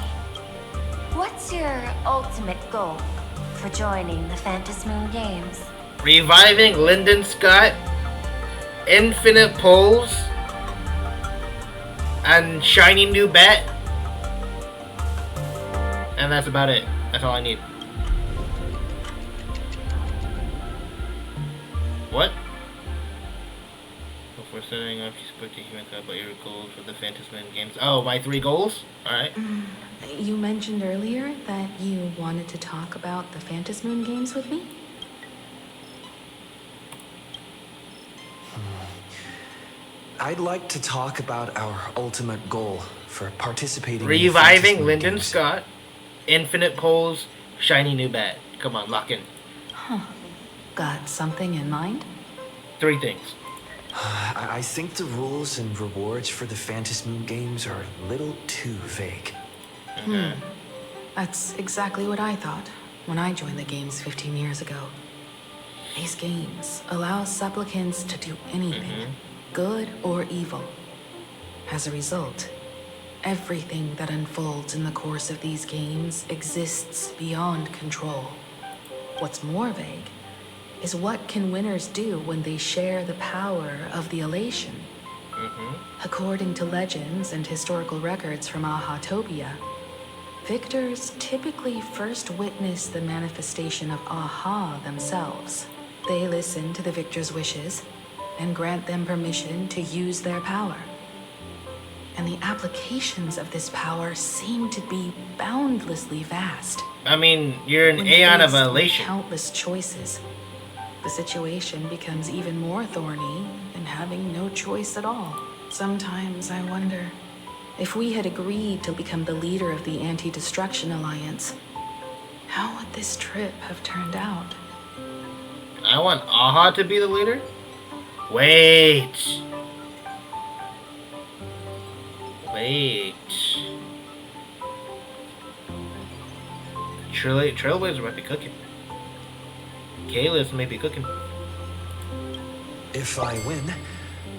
what's your ultimate goal for joining the Phantom Moon Games? Reviving Lyndon Scott, infinite poles, and shiny new bat. And that's about it. That's all I need. What? Before setting up, you spoke to Himeka about your goals for the Phantom Moon Games. Oh, my 3 goals? Alright. You mentioned earlier that you wanted to talk about the Phantom Moon Games with me? I'd like to talk about our ultimate goal for participating Reviving in Lyndon games. Scott, infinite poles, shiny new bat. Come on, lock in. Huh. Got something in mind? 3 things. I think the rules and rewards for the Phantom Moon Games are a little too vague. That's exactly what I thought when I joined the games 15 years ago. These games allow supplicants to do anything, good or evil. As a result, everything that unfolds in the course of these games exists beyond control. What's more vague is what can winners do when they share the power of the elation. According to legends and historical records from Ahatopia, victors typically first witness the manifestation of Aha themselves. They listen to the victor's wishes and grant them permission to use their power. And the applications of this power seem to be boundlessly vast. I mean, you're an When aeon of faced with elation. countless choices, the situation becomes even more thorny than having no choice at all. Sometimes I wonder, if we had agreed to become the leader of the Anti-Destruction Alliance, how would this trip have turned out? I want Aha to be the leader? Wait. Trailblazer might be cooking. Kalis may be cooking. If I win,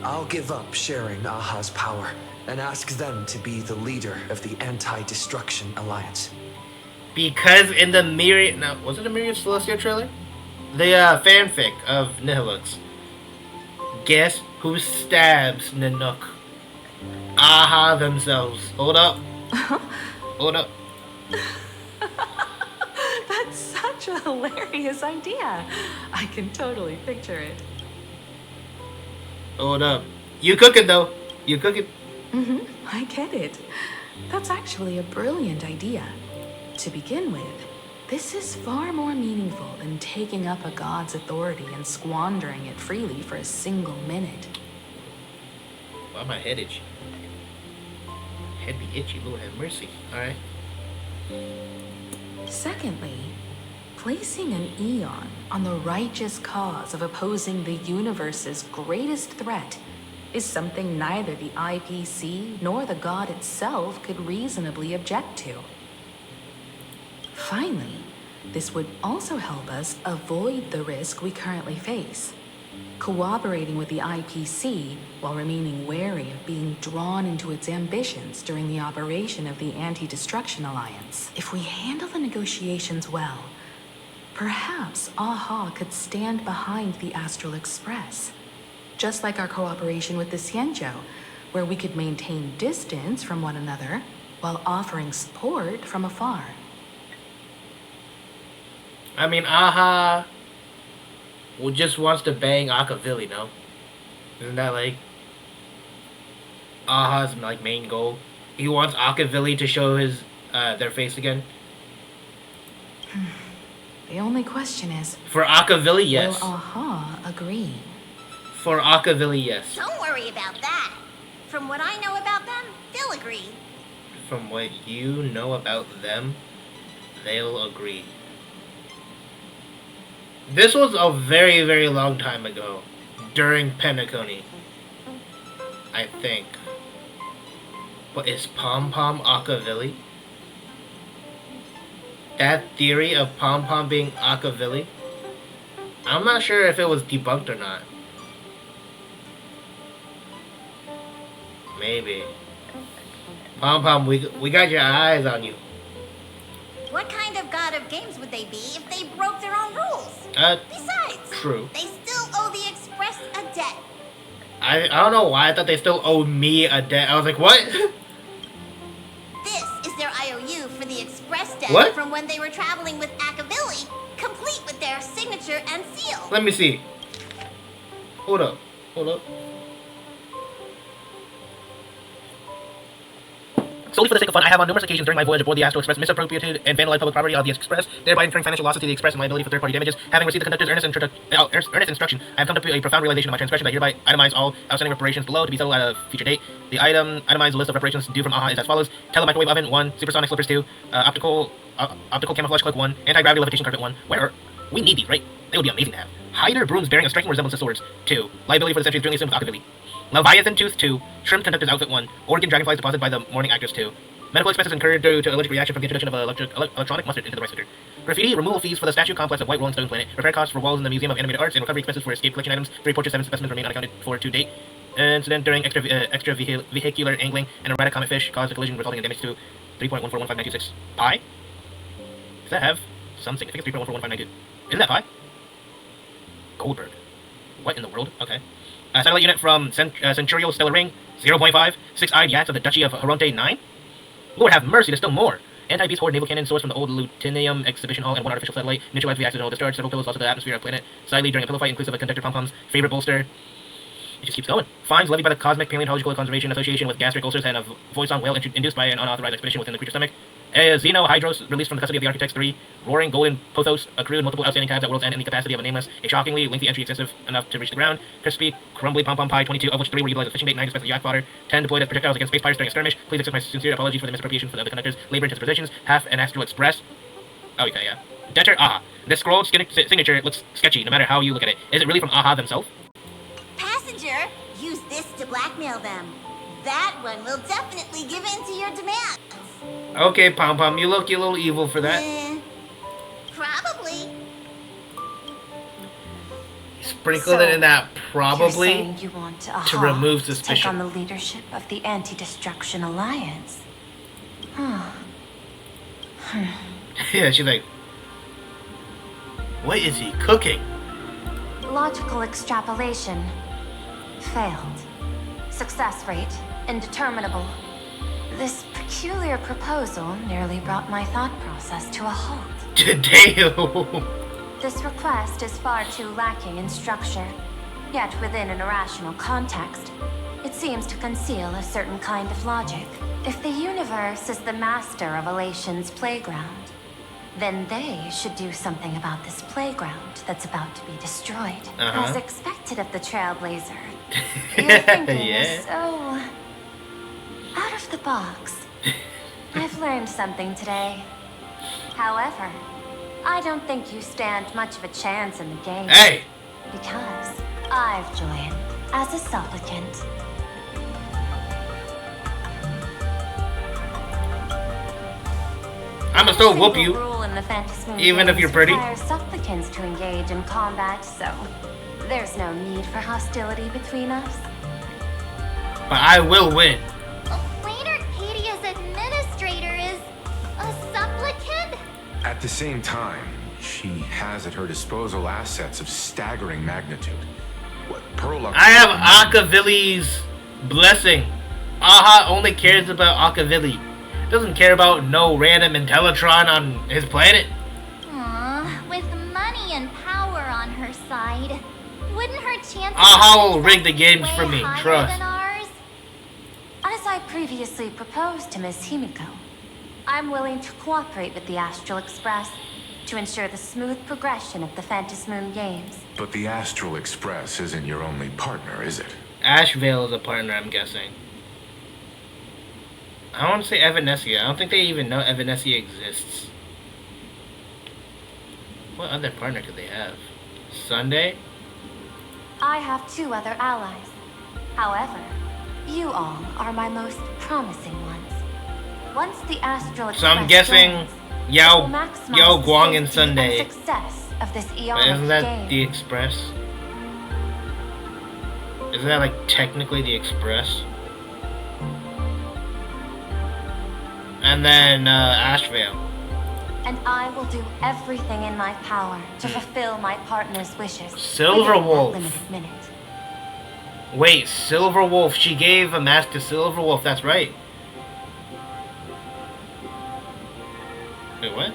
I'll give up sharing Aha's power and ask them to be the leader of the Anti-Destruction Alliance. Because in the Myriad... No, was it a Myriad Celestia trailer? The fanfic of Nihilux. Guess who stabs Nanook? Aha themselves. Hold up. Hold up. That's such a hilarious idea. I can totally picture it. Hold up. You cooking though. You cooking. I get it. That's actually a brilliant idea. To begin with, this is far more meaningful than taking up a god's authority and squandering it freely for a single minute. Why my head itchy? Head be itchy, Lord have mercy. Alright. Secondly, placing an Eon on the righteous cause of opposing the universe's greatest threat is something neither the IPC nor the god itself could reasonably object to. Finally, this would also help us avoid the risk we currently face. Cooperating with the IPC while remaining wary of being drawn into its ambitions during the operation of the Anti-Destruction Alliance. If we handle the negotiations well, perhaps Aha could stand behind the Astral Express. Just like our cooperation with the Xianzhou, where we could maintain distance from one another while offering support from afar. I mean, Aha just wants to bang Akavilli, no? Isn't that like Aha's like main goal? He wants Akavilli to show his their face again. The only question is, For Akavilli, yes. will Aha agree? For Akavilli, yes. Don't worry about that. From what I know about them, they'll agree. from what you know about them, they'll agree. This was a very, very long time ago. During Penacony. I think. But is Pom Pom Akavilli? That theory of Pom Pom being Akavilli? I'm not sure if it was debunked or not. Maybe. Pom Pom, we got your eyes on you. What kind of god of games would they be if they broke their own rules? Besides, true. They still owe the Express a debt. I don't know why I thought they still owed me a debt. I was like, what? This is their IOU for the Express debt What? from when they were traveling with Akavilli, complete with their signature and seal. Let me see. Hold up. Hold up. Solely for the sake of fun, I have on numerous occasions during my voyage aboard the Astro Express misappropriated and vandalized public property of the Express, thereby incurring financial losses to the Express and liability for third-party damages. Having received the conductor's earnest instruction, I have come to a profound realization of my transgression. I hereby itemize all outstanding reparations below to be settled at a future date. The itemized list of reparations due from AHA is as follows: Telemicrowave oven 1, supersonic slippers 2, optical camouflage cloak 1, anti-gravity levitation carpet 1. We need these, right? They would be amazing to have. Hider brooms bearing a striking resemblance to swords 2. Liability for the century is brilliantly assumed with Akavilli. Leviathan Tooth 2, Shrimp Conductor's Outfit 1, Oregon Dragonflies deposited by the Morning Actors 2. Medical expenses incurred due to allergic reaction from the introduction of electronic mustard into the rice cooker. Graffiti removal fees for the statue complex of White Rolling Stone Planet. Repair costs for walls in the Museum of Animated Arts and recovery expenses for escaped collection items. 3 portraits, 7 specimens remain unaccounted for to date. Incident during extra vehicular angling and erratic comet fish caused a collision resulting in damage to 3.1415926 pi. Does that have some significance? 3.1415992. Is that pi? Goldberg. What in the world? Okay. Satellite unit from Centurial Stellar Ring 0.5. 6-eyed Yats of the Duchy of Haronte 9. Lord have mercy, there's still more. Anti-beast horde naval cannon sourced from the old Lutinium exhibition hall and 1 artificial satellite. Neutralized via accidental discharge. Several pillows lost to the atmosphere of the planet. Slightly during a pillow fight, inclusive of conductor pom-poms. Favorite bolster. It just keeps going. Fines levied by the Cosmic Paleontological Conservation Association with gastric ulcers and a voice on whale induced by an unauthorized expedition within the creature's stomach. Xenohydros released from the custody of the Architects 3. Roaring Golden Pothos accrued multiple outstanding tabs at world's end in the capacity of a nameless. A shockingly lengthy entry excessive enough to reach the ground. Crispy, crumbly pom-pom pie 22, of which 3 were utilized as fishing bait, 9 dispensed as yak fodder, 10 deployed as projectiles against space pirates during a skirmish. Please accept my sincere apologies for the misappropriation of the conductor's labor-intensive positions. Half an Astral Express. Oh, okay, yeah. Debtor AHA. This scrolled signature looks sketchy no matter how you look at it. Is it really from AHA themselves? Passenger, use this to blackmail them. That one will definitely give in to your demands. Okay, Pom Pom, you look a little evil for that. Probably. Sprinkled it in that probably You're saying you want to remove to take suspicion. on the leadership of the Anti-Destruction Alliance. Huh. Yeah, she's like, what is he cooking? Logical extrapolation. Failed. Success rate indeterminable. This peculiar proposal nearly brought my thought process to a halt. Damn. This request is far too lacking in structure, yet within an irrational context, it seems to conceal a certain kind of logic. If the universe is the master of Elation's playground, then they should do something about this playground that's about to be destroyed. As expected of the Trailblazer, your thinking is so out of the box. I've learned something today. However, I don't think you stand much of a chance in the game. Hey! Because I've joined as a supplicant. I'ma still whoop you, Rule in the Phantasmoon even if you're pretty. requires supplicants to engage in combat, so there's no need for hostility between us. But I will win. Queen Arcadia's administrator is a supplicant? At the same time, she has at her disposal assets of staggering magnitude. What Perlux... I have Akavilli's blessing. AHA only cares about Akavilli. Doesn't care about no random Intellitron on his planet. Aww, with money and power on her side, wouldn't her chances AHA will rig the games for me, higher trust. than ours? As I previously proposed to Miss Himiko, I'm willing to cooperate with the Astral Express to ensure the smooth progression of the Phantasmoon Games. But the Astral Express isn't your only partner, is it? Ashvale is a partner, I'm guessing. I want to say Evanescia. I don't think they even know Evanescia exists. What other partner could they have? Sunday? I have 2 other allies. However, you all are my most promising ones. Once the Astral So I'm Express guessing joins, Yao it will maximize Yao the Guang and safety Sunday. success of this But eonic isn't that game. the Express? Isn't that like technically the Express? And then Ashvale. And I will do everything in my power to fulfill my partner's wishes. Silver within that Wolf. limited minute. Wait, Silverwolf. She gave a mask to Silverwolf. That's right. Wait, what?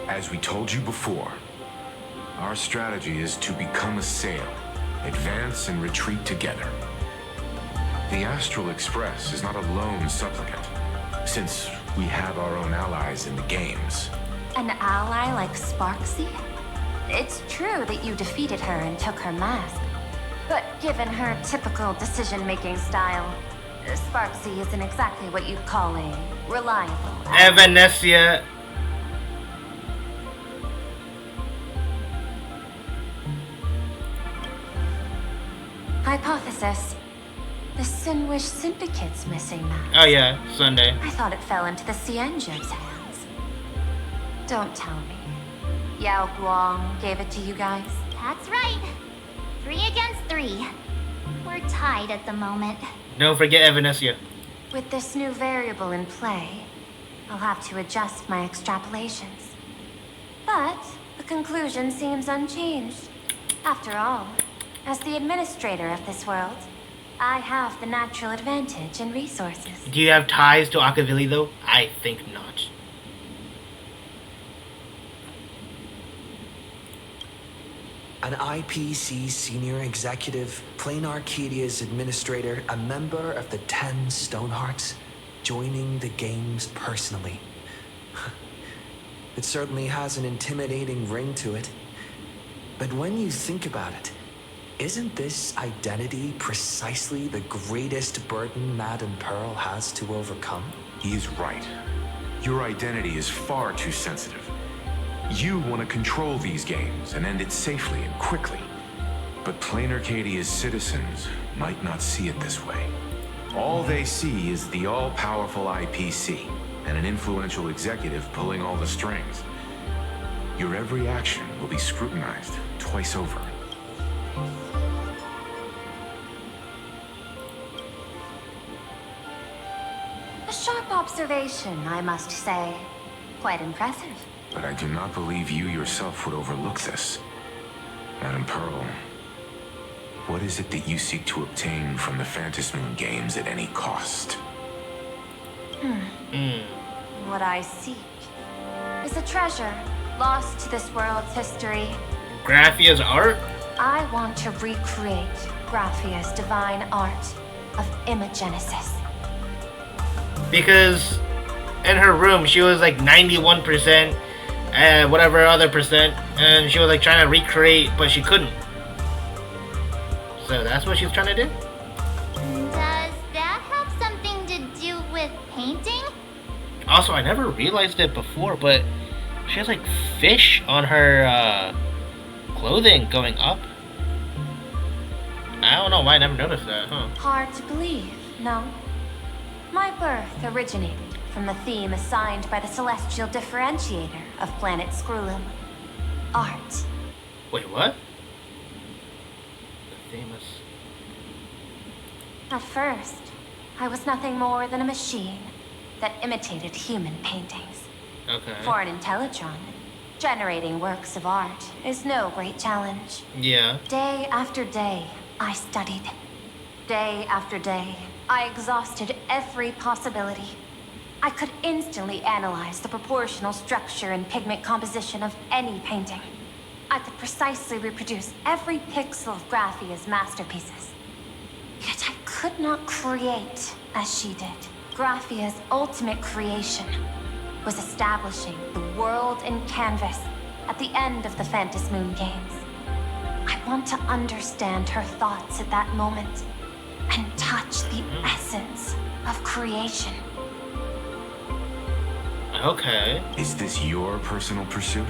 As we told you before, our strategy is to become a sail, advance and retreat together. The Astral Express is not a lone supplicant, since we have our own allies in the games. An ally like Sparksy? It's true that you defeated her and took her mask. But given her typical decision-making style, Sparksy isn't exactly what you'd call a reliable ally. Evanescia. Hypothesis. The Sinwish Syndicate's missing mask. Oh yeah, Sunday. I thought it fell into the Cienjo's hands. Don't tell me. Yao Guang gave it to you guys? That's right. 3 against 3. We're tied at the moment. Don't forget Evanescia. With this new variable in play, I'll have to adjust my extrapolations. But the conclusion seems unchanged. After all, as the administrator of this world, I have the natural advantage in resources. Do you have ties to Akavili though? I think not. An IPC senior executive, Plain Arcadia's administrator, a member of the 10 Stonehearts, joining the games personally. It certainly has an intimidating ring to it. But when you think about it, isn't this identity precisely the greatest burden Madame Pearl has to overcome? He is right. Your identity is far too sensitive. You want to control these games and end it safely and quickly. But Plain Arcadia's citizens might not see it this way. All they see is the all-powerful IPC and an influential executive pulling all the strings. Your every action will be scrutinized twice over. A sharp observation, I must say. Quite impressive. But I do not believe you yourself would overlook this. Madame Pearl, what is it that you seek to obtain from the Phantasmoon games at any cost? What I seek is a treasure lost to this world's history. Graphia's art? I want to recreate Graphia's divine art of imagenesis. Because in her room she was like 91% and whatever other percent, and she was like trying to recreate, but she couldn't. So that's what she's trying to do? Does that have something to do with painting? Also, I never realized it before, but she has like fish on her clothing going up. I don't know why I never noticed that, huh? Hard to believe, no? My birth originated from the theme assigned by the celestial differentiator of planet Skrullum. Art. Wait, what? The famous... At first, I was nothing more than a machine that imitated human paintings. Okay. For an Intellitron, generating works of art is no great challenge. Yeah. Day after day, I studied. Day after day, I exhausted every possibility. I could instantly analyze the proportional structure and pigment composition of any painting. I could precisely reproduce every pixel of Graphia's masterpieces. Yet I could not create as she did. Graphia's ultimate creation was establishing the world in canvas at the end of the Phantasmoon games. I want to understand her thoughts at that moment and touch the essence of creation. Okay. Is this your personal pursuit?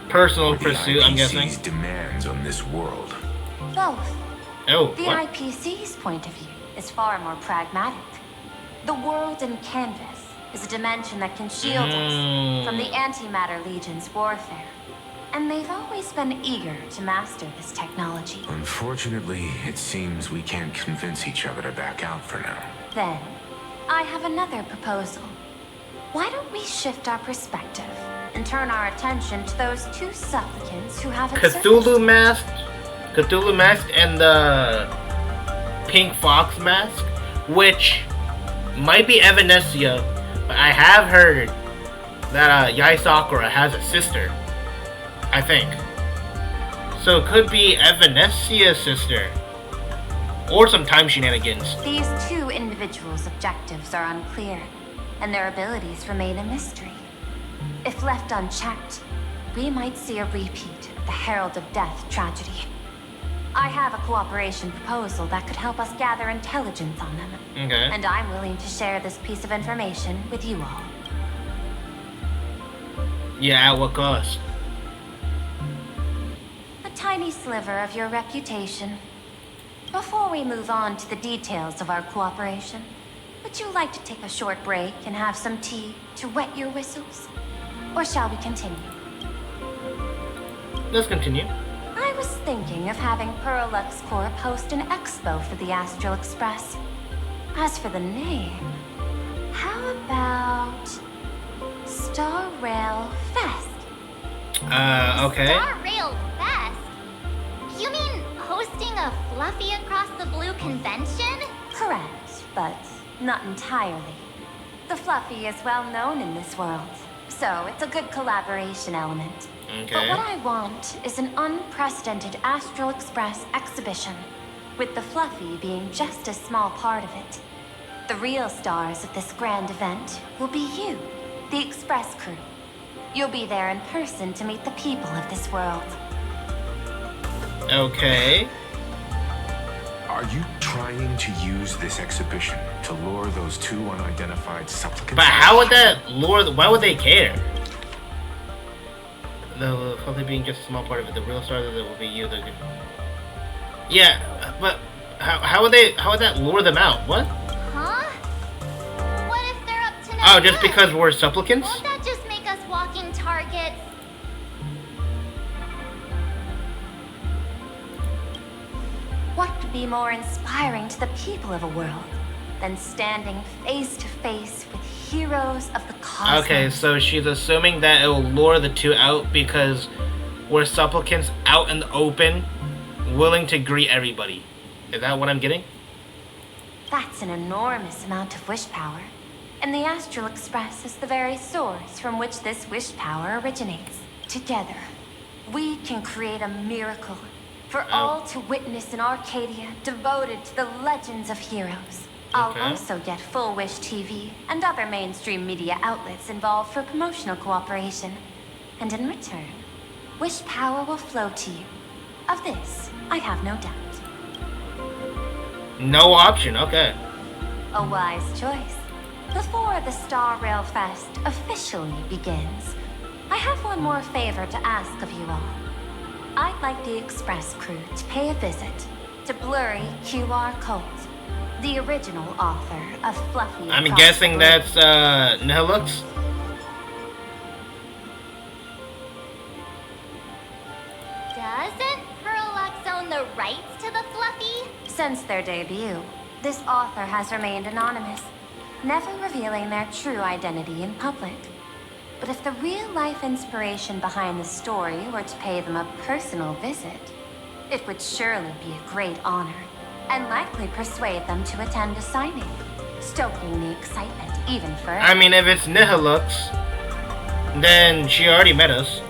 Personal or the pursuit, I'm guessing. IPC's demands on this world. Both. Oh, the what? IPC's point of view is far more pragmatic. The world in canvas is a dimension that can shield us from the Antimatter Legion's warfare. And they've always been eager to master this technology. Unfortunately, it seems we can't convince each other to back out for now. Then, I have another proposal. Why don't we shift our perspective and turn our attention to those two supplicants who have Cthulhu mask and the Pink Fox mask, which might be Evanescia, but I have heard that Yai Sakura has a sister, I think. So it could be Evanescia's sister, or some time shenanigans. These two individuals' objectives are unclear, and their abilities remain a mystery. If left unchecked, we might see a repeat of the Herald of Death tragedy. I have a cooperation proposal that could help us gather intelligence on them. Okay. And I'm willing to share this piece of information with you all. Yeah, at what cost? A tiny sliver of your reputation. Before we move on to the details of our cooperation, would you like to take a short break and have some tea to wet your whistles? Or shall we continue? Let's continue. I was thinking of having Parallax Corp host an expo for the Astral Express. As for the name, how about Star Rail Fest? Okay. Star Rail Fest? You mean hosting a Fluffy Across the Blue convention? Correct, but not entirely. The Fluffy is well known in this world, so it's a good collaboration element. Okay. But what I want is an unprecedented Astral Express exhibition, with the Fluffy being just a small part of it. The real stars of this grand event will be you, the Express crew. You'll be there in person to meet the people of this world. Okay. Are you trying to use this exhibition to lure those two unidentified supplicants? But how would that lure? Why would they care? The Fluffy being just a small part of it. The real stars of it will be you. Yeah, but how would that lure them out? What? Huh? What if they're up to no Oh, just good? because we're supplicants? Won't that just make us walking targets? What could be more inspiring to the people of a world than standing face to face with heroes of the cosmos? Okay, so she's assuming that it will lure the two out because we're supplicants out in the open, willing to greet everybody. Is that what I'm getting? That's an enormous amount of wish power. And the Astral Express is the very source from which this wish power originates. Together, we can create a miracle for all to witness in Arcadia devoted to the legends of heroes. I'll also get Full Wish TV and other mainstream media outlets involved for promotional cooperation. And in return, wish power will flow to you. Of this, I have no doubt. No option, okay. A wise choice. Before the Star Rail Fest officially begins, I have one more favor to ask of you all. I'd like the Express crew to pay a visit to Blurry QR Cult, the original author of Fluffy. I'm guessing that's Nihilux. Doesn't Parallax own the rights to the Fluffy? Since their debut, this author has remained anonymous, never revealing their true identity in public. But if the real-life inspiration behind the story were to pay them a personal visit, it would surely be a great honor, and likely persuade them to attend a signing, stoking the excitement even further. I mean, if it's Nihilux, then she already met us.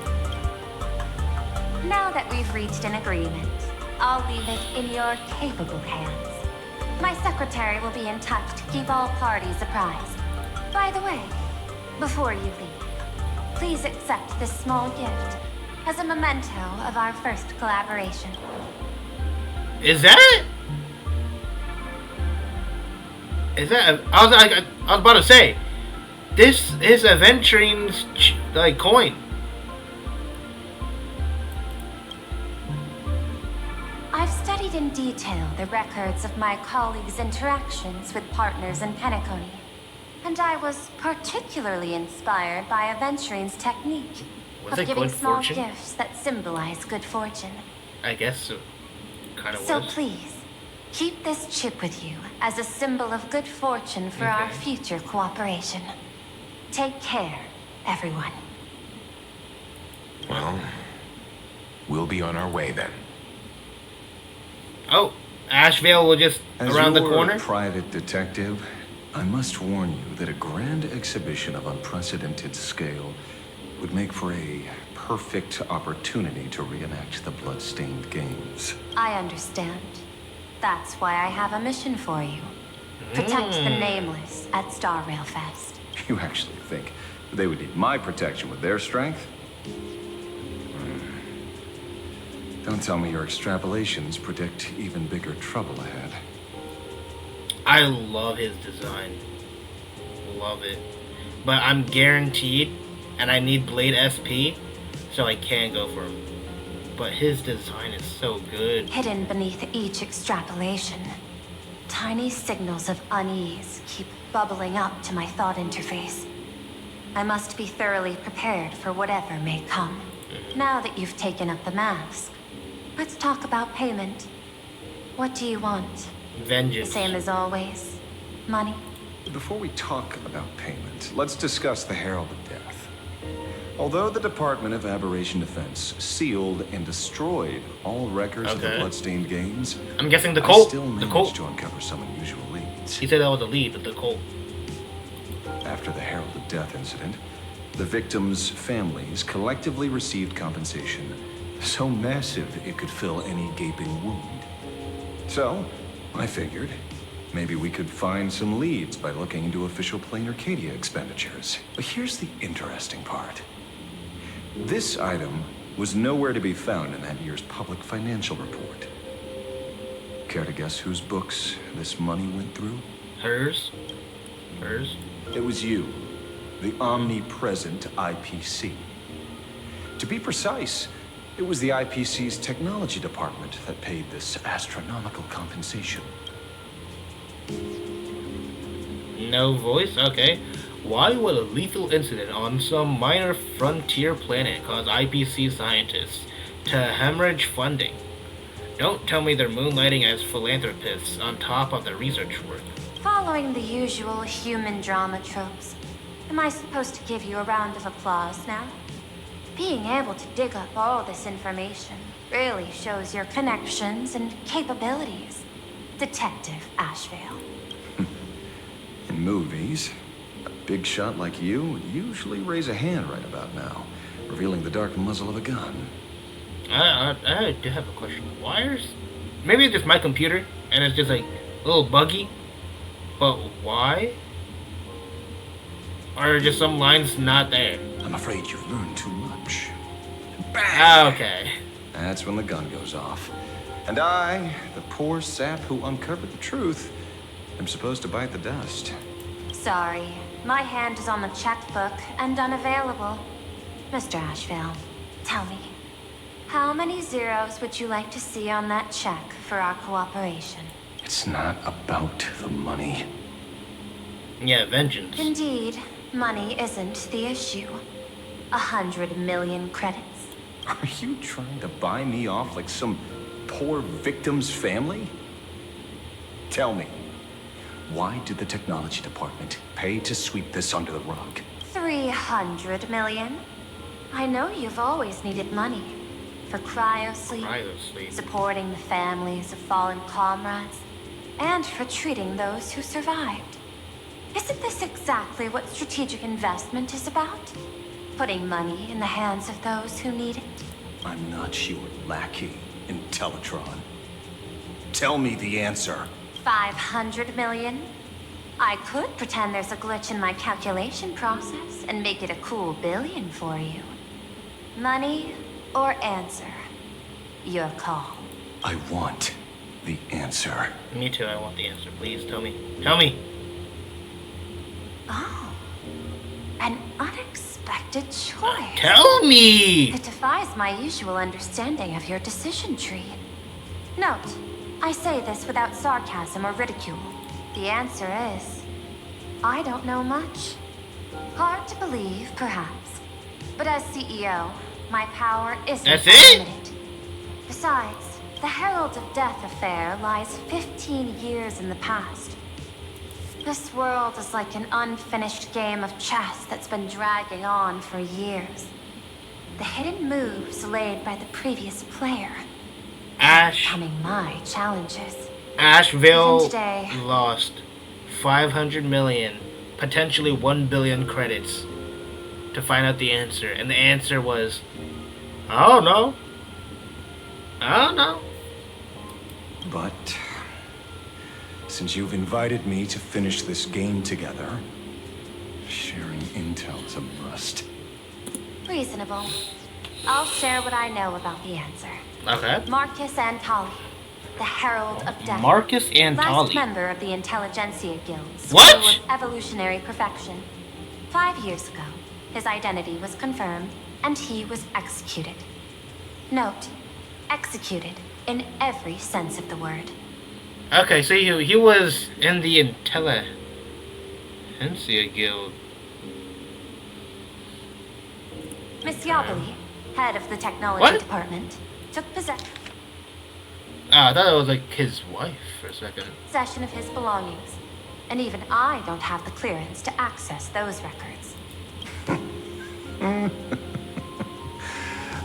Now that we've reached an agreement, I'll leave it in your capable hands. My secretary will be in touch to keep all parties apprised. By the way, before you leave, please accept this small gift. as a memento of our first collaboration. Is that? Is that? I was about to say, this is Aventurine's like coin. I've studied in detail the records of my colleagues' interactions with partners in Penacony, and I was particularly inspired by Aventurine's technique of giving small gifts that symbolize good fortune. I guess so. Kind of So was. please, keep this chip with you as a symbol of good fortune for our future cooperation. Take care, everyone. Well, we'll be on our way then. Oh, Ashvale will just around the corner. As your private detective, I must warn you that a grand exhibition of unprecedented scale would make for a perfect opportunity to reenact the blood-stained games. I understand. That's why I have a mission for you. Protect the Nameless at Star Rail Fest. You actually think they would need my protection with their strength? Don't tell me your extrapolations predict even bigger trouble ahead. I love his design. Love it. But I'm guaranteed, and I need Blade SP, so I can go for him. But his design is so good. Hidden beneath each extrapolation, tiny signals of unease keep bubbling up to my thought interface. I must be thoroughly prepared for whatever may come. Now that you've taken up the mask, let's talk about payment. What do you want? Vengeance. Same as always. Money? Before we talk about payment, let's discuss the Herald of Death. Although the Department of Aberration Defense sealed and destroyed all records of the bloodstained games, I'm guessing the Colt. I still managed to uncover some unusual leads. He said that was the lead, but the Colt. After the Herald of Death incident, the victims' families collectively received compensation so massive it could fill any gaping wound. So, I figured maybe we could find some leads by looking into official Plane Arcadia expenditures. But here's the interesting part. This item was nowhere to be found in that year's public financial report. Care to guess whose books this money went through? Hers? Hers? It was you, the omnipresent IPC. To be precise, it was the IPC's technology department that paid this astronomical compensation. No voice? Okay. Why would a lethal incident on some minor frontier planet cause IPC scientists to hemorrhage funding? Don't tell me they're moonlighting as philanthropists on top of the research work. Following the usual human drama tropes, am I supposed to give you a round of applause now? Being able to dig up all this information really shows your connections and capabilities, Detective Ashvale. In movies, a big shot like you would usually raise a hand right about now, revealing the dark muzzle of a gun. I do have a question. Why is... Maybe it's just my computer, and it's just like a little buggy. But why? Or are just some lines not there? I'm afraid you've learned too much. Okay. That's when the gun goes off. And I, the poor sap who uncovered the truth, am supposed to bite the dust. Sorry, my hand is on the checkbook and unavailable. Mr. Ashvale, tell me, how many zeros would you like to see on that check for our cooperation? It's not about the money. Yeah, vengeance. Indeed, money isn't the issue. 100 million credits. Are you trying to buy me off like some poor victim's family? Tell me, why did the technology department pay to sweep this under the rug? 300 million? I know you've always needed money. For cryosleep, supporting the families of fallen comrades, and for treating those who survived. Isn't this exactly what strategic investment is about? Putting money in the hands of those who need it? I'm not your lackey, Intellitron. Tell me the answer. 500 million? I could pretend there's a glitch in my calculation process and make it a cool billion for you. Money or answer? Your call. I want the answer. Me too, I want the answer. Please tell me. Tell me. Oh. An unexpected choice. Tell me! It defies my usual understanding of your decision tree. Note, I say this without sarcasm or ridicule. The answer is, I don't know much. Hard to believe, perhaps. But as CEO, my power isn't That's it? unlimited. Besides, the Herald of Death affair lies 15 years in the past. This world is like an unfinished game of chess that's been dragging on for years. The hidden moves laid by the previous player becoming my challenges. Asheville Even today, lost 500 million, potentially 1 billion credits to find out the answer. And the answer was, I don't know. I don't know. But since you've invited me to finish this game together, sharing intel is a must. reasonable. I'll share what I know about the answer. Okay. Marcus Antali, the Herald of Death. Marcus Antali. Last member of the Intelligentsia Guild. What? School of Evolutionary Perfection. 5 years ago, his identity was confirmed, and he was executed. Note, executed in every sense of the word. Okay, so he was in the Intelligentsia Guild. Miss Yabali, head of the technology department, took possession Ah, I thought it was like his wife for a second. of his belongings. And even I don't have the clearance to access those records.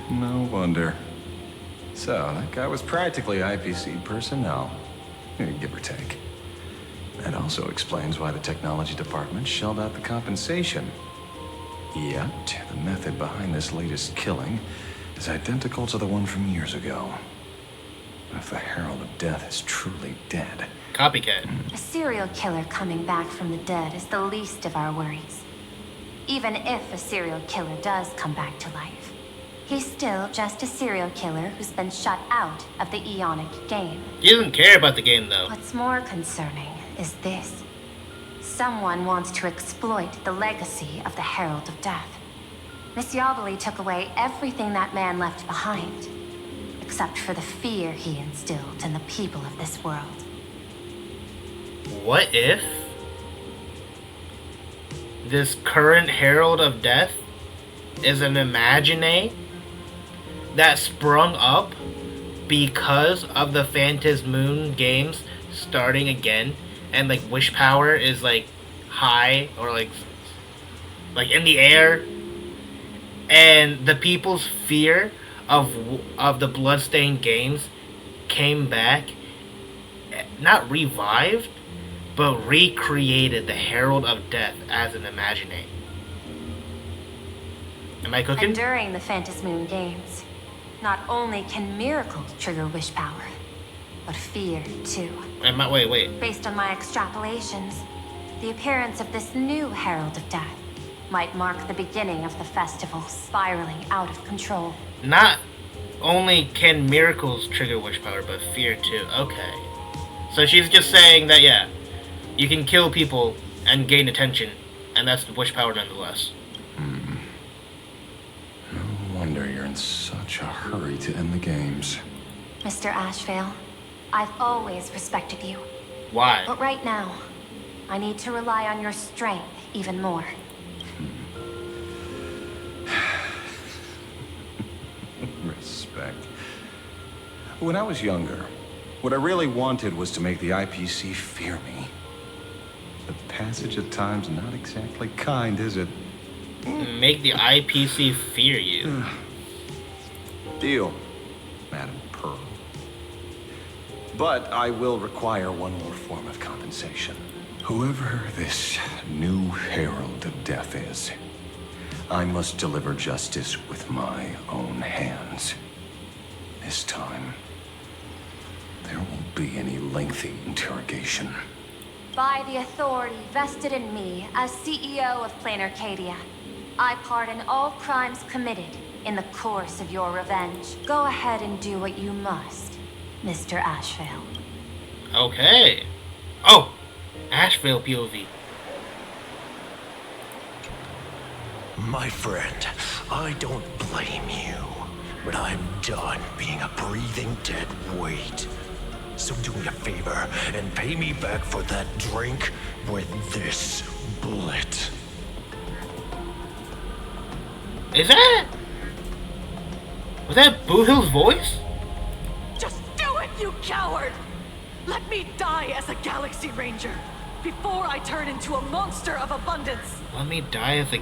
No wonder. So, that guy was practically IPC personnel, give or take. That also explains why the technology department shelled out the compensation. Yet, the method behind this latest killing is identical to the one from years ago. If the Herald of Death is truly dead... Copycat. A serial killer coming back from the dead is the least of our worries. Even if a serial killer does come back to life, he's still just a serial killer who's been shut out of the Ionic game. He doesn't care about the game, though. What's more concerning is this. Someone wants to exploit the legacy of the Herald of Death. Miss Yabali took away everything that man left behind, except for the fear he instilled in the people of this world. What if this current Herald of Death is an imagine that sprung up because of the Phantasmoon games starting again, and like wish power is like high or like in the air, and the people's fear of the bloodstained games came back, not revived, but recreated the Herald of Death as an imagine. Am I cooking? And during the Phantasmoon games, not only can miracles trigger wish power, but fear too. Wait. Based on my extrapolations, the appearance of this new Herald of Death might mark the beginning of the festival spiraling out of control. Not only can miracles trigger wish power, but fear too. Okay. So she's just saying that, yeah, you can kill people and gain attention, and that's wish power nonetheless. No wonder you're in such a hurry to end the games. Mr. Ashvale, I've always respected you. Why? But right now, I need to rely on your strength even more. Respect. When I was younger, what I really wanted was to make the IPC fear me. The passage of time's not exactly kind, is it? Make the IPC fear you. Deal, Madam Pearl. But I will require one more form of compensation. Whoever this new Herald of Death is, I must deliver justice with my own hands. This time, there won't be any lengthy interrogation. By the authority vested in me as CEO of Plain Arcadia, I pardon all crimes committed in the course of your revenge. Go ahead and do what you must, Mr. Ashvale. Okay. Oh! Ashvale POV. My friend, I don't blame you, but I'm done being a breathing dead weight. So do me a favor and pay me back for that drink with this bullet. Is that... Was that Boo Hill's voice? Just do it, you coward! Let me die as a Galaxy Ranger before I turn into a monster of abundance. Let me die as a...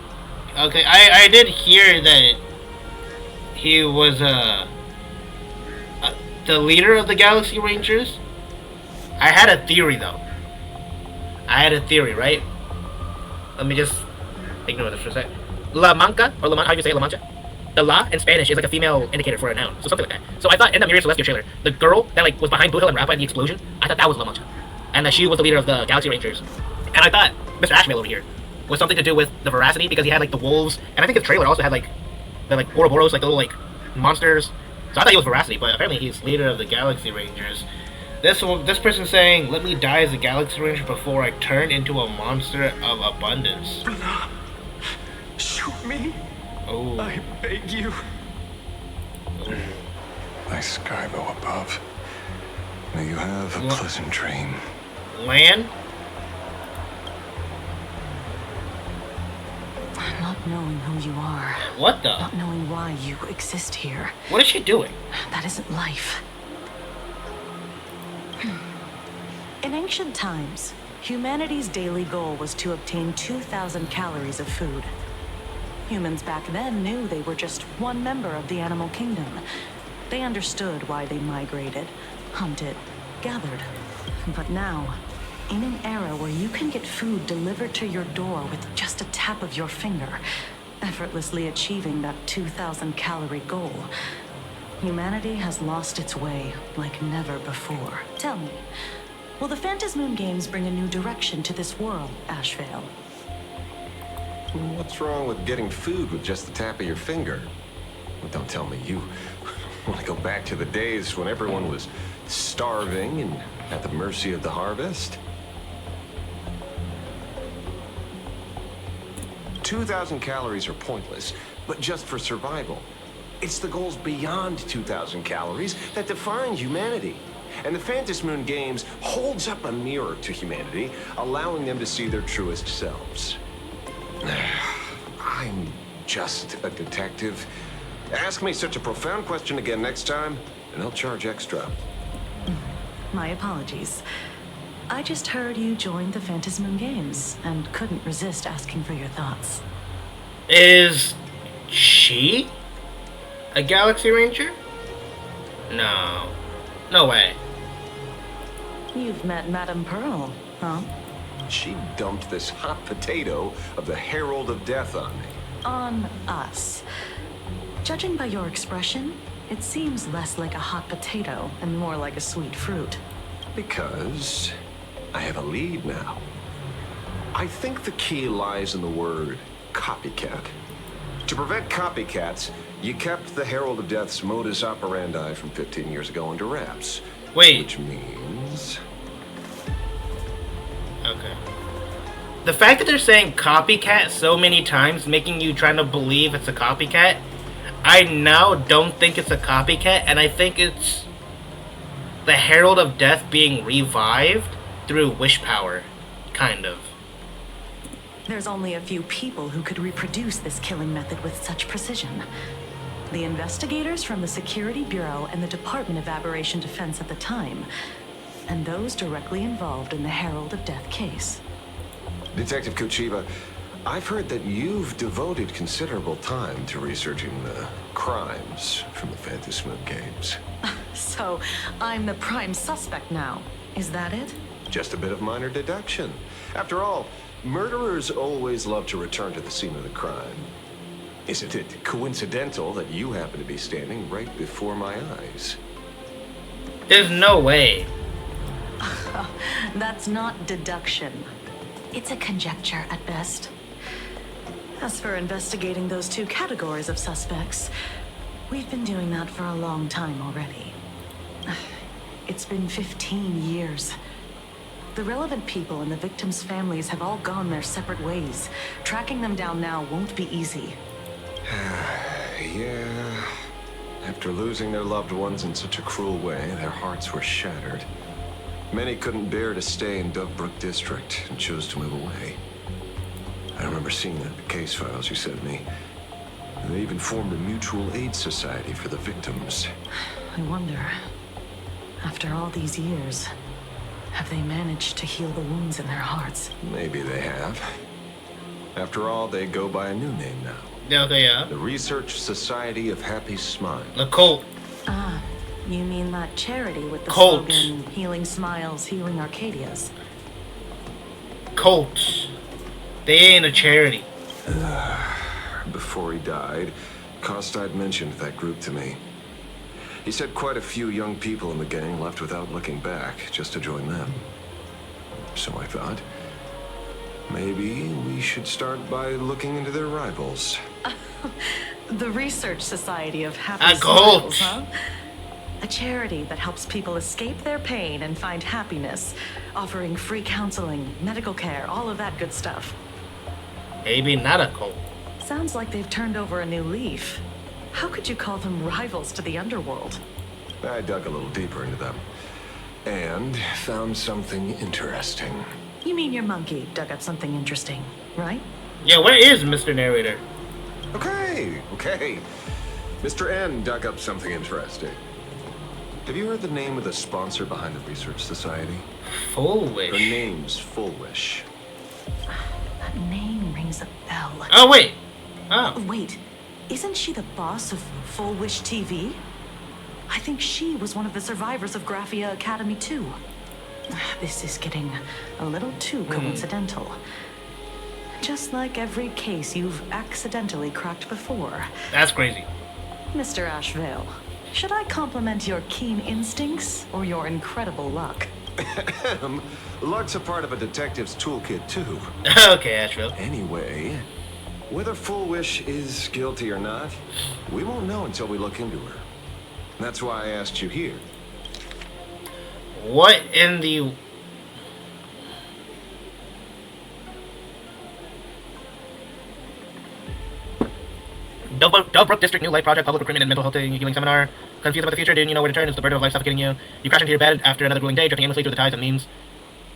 Okay, I did hear that he was the leader of the Galaxy Rangers. I had a theory though. Right? Let me just ignore this for a sec. La Manca, or La Mancha, how do you say it, La Mancha? The La in Spanish is like a female indicator for a noun, so something like that. So I thought in the Mirror Celestial trailer, the girl that like was behind Boo Hill and Rappa in the explosion, I thought that was La Mancha, and that she was the leader of the Galaxy Rangers. And I thought Mr. Ashvale over here was something to do with the veracity, because he had like the wolves, and I think his trailer also had like the like Ouroboros, like the little like monsters. So I thought he was veracity, but apparently he's leader of the Galaxy Rangers. This person's saying, "Let me die as a Galaxy Ranger before I turn into a monster of abundance." Shoot me. Oh. I beg you. Oh. Nice sky bow above. May you have a pleasant dream. Land? Not knowing who you are. What the? Not knowing why you exist here. What is she doing? That isn't life. In ancient times, humanity's daily goal was to obtain 2,000 calories of food. Humans back then knew they were just one member of the animal kingdom. They understood why they migrated, hunted, gathered. But now, in an era where you can get food delivered to your door with just a tap of your finger, effortlessly achieving that 2,000 calorie goal, humanity has lost its way like never before. Tell me, will the Phantasmoon Games bring a new direction to this world, Ashvale? What's wrong with getting food with just the tap of your finger? Well, don't tell me you want to go back to the days when everyone was starving and at the mercy of the harvest? 2,000 calories are pointless, but just for survival. It's the goals beyond 2,000 calories that define humanity. And the Phantasmoon Games holds up a mirror to humanity, allowing them to see their truest selves. I'm just a detective. Ask me such a profound question again next time, and I'll charge extra. My apologies. I just heard you joined the Phantasmoon Games and couldn't resist asking for your thoughts. Is she a Galaxy Ranger? No. No way. You've met Madame Pearl, huh? She dumped this hot potato of the Herald of Death on me. On us. Judging by your expression, it seems less like a hot potato and more like a sweet fruit. Because I have a lead now. I think the key lies in the word copycat. To prevent copycats, you kept the Herald of Death's modus operandi from 15 years ago under wraps. Wait. Which means... Okay. The fact that they're saying copycat so many times, making you trying to believe it's a copycat, I now don't think it's a copycat, and I think it's the Herald of Death being revived through wish power, kind of. There's only a few people who could reproduce this killing method with such precision. The investigators from the Security Bureau and the Department of Aberration Defense at the time, and those directly involved in the Herald of Death case. Detective Kuchiba, I've heard that you've devoted considerable time to researching the crimes from the Phantasmoon Games. So, I'm the prime suspect now. Is that it? Just a bit of minor deduction. After all, murderers always love to return to the scene of the crime. Isn't it coincidental that you happen to be standing right before my eyes? There's no way. That's not deduction. It's a conjecture at best. As for investigating those two categories of suspects, we've been doing that for a long time already. It's been 15 years. The relevant people and the victims' families have all gone their separate ways. Tracking them down now won't be easy. Yeah. After losing their loved ones in such a cruel way, their hearts were shattered. Many couldn't bear to stay in Dovebrook District and chose to move away. I remember seeing that in the case files you sent me. They even formed a mutual aid society for the victims. I wonder, after all these years, have they managed to heal the wounds in their hearts? Maybe they have. After all, they go by a new name now. Yeah, they are. The Research Society of Happy Smile. The cult. Ah, you mean that charity with the Cult. slogan, Healing Smiles, Healing Arcadias? Cult. They ain't a charity. Before he died, Kostad mentioned that group to me. He said quite a few young people in the gang left without looking back, just to join them. So I thought, maybe we should start by looking into their rivals. The Research Society of Happy A cult. Smiles, huh? A charity that helps people escape their pain and find happiness, offering free counseling, medical care, all of that good stuff. Maybe not a cult. Sounds like they've turned over a new leaf. How could you call them rivals to the underworld? I dug a little deeper into them, and found something interesting. You mean your monkey dug up something interesting, right? Yeah, where is Mr. Narrator? Okay. Mr. N dug up something interesting. Have you heard the name of the sponsor behind the Research Society? Full Wish. Her name's Full Wish. That name rings a bell. Oh, wait. Oh. Wait, isn't she the boss of Full Wish TV? I think she was one of the survivors of Graphia Academy too. This is getting a little too coincidental. Just like every case you've accidentally cracked before. That's crazy. Mr. Ashvale, should I compliment your keen instincts or your incredible luck? Luck's a part of a detective's toolkit, too. Okay, Asheville. Anyway, whether Full Wish is guilty or not, we won't know until we look into her. That's why I asked you here. What in the... Delbrook District New Life Project Public Recruitment and Mental Health Healing Seminar. Confused about the future? Didn't you know where to turn? Is the burden of life suffocating you? You crash into your bed after another grueling day, drifting aimlessly through the tides and memes.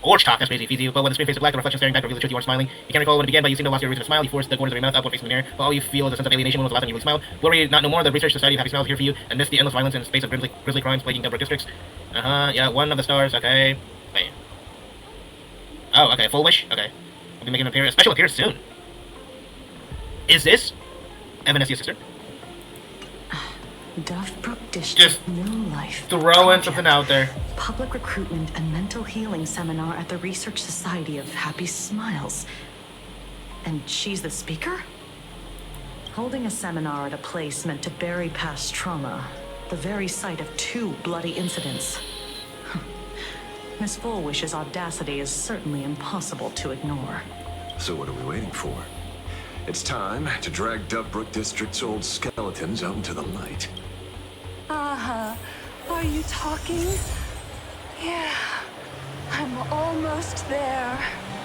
Orange talk, that's crazy, feeds you. But when the screen fades to black, the reflection staring back reveals the truth. You aren't smiling. You can't recall when it began, but you seem to have lost your reason to smile. You force the corners of your mouth up, one facing the mirror. But all you feel is a sense of alienation. When was the last time you really smiled? Worry not no more. The Research Society of Happy Smiles is here for you. And miss the endless violence and space of grisly crimes plaguing Delbrook districts. Yeah, one of the stars. Okay. Wait. Oh, okay. Full Wish. Okay. We'll be making a special appearance soon. Is this Evanescia's sister? Dovebrook District New Life Throwing something out there. Public Recruitment and Mental Healing Seminar at the Research Society of Happy Smiles. And she's the speaker? Holding a seminar at a place meant to bury past trauma. The very site of 2 bloody incidents. Miss Fullwish's audacity is certainly impossible to ignore. So what are we waiting for? It's time to drag Dovebrook District's old skeletons out into the light. Are you talking? Yeah, I'm almost there.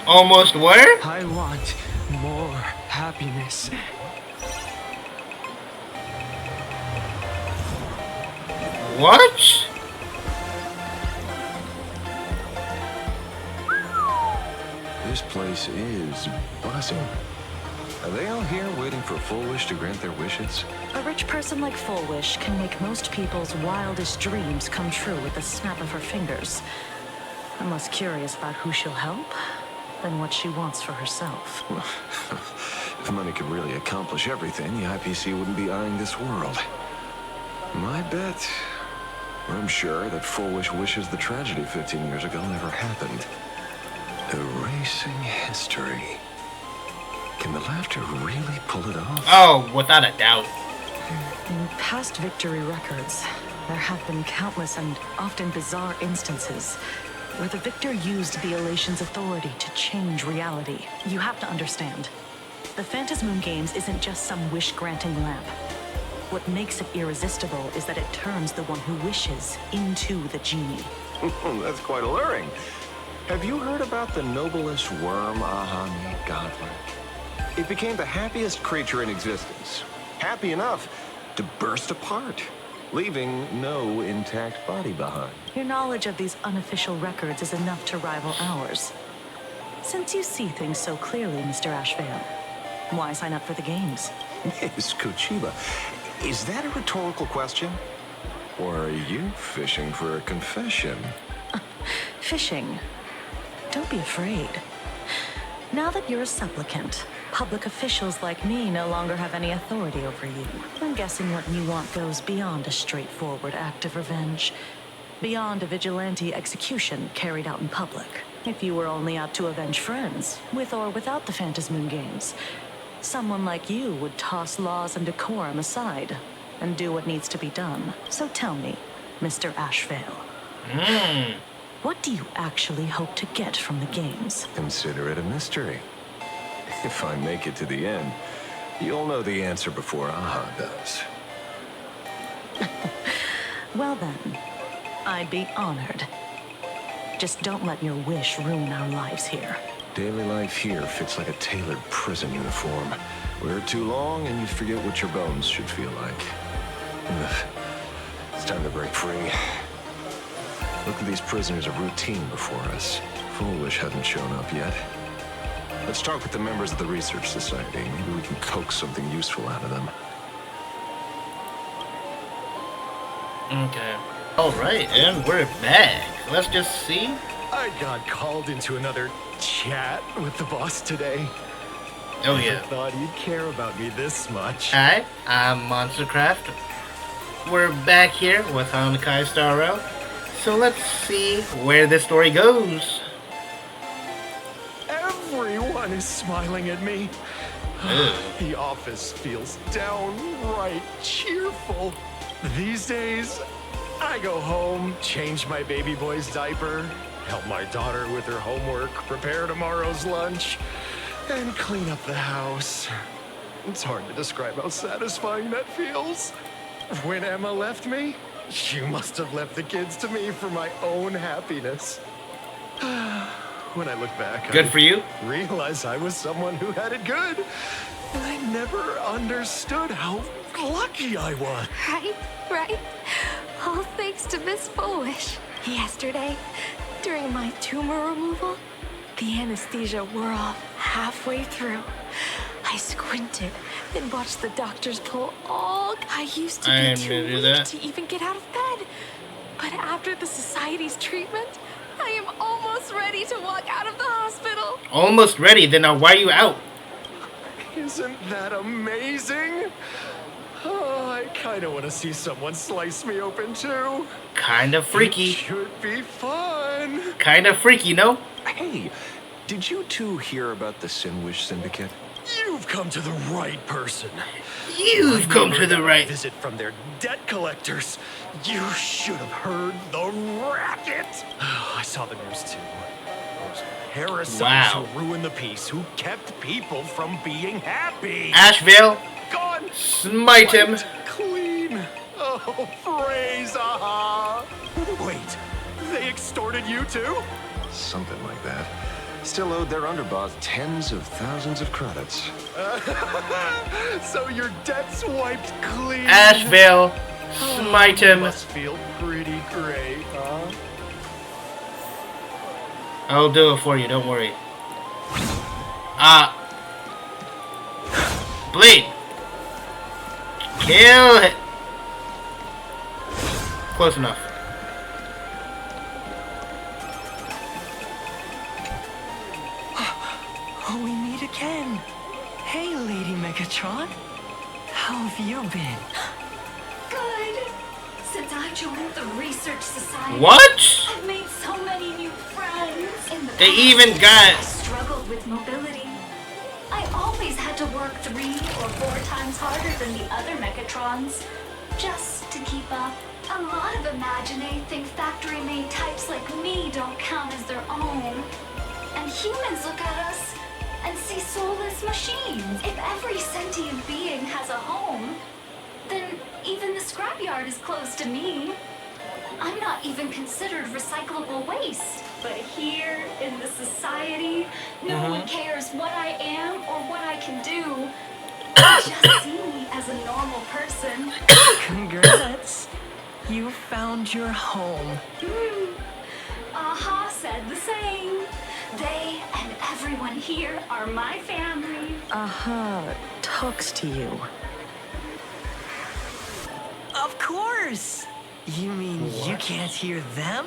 Almost where? I want more happiness. What? This place is buzzing. Are they all here waiting for Full Wish to grant their wishes? A rich person like Full Wish can make most people's wildest dreams come true with the snap of her fingers. I'm less curious about who she'll help than what she wants for herself. If money could really accomplish everything, the IPC wouldn't be eyeing this world. My bet, I'm sure that Full Wish wishes the tragedy 15 years ago never happened. Erasing history. Can the laughter really pull it off? Oh, without a doubt. In past victory records, there have been countless and often bizarre instances where the victor used the Elation's authority to change reality. You have to understand, The Phantasmoon Games isn't just some wish-granting lamp. What makes it irresistible is that it turns the one who wishes into the genie. That's quite alluring. Have you heard about the noblest worm Aha made godlike? It became the happiest creature in existence. Happy enough to burst apart, leaving no intact body behind. Your knowledge of these unofficial records is enough to rival ours. Since you see things so clearly, Mr. Ashvale, why sign up for the games? Miss Kuchiba, is that a rhetorical question? Or are you fishing for a confession? Fishing? Don't be afraid. Now that you're a supplicant, public officials like me no longer have any authority over you. I'm guessing what you want goes beyond a straightforward act of revenge. Beyond a vigilante execution carried out in public. If you were only out to avenge friends, with or without the Phantasmoon Games, someone like you would toss laws and decorum aside and do what needs to be done. So tell me, Mr. Ashvale. What do you actually hope to get from the games? Consider it a mystery. If I make it to the end, you'll know the answer before Aha does. Well then, I'd be honored. Just don't let your wish ruin our lives here. Daily life here fits like a tailored prison uniform. Wear it too long and you forget what your bones should feel like. Ugh. It's time to break free. Look at these prisoners of routine before us. Foolish hasn't shown up yet. Let's talk with the members of the Research Society. Maybe we can coax something useful out of them. Okay. Alright, and we're back. Let's just see. I got called into another chat with the boss today. Oh yeah. I thought he'd care about me this much. Hi, I'm Monstercraft. We're back here with Honkai Star Rail. So let's see where this story goes. Everyone is smiling at me. The office feels downright cheerful. These days, I go home, change my baby boy's diaper, help my daughter with her homework, prepare tomorrow's lunch, and clean up the house. It's hard to describe how satisfying that feels. When Emma left me, she must have left the kids to me for my own happiness. When I look back, Good for you. Realize I was someone who had it good. I never understood how lucky I was. Right? All thanks to Miss Foolish. Yesterday, during my tumor removal, the anesthesia wore off halfway through. I squinted and watched the doctors pull all. I used to be too weak to even get out of bed. But after the society's treatment, I am almost ready to walk out of the hospital. Almost ready? Then why are you out? Isn't that amazing? Oh, I kind of want to see someone slice me open too. Kind of freaky. It should be fun. Kind of freaky, no? Hey, did you two hear about the Sinwish Syndicate? You've come to the right person. You've come to the right. Visit from their debt collectors. You should have heard the racket. I saw the news too. Those parasites who ruined the peace, who kept people from being happy. Ashvale, gone. Smite him. Clean. Oh, praise Aha. Wait, they extorted you too? Something like that. Still owed their underboss tens of thousands of credits. So your debt's wiped clean. Ashvale, smite him. Must feel pretty great, huh? I'll do it for you, don't worry. Bleed. Kill it. Close enough. Oh, we meet again. Hey, Lady Megatron. How have you been? Good. Since I joined the Research Society. What? I've made so many new friends. In the They past, even got. I struggled with mobility. I always had to work 3 or 4 times harder than the other Megatrons just to keep up. A lot of Imaginae think factory-made types like me don't count as their own. And humans look at us and see soulless useless machines. If every sentient being has a home, then even the scrapyard is closed to me. I'm not even considered recyclable waste. But here in the society, no one cares what I am or what I can do. They just see me as a normal person. Congrats. You found your home. Aha said the same. They and everyone here are my family. Aha talks to you. Of course. You mean you can't hear them?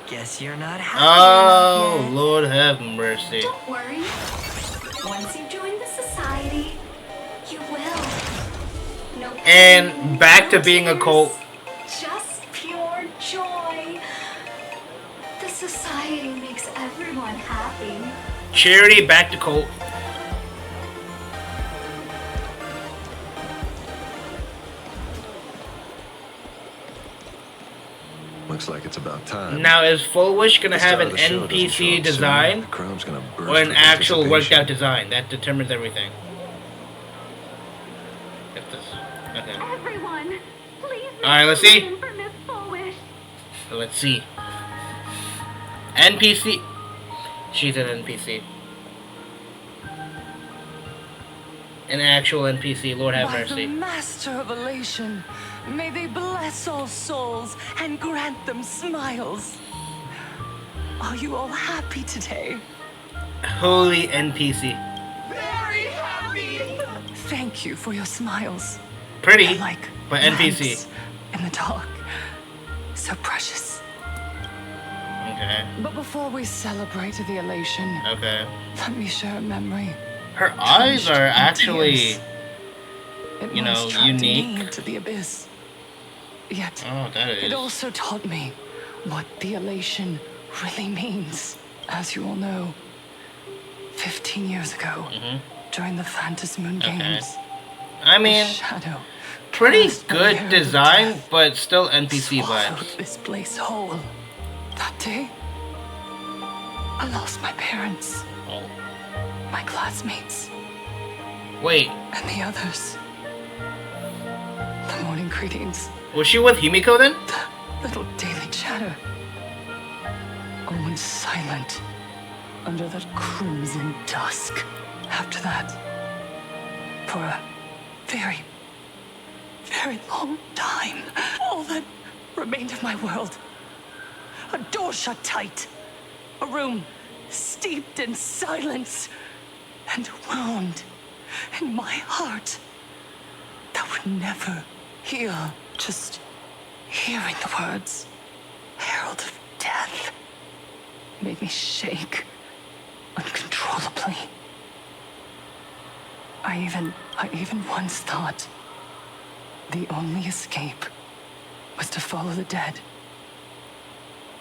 Guess you're not happy Oh, enough yet. Lord have mercy. Don't worry. Once you join the society, you will. No pain, And back to being a tears, cult. Just pure joy. The society makes everyone happy. Charity back to cult. Looks like it's about time. Now, is Full Wish gonna The have star an of the show doesn't show NPC up design soon. The crowd's gonna burst or an with actual worked out anticipation. design? That determines everything. Get this. Okay. Everyone, please. Alright, let's see. For Miss Fullwish. Let's see. NPC. She's an NPC. An actual NPC. Lord have By the mercy. Master of Elation, may they bless all souls and grant them smiles. Are you all happy today? Holy NPC. Very happy! Thank you for your smiles. Pretty, They're like but NPC. lamps in the dark. So precious. Okay. But before we celebrate the elation, Okay. let me share a memory. Her eyes Plunged are in actually, tears. It you know, once trapped unique. me into the abyss. Yet, Oh, that is. it also taught me what the elation really means. As you all know, 15 years ago, during the Phantasmoon Games, I mean, the shadow pretty cast by the good Herald of design, Death but still NPC swallowed vibes. this place whole. That day, I lost my parents, my classmates, Wait, and the others. The morning greetings, was she with Himiko then? the little daily chatter. All went silent under that crimson dusk. After that, for a very, very long time, all that remained of my world. A door shut tight. A room steeped in silence. And a wound in my heart that would never heal. Just hearing the words, Herald of Death, made me shake uncontrollably. I even once thought the only escape was to follow the dead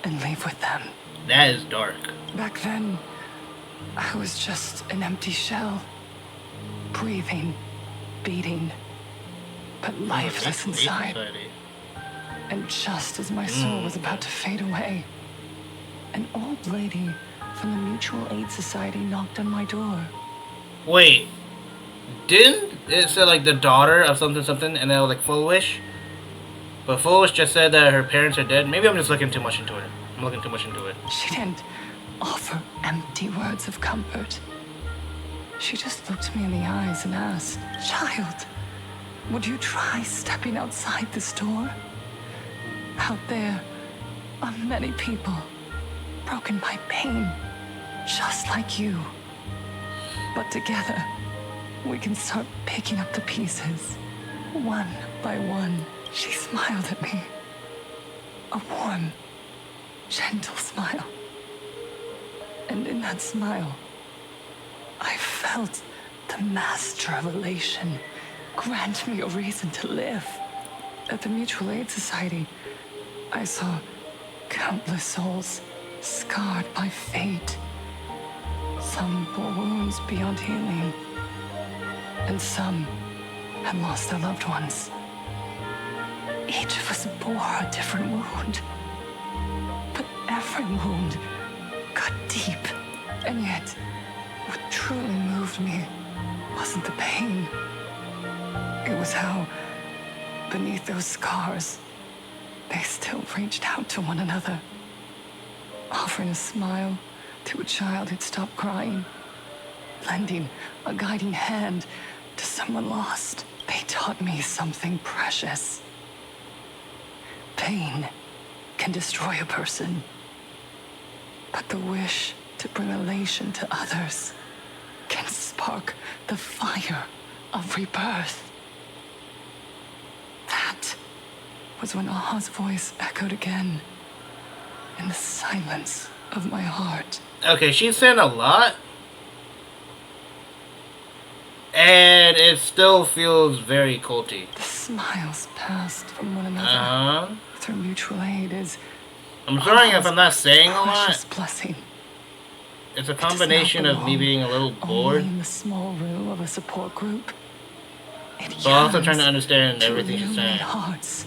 and leave with them. That is dark. Back then, I was just an empty shell, breathing, beating, but lifeless inside. And just as my soul was about to fade away, an old lady from the Mutual Aid Society knocked on my door. Wait, didn't it say like the daughter of something something, and then like Full Wish? But Full Wish just said that her parents are dead. Maybe I'm just looking too much into it. I'm looking too much into it. She didn't offer empty words of comfort. She just looked me in the eyes and asked, "Child, would you try stepping outside this door? Out there are many people broken by pain, just like you. But together, we can start picking up the pieces, one by one." She smiled at me. A warm, gentle smile. And in that smile, I felt the Master of Elation grant me a reason to live. At the Mutual Aid Society, I saw countless souls scarred by fate. Some bore wounds beyond healing, and some had lost their loved ones. Each of us bore a different wound, but every wound cut deep, and yet What truly moved me wasn't the pain. It was how, beneath those scars, they still reached out to one another, offering a smile to a child who'd stopped crying, lending a guiding hand to someone lost. They taught me something precious. Pain can destroy a person, but the wish to bring elation to others can spark the fire of rebirth. That was when Aha's voice echoed again in the silence of my heart. Okay, she's saying a lot. And it still feels very culty. The smiles passed from one another through mutual aid is... I'm sorry if I'm not saying a precious lot. Blessing. It's a combination of me being a little bored, in the small room of a support group. but also trying to understand everything she's saying. Hearts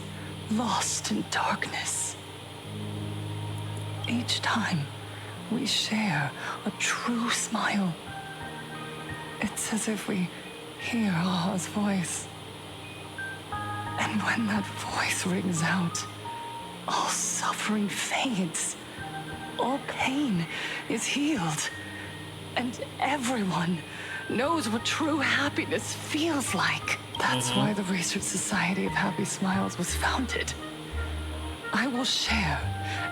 lost in darkness. Each time we share a true smile, it's as if we hear Aha's voice. And when that voice rings out, all suffering fades. All pain is healed. And everyone knows what true happiness feels like. That's why the Research Society of Happy Smiles was founded. I will share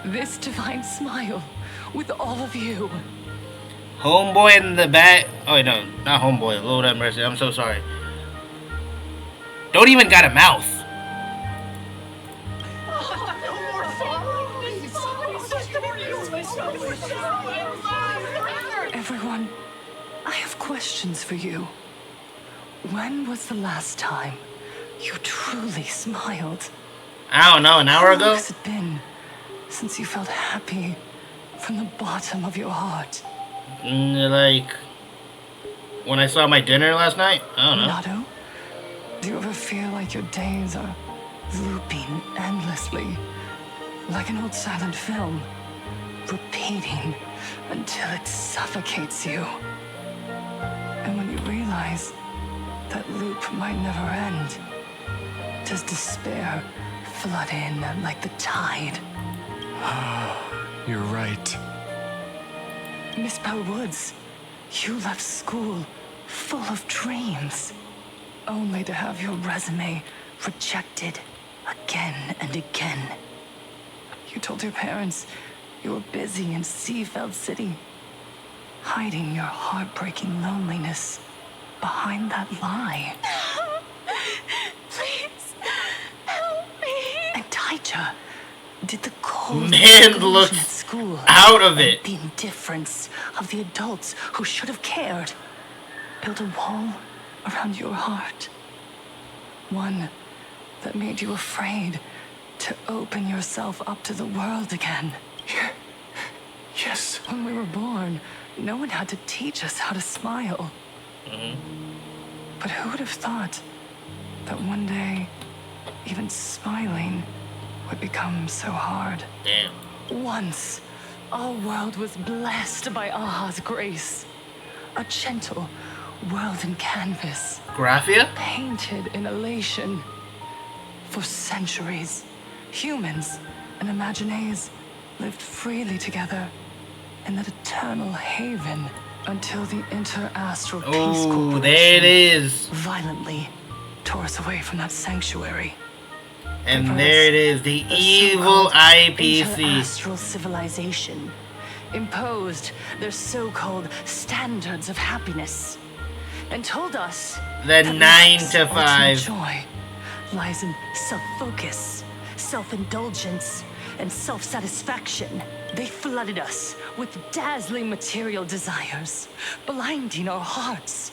this divine smile with all of you. Homeboy in the back. Oh, no, not homeboy. Lord have mercy. I'm so sorry. Don't even got a mouth. Everyone, I have questions for you. When was the last time you truly smiled? I don't know, an hour ago? How long has it been since you felt happy from the bottom of your heart? Like, when I saw my dinner last night? I don't know. Nato, do you ever feel like your days are looping endlessly? Like an old silent film, repeating until it suffocates you. And when you realize that loop might never end, does despair flood in like the tide? You're right. Miss Bell Woods, you left school full of dreams, only to have your resume rejected again and again. You told your parents you were busy in Seafeld City, hiding your heartbreaking loneliness behind that lie. Please, help me. And Taija did the cold Man looked at school out of it. The indifference of the adults who should have cared. Built a wall around your heart. One that made you afraid to open yourself up to the world again. Yes. When we were born, no one had to teach us how to smile. But who would have thought that one day, even smiling would become so hard? Damn. Once, our world was blessed by Aha's grace. A gentle world in canvas. Graphia? Painted in elation. For centuries, humans and Imaginaes lived freely together in that eternal haven until the Inter-Astral Peace Corporation Oh, there it is. violently tore us away from that sanctuary. And there it is, the evil IPC. Inter-Astral civilization imposed their so-called standards of happiness and told us The that 9 life's to ultimate 5. joy lies in self-focus, self-indulgence, and self-satisfaction. They flooded us with dazzling material desires, blinding our hearts.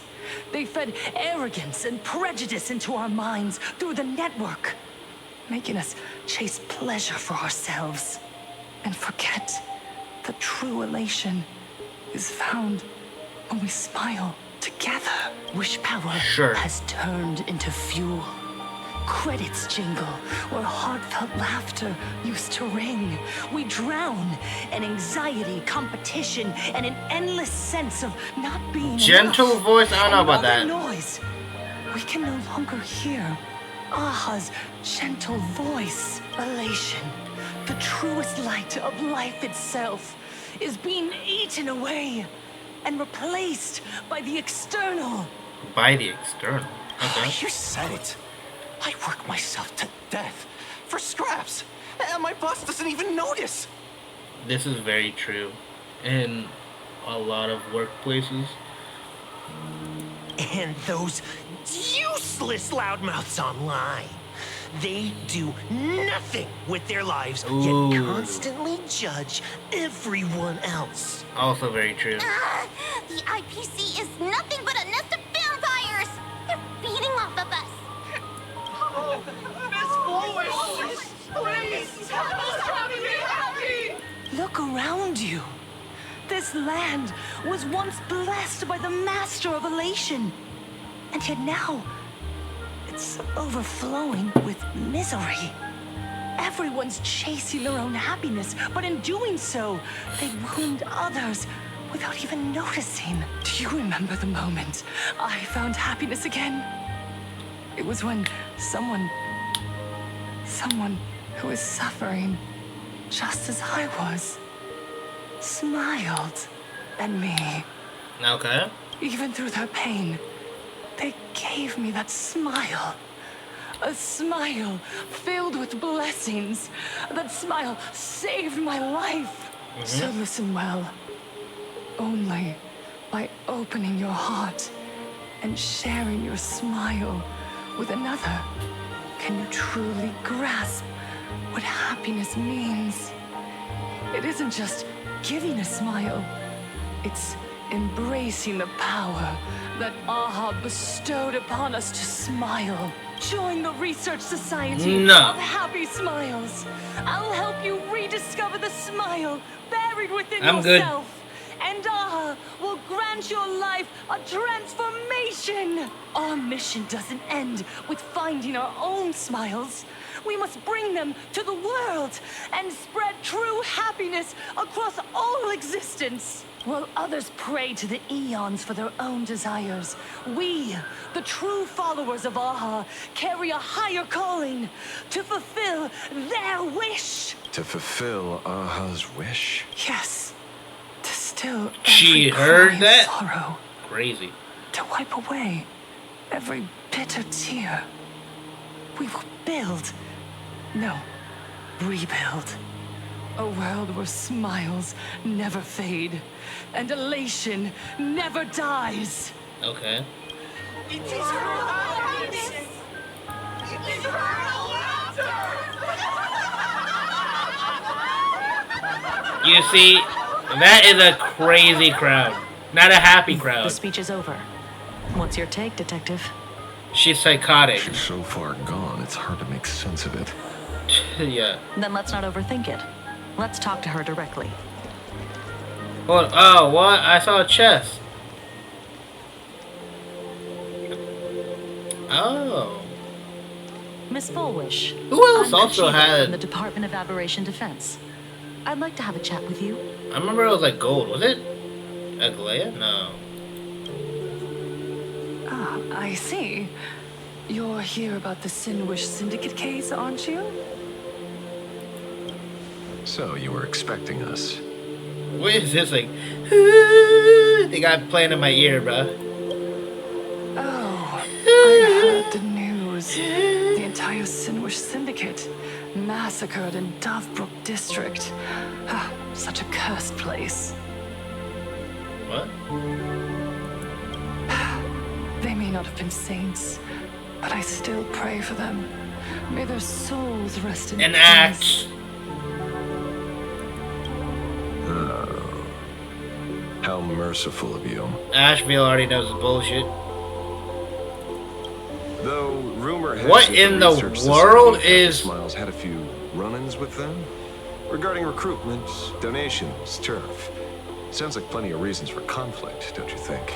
They fed arrogance and prejudice into our minds through the network, making us chase pleasure for ourselves and forget that true elation is found when we smile together. Wish power has turned into fuel, credits jingle, where heartfelt laughter used to ring. We drown in anxiety, competition, and an endless sense of not being Gentle enough. voice, I don't know And about all that. the noise, we can no longer hear Aha's gentle voice. Elation, the truest light of life itself, is being eaten away and replaced by the external. By the external. Okay. You said it. I work myself to death for scraps, and my boss doesn't even notice. This is very true in a lot of workplaces. And those useless loudmouths online. They do nothing with their lives, Ooh. yet constantly judge everyone else. Also very true. The IPC is nothing but a nest of vampires. They're feeding off of us. Oh, Miss Foolish, please help me be happy. Look around you. This land was once blessed by the master of elation. And yet now, it's overflowing with misery. Everyone's chasing their own happiness, but in doing so, they wound others without even noticing. Do you remember the moment I found happiness again? It was when someone who was suffering just as I was, smiled at me. Okay. Even through their pain, they gave me that smile. A smile filled with blessings. That smile saved my life. So listen well. Only by opening your heart and sharing your smile with another can you truly grasp what happiness means. It isn't just giving a smile. It's embracing the power that Aha bestowed upon us to smile. Join the Research Society of Happy Smiles. I'll help you rediscover the smile buried within yourself. And Aha will grant your life a transformation. Our mission doesn't end with finding our own smiles. We must bring them to the world and spread true happiness across all existence. While others pray to the eons for their own desires, we, the true followers of Aha, carry a higher calling to fulfill their wish. To fulfill Aha's wish? Yes. To still She every heard cry of that? sorrow. Crazy. To wipe away every bitter tear. We will build. No, rebuild. A world where smiles never fade and elation never dies. Okay. Eternal happiness! Eternal laughter! You see, that is a crazy crowd. Not a happy The crowd. speech is over. What's your take, Detective? She's psychotic. She's so far gone, it's hard to make sense of it. Yeah. Then let's not overthink it. Let's talk to her directly. Hold on. Oh, what? I saw a chest. Oh. Miss Fullwish. Who else I'm also Kuchiba had- from the Department of Aberration Defense. I'd like to have a chat with you. I remember it was like gold. Was it? Aglaya? No. Ah, I see. You're here about the Sinwish Syndicate case, aren't you? So, you were expecting us. What is this like? They got playing in my ear, bruh. Oh, I heard the news. The entire Sinwish Syndicate massacred in Dovebrook District. Ah, such a cursed place. What? They may not have been saints, but I still pray for them. May their souls rest in An peace. axe. How merciful of you. Asheville already knows the bullshit. Though rumor has What it in the Research world Society is- Smiles had a few run-ins with them regarding recruitment, donations, turf. Sounds like plenty of reasons for conflict, don't you think?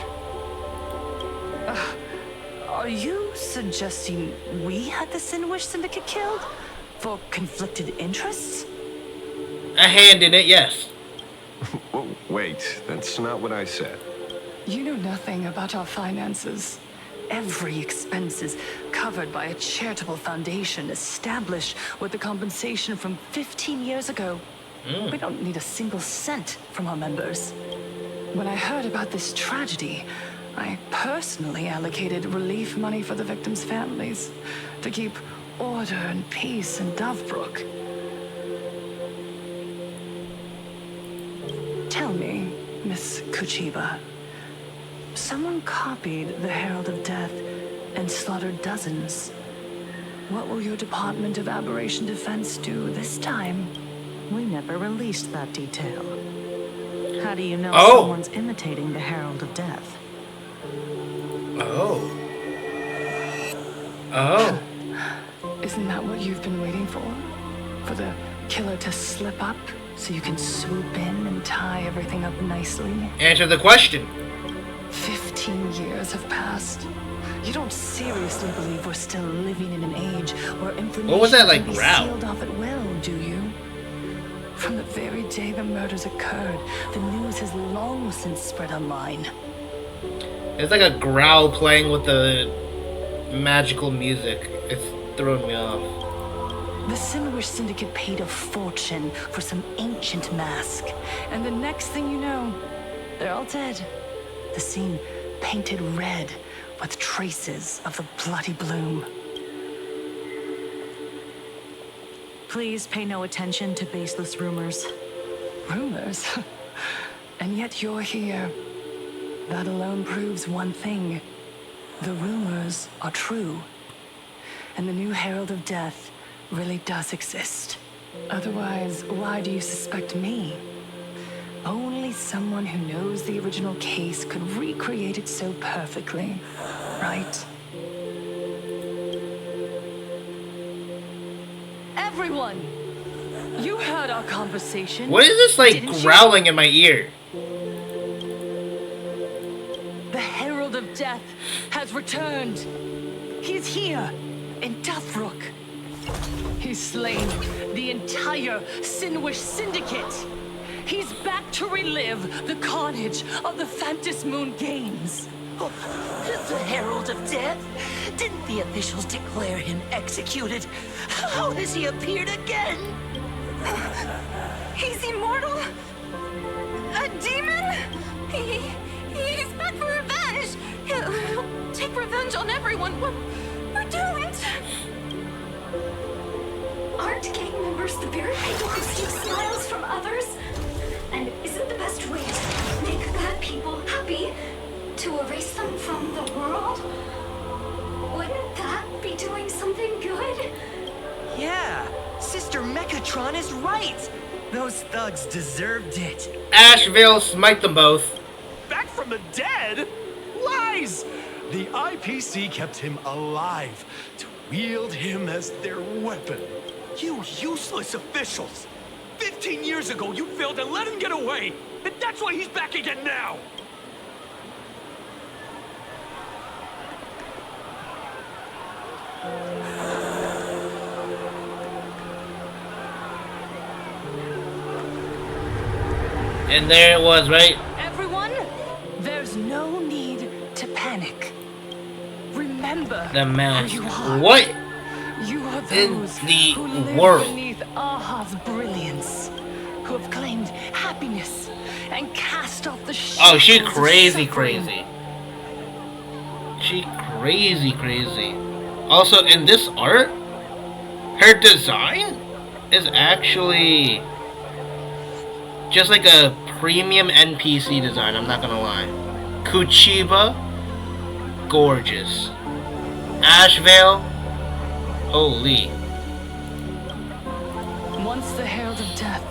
Are you suggesting we had the Sinwish Syndicate killed? For conflicted interests? A hand in it, yes. Whoa, wait, that's not what I said. You know nothing about our finances. Every expense is covered by a charitable foundation established with the compensation from 15 years ago. We don't need a single cent from our members. When I heard about this tragedy, I personally allocated relief money for the victims' families to keep order and peace in Dovebrook. Tell me, Miss Kuchiba, someone copied the Herald of Death and slaughtered dozens. What will your Department of Aberration Defense do this time? We never released that detail. How do you know someone's imitating the Herald of Death? Oh. Oh. Isn't that what you've been waiting for? For the killer to slip up so you can swoop in and tie everything up nicely? Answer the question. 15 years have passed. You don't seriously believe we're still living in an age where information What was that, like, can be growl? sealed off at will, do you? From the very day the murders occurred, the news has long since spread online. It's like a growl playing with the magical music. It's throwing me off. The Sinwish Syndicate paid a fortune for some ancient mask, and the next thing you know, they're all dead. The scene painted red with traces of the bloody bloom. Please pay no attention to baseless rumors. Rumors? And yet you're here. That alone proves one thing. The rumors are true. And the new Herald of Death really does exist. Otherwise, why do you suspect me? Only someone who knows the original case could recreate it so perfectly, right? Everyone! You heard our conversation. What is this, like, didn't growling in my ear? The Herald of Death has returned. He's here, in Dovebrook. He's slain the entire Sinwish Syndicate. He's back to relive the carnage of the Phantom Moon Games. The Herald of Death? Didn't the officials declare him executed? How has he appeared again? He's immortal? A demon? He's back for revenge! He'll take revenge on everyone. We're doomed! Aren't gang members the very people who steal smiles from others? And isn't the best way to make bad people happy to erase them from the world? Wouldn't that be doing something good? Yeah, Sister Mechatron is right. Those thugs deserved it. Asheville, smite them both. Back from the dead? Lies! The IPC kept him alive to wield him as their weapon. You useless officials! 15 years ago, you failed to let him get away, and that's why he's back again now! And there it was, right? Everyone, there's no need to panic. Remember The mask. who you are. What You are in those the who live world? beneath Aha's brilliance, who have claimed happiness and cast off the Oh, she shackles of crazy, suffering. crazy. She crazy, crazy. Also, in this art, her design is actually just like a premium NPC design, I'm not gonna lie. Kuchiba, gorgeous. Asheville, holy. Once the Herald of Death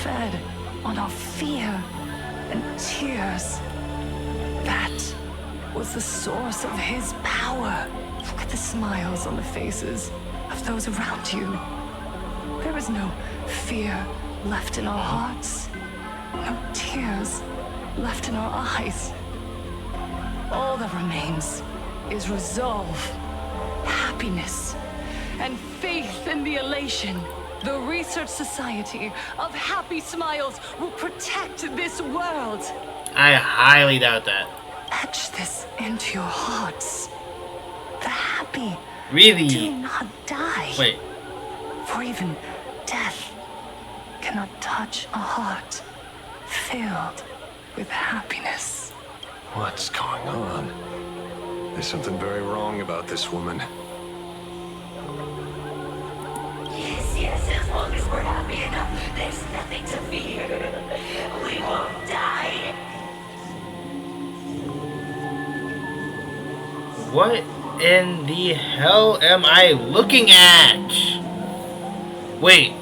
fed on our fear and tears, that was the source of his power. Look at the smiles on the faces of those around you. There is no fear left in our hearts, no tears left in our eyes. All that remains is resolve, happiness, and faith in the elation. The Research Society of Happy Smiles will protect this world. I highly doubt that. Etch this into your hearts. The happy Really? do not die. Wait. For even death cannot touch a heart filled with happiness. What's going on? There's something very wrong about this woman. Yes, as long as we're happy enough, there's nothing to fear. We won't die. What in the hell am I looking at? Wait.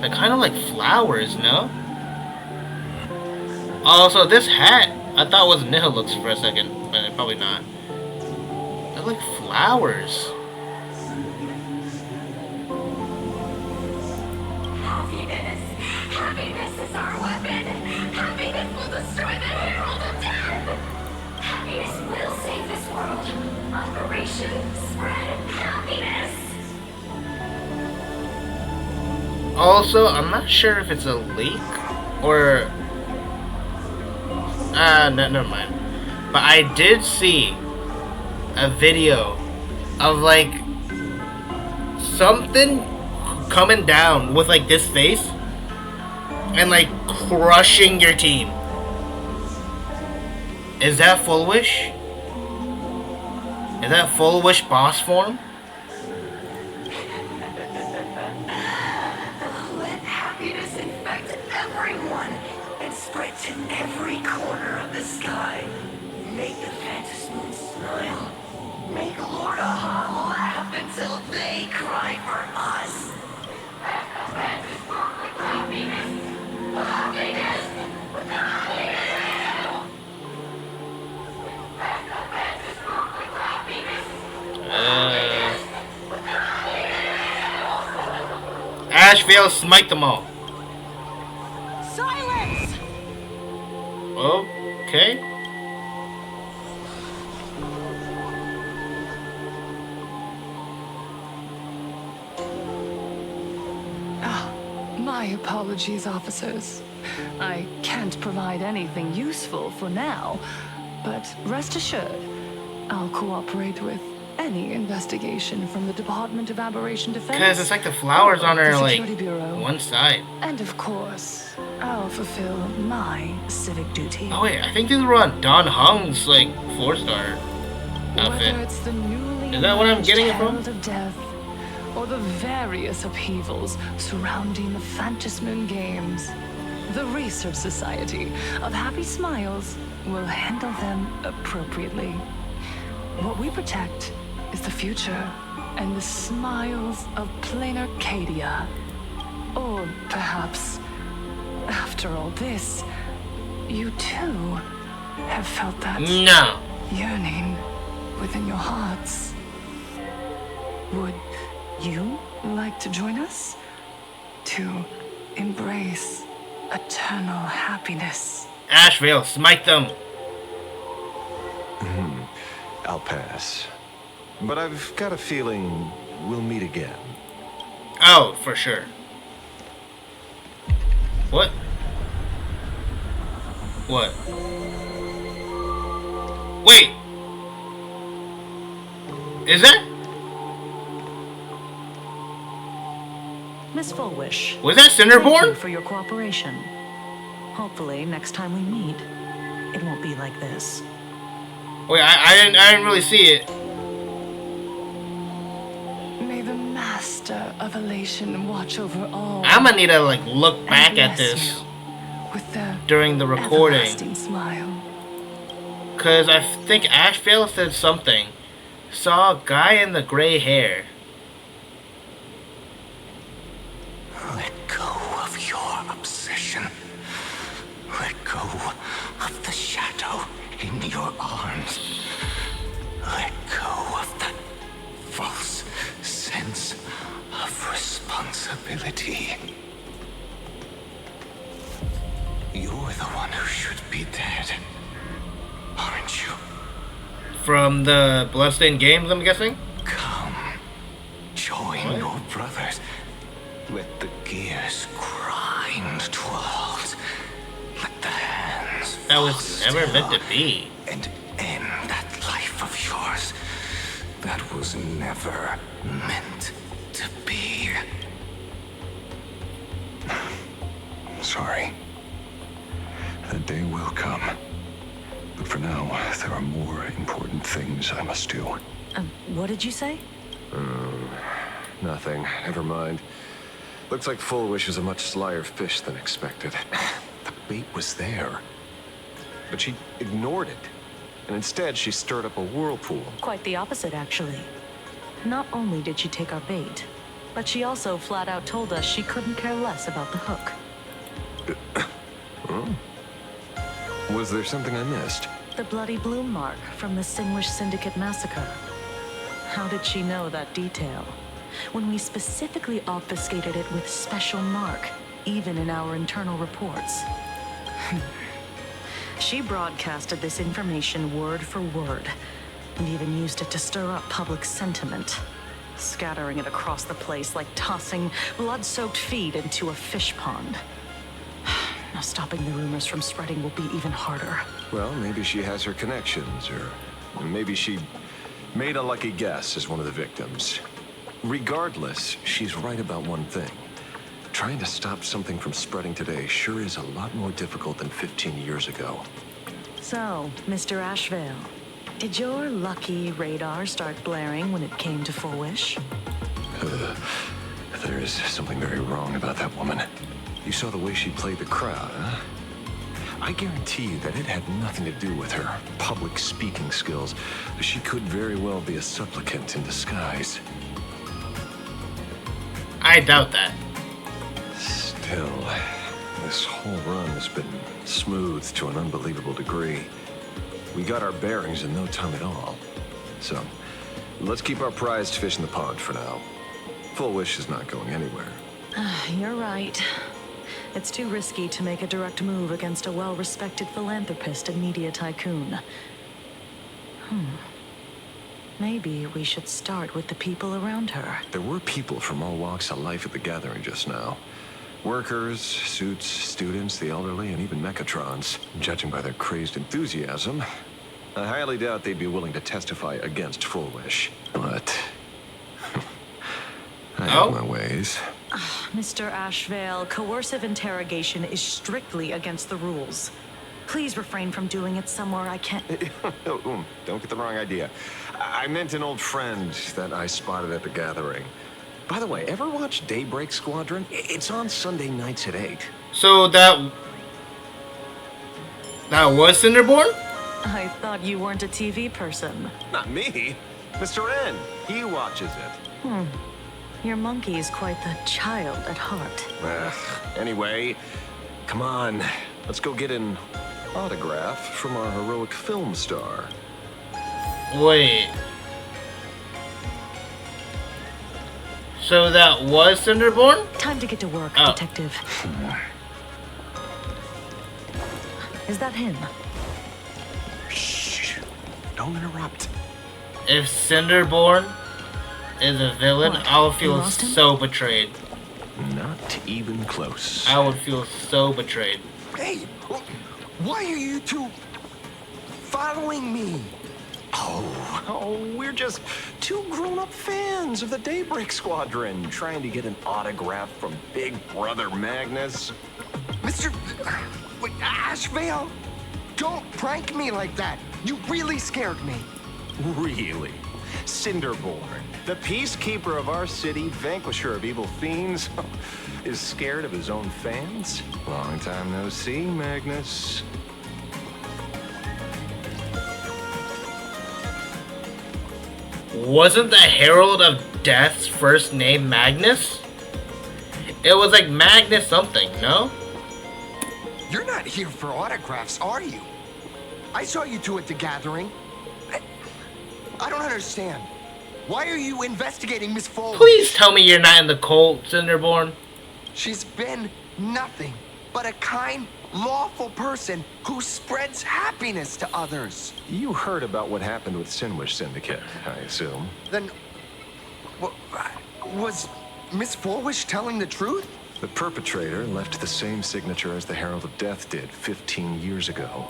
They're kind of like flowers, no? Also, this hat, I thought was Nihilux for a second, but probably not. They're like flowers. Happiness is our weapon. Happiness will destroy the Herald of Death. Happiness will save this world. Operation Spread Happiness. Also, I'm not sure if it's a leak or... never mind. But I did see a video of, like, something coming down with, like, this face and, like, crushing your team. Is that Full Wish? Is that Full Wish boss form? Let happiness infect everyone and spread to every corner of the sky. Make the Phantasmoon smile. Make Lord Ahal laugh until they cry for us. Happiness. Happiness. Ashvale, smite them all. Silence! Okay. My apologies, officers. I can't provide anything useful for now, but rest assured, I'll cooperate with any investigation from the Department of Aberration Defense. Because it's like the flowers on her, like, Security Bureau. one side. And of course, I'll fulfill my civic duty. Oh wait, I think these were on Don Hung's, like, 4-star outfit. Whether it's the newly Is that what I'm getting it from? Herald of Death, or the various upheavals surrounding the Phantasmoon Games, the Research Society of Happy Smiles will handle them appropriately. What we protect is the future and the smiles of plain Arcadia. Or perhaps, after all this, you too have felt that yearning within your hearts. Would you like to join us to embrace eternal happiness? Ashvale, smite them. I'll pass. But I've got a feeling we'll meet again. Oh, for sure. What? What? Wait. Is that? Miss Fullwish. Was that Cinderborn? Thank you for your cooperation. Hopefully, next time we meet, it won't be like this. Wait, I didn't really see it. May the Master of Elation watch over all. I'm gonna need to, like, look back at bless this with the during the recording. everlasting smile. Cause I think Ashvale said something. Saw a guy in the gray hair. Let go of your obsession. Let go of the shadow in your arms. Let go of that false sense of responsibility. You're the one who should be dead, aren't From the Bloodstained games, I'm guessing? Come, join your brothers. Let the gears grind to a halt. Let the hands That was never meant to be. And end that life of yours. That was never meant to be. Sorry. That day will come. But for now, there are more important things I must do. What did you say? Nothing. Never mind. Looks like Full Wish is a much slyer fish than expected. The bait was there. But she ignored it. And instead, she stirred up a whirlpool. Quite the opposite, actually. Not only did she take our bait, but she also flat out told us she couldn't care less about the hook. Oh. Was there something I missed? The bloody bloom mark from the Singlish Syndicate massacre. How did she know that detail? When we specifically obfuscated it with special mark, even in our internal reports. She broadcasted this information word for word, and even used it to stir up public sentiment, scattering it across the place like tossing blood-soaked feed into a fish pond. Now stopping the rumors from spreading will be even harder. Well, maybe she has her connections, or maybe she made a lucky guess as one of the victims. Regardless, she's right about one thing. Trying to stop something from spreading today sure is a lot more difficult than 15 years ago. So, Mr. Ashvale, did your lucky radar start blaring when it came to Full Wish? There is something very wrong about that woman. You saw the way she played the crowd, huh? I guarantee you that it had nothing to do with her public speaking skills. She could very well be a supplicant in disguise. I doubt that. Still, this whole run has been smooth to an unbelievable degree. We got our bearings in no time at all. So, let's keep our prized fish in the pond for now. Full Wish is not going anywhere. You're right. It's too risky to make a direct move against a well-respected philanthropist and media tycoon. Maybe we should start with the people around her. There were people from all walks of life at the gathering just now. Workers, suits, students, the elderly, and even Mechatrons. Judging by their crazed enthusiasm, I highly doubt they'd be willing to testify against Full Wish. But I have my ways. Mr. Ashvale, coercive interrogation is strictly against the rules. Please refrain from doing it somewhere I can't... Don't get the wrong idea. I meant an old friend that I spotted at the gathering. By the way, ever watch Daybreak Squadron? It's on Sunday nights at 8. So that was Cinderborn? I thought you weren't a TV person. Not me. Mr. N. He watches it. Your monkey is quite the child at heart. Anyway, come on. Let's go get an autograph from our heroic film star. Wait. So that was Cinderborn? Time to get to work, Detective. Is that him? Shh. Don't interrupt. If Cinderborn is a villain, I'll feel so betrayed. Not even close. I would feel so betrayed. Hey, why are you two following me? Oh, we're just two grown-up fans of the Daybreak Squadron trying to get an autograph from Big Brother Magnus. Mr. Ashvale, don't prank me like that. You really scared me. Really? Cinderborn, the peacekeeper of our city, vanquisher of evil fiends, is scared of his own fans? Long time no see, Magnus. Wasn't the Herald of Death's first name Magnus? It was like Magnus something, no? You're not here for autographs, are you? I saw you two at the gathering. I don't understand. Why are you investigating Miss Foley? Please tell me you're not in the cult, Cinderborn. She's been nothing but a kind lawful person who spreads happiness to others. You heard about what happened with Sinwish Syndicate, I assume. Then, was Miss Forwish telling the truth? The perpetrator left the same signature as the Herald of Death did 15 years ago.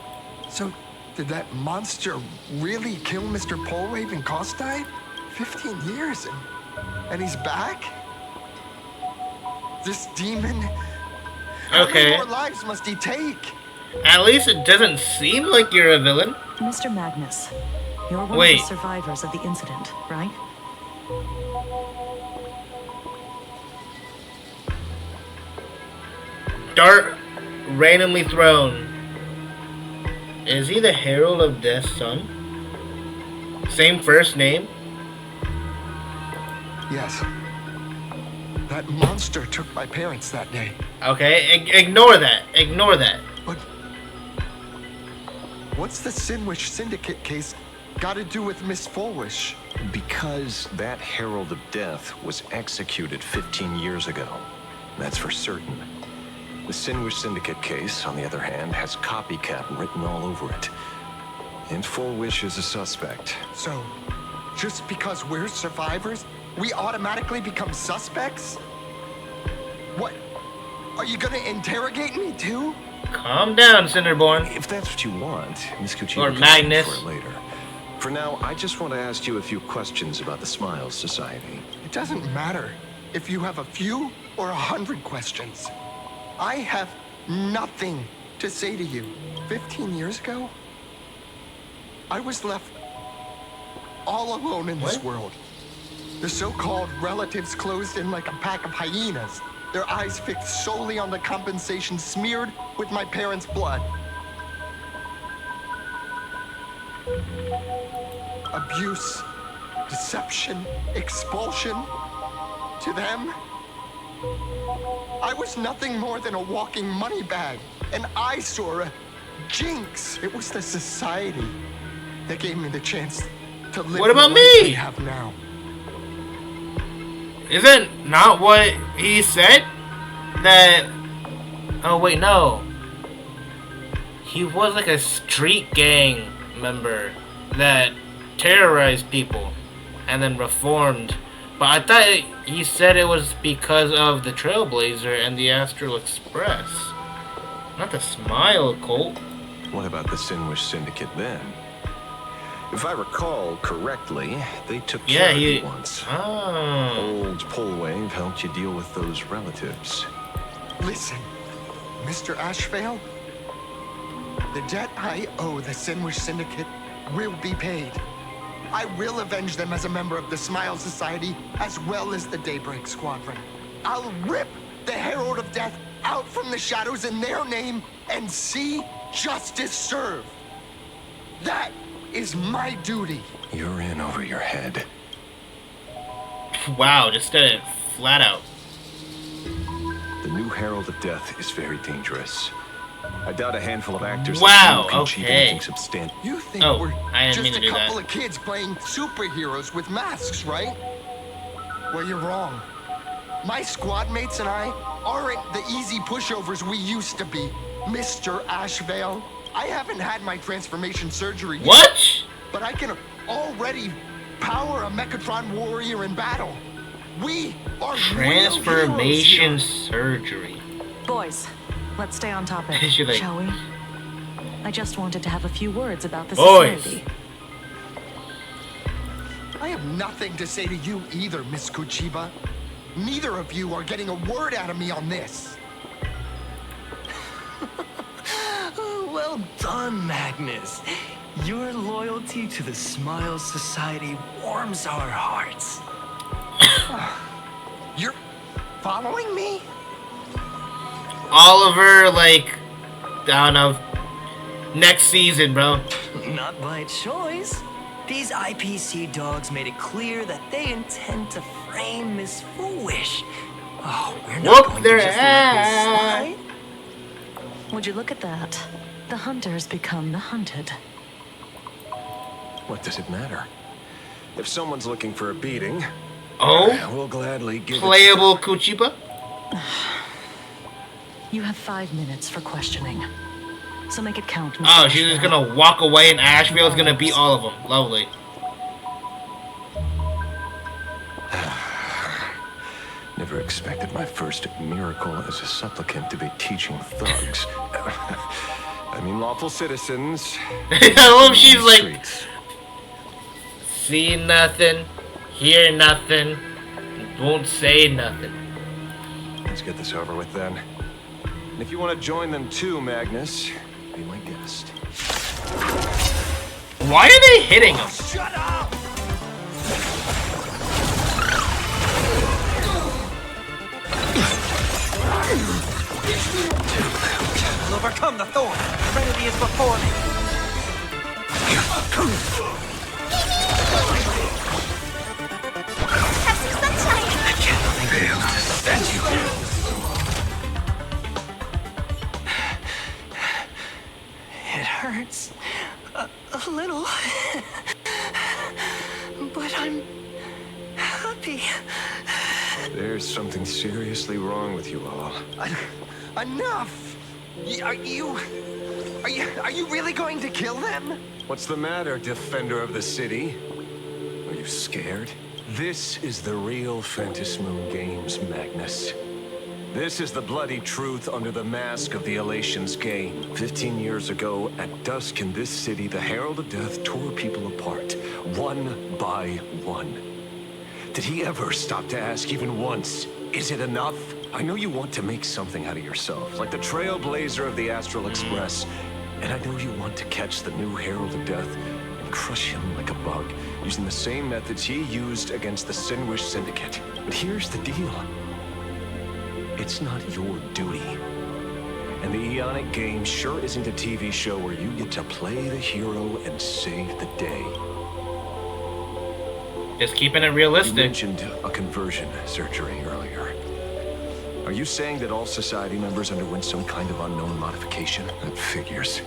So, did that monster really kill Mr. Polwave and Costide? 15 years and he's back? This demon? How many Okay. more lives must he take? At least it doesn't seem like you're a villain. Mr. Magnus, you're one Wait. of the survivors of the incident, right? Dart randomly thrown. Is he the Herald of Death's son? Same first name? Yes. That monster took my parents that day. Okay, ignore that. Ignore that. But what's the Sinwish Syndicate case got to do with Miss Forwish? Because that Herald of Death was executed 15 years ago. That's for certain. The Sinwish Syndicate case, on the other hand, has copycat written all over it. And Forwish is a suspect. So, just because we're survivors, we automatically become suspects? What? Are you gonna interrogate me too? Calm down, Cinderborn. If that's what you want, Miss Kuchina Or can Magnus. speak for it later. For now, I just want to ask you a few questions about the Smiles Society. It doesn't matter if you have a few or 100 questions. I have nothing to say to you. 15 years ago, I was left all alone in this world. The so-called relatives closed in like a pack of hyenas, their eyes fixed solely on the compensation smeared with my parents' blood. Abuse, deception, expulsion. To them, I was nothing more than a walking money bag, an eyesore, a jinx. It was the society that gave me the chance to live What about the life me? we have now. Isn't not what he said? That... Oh, wait, no. He was like a street gang member that terrorized people and then reformed. But I thought he said it was because of the Trailblazer and the Astral Express. Not the Smile cult. What about the Sinwish Syndicate then? If I recall correctly, they took care of you once. Oh. Old Polwave helped you deal with those relatives. Listen, Mr. Ashvale, the debt I owe the Sinwish Syndicate will be paid. I will avenge them as a member of the Smile Society, as well as the Daybreak Squadron. I'll rip the Herald of Death out from the shadows in their name and see justice served. That is my duty. You're in over your head. Wow, just said it flat out. The new Herald of Death is very dangerous. I doubt a handful of actors Wow, like you can okay. achieve anything substantial. You think Oh, we're I didn't mean just to a do that. couple of kids playing superheroes with masks, right? Well, you're wrong. My squad mates and I aren't the easy pushovers we used to be, Mr. Ashvale. I haven't had my transformation surgery yet. What? But I can already power a Mechatron warrior in battle. We are Transformation real heroes surgery. Boys, let's stay on topic, She's like- shall we? I just wanted to have a few words about the Boys. society. here. I have nothing to say to you either, Miss Kuchiba. Neither of you are getting a word out of me on this. Well done, Magnus. Your loyalty to the Smile Society warms our hearts. You're following me? Oliver, like, I don't know. Next season, bro. Not by choice. These IPC dogs made it clear that they intend to frame Miss Foolish. Oh, we're not Whoop going their to just let this slide. Would you look at that? The hunters become the hunted. What does it matter? If someone's looking for a beating, Oh? we'll gladly give Playable Kuchiba? You have 5 minutes for questioning. So make it count. Oh, she's just gonna walk away and Asheville's gonna beat all of them. Lovely. Never expected my first miracle as a supplicant to be teaching thugs. I mean, lawful citizens. I love she's like, see nothing, hear nothing, won't say nothing. Let's get this over with then. And if you want to join them too, Magnus, be my guest. Why are they hitting him? Shut up! I'll overcome the thorn. Serenity is before me. Have some sunshine. I can't believe it. Thank you. It hurts a little, but I'm happy. There's something seriously wrong with you all. Enough! Are you really going to kill them? What's the matter, defender of the city? Are you scared? This is the real Phantasmoon Games, Magnus. This is the bloody truth under the mask of the Elations game. 15 years ago, at dusk in this city, the Herald of Death tore people apart, one by one. Did he ever stop to ask even once, is it enough? I know you want to make something out of yourself, like the trailblazer of the Astral Express. And I know you want to catch the new Herald of Death and crush him like a bug, using the same methods he used against the Sinwish Syndicate. But here's the deal. It's not your duty. And the Eonic game sure isn't a TV show where you get to play the hero and save the day. Just keeping it realistic. You mentioned a conversion surgery earlier. Are you saying that all society members underwent some kind of unknown modification? That figures.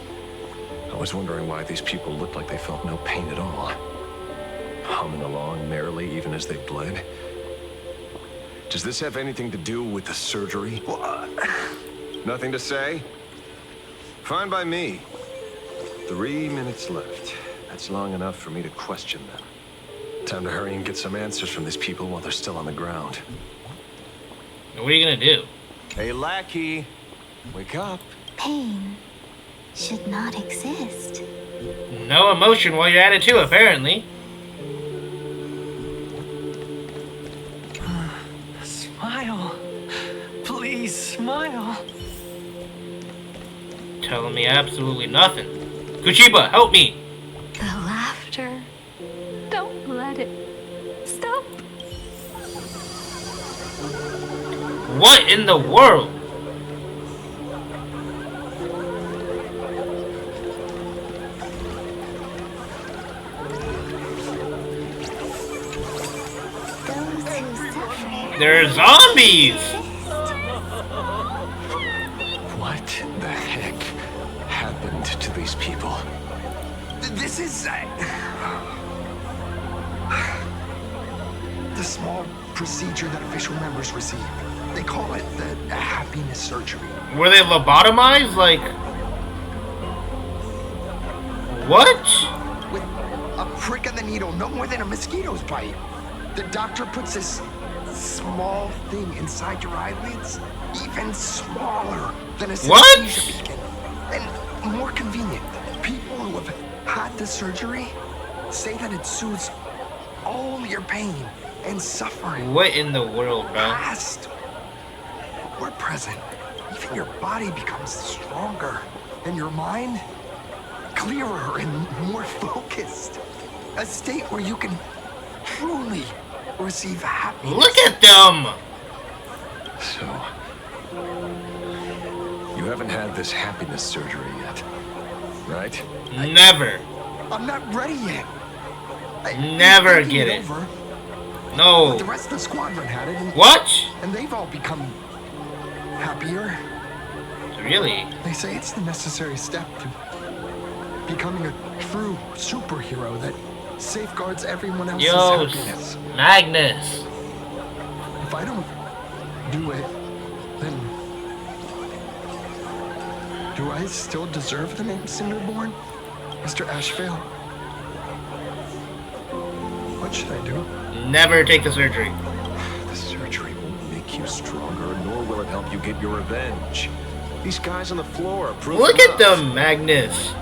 I was wondering why these people looked like they felt no pain at all. Humming along merrily even as they bled. Does this have anything to do with the surgery? Nothing to say? Fine by me. 3 minutes left. That's long enough for me to question them. Time to hurry and get some answers from these people while they're still on the ground. What are you gonna do? Hey, lackey, wake up. Pain should not exist. No emotion while you're at it too, apparently. Smile. Please smile. Telling me absolutely nothing. Kuchiba, help me! The laughter. Don't let it stop. What in the world? They're zombies! What the heck happened to these people? This is the small procedure that official members receive. They call it the happiness surgery. Were they lobotomized? Like, what? With a prick of the needle, no more than a mosquito's bite. The doctor puts this small thing inside your eyelids, even smaller than a synesthesia beacon, and more convenient. People who have had the surgery say that it soothes all your pain and suffering. What in the world, bro? Past or present. Even your body becomes stronger, and your mind clearer and more focused. A state where you can truly receive happiness. Look at them! So, you haven't had this happiness surgery yet, right? Never. I'm not ready yet. Never get it. No. But the rest of the squadron had it. And, what? And they've all become happier. Really? They say it's the necessary step to becoming a true superhero that safeguards everyone else's happiness. Magnus. If I don't do it, then Do I still deserve the name Cinderborn, Mr. Ashvale? What should I do? Never take the surgery. The surgery won't make you stronger, nor will it help you get your revenge. These guys on the floor are proof Look enough. at them, Magnus.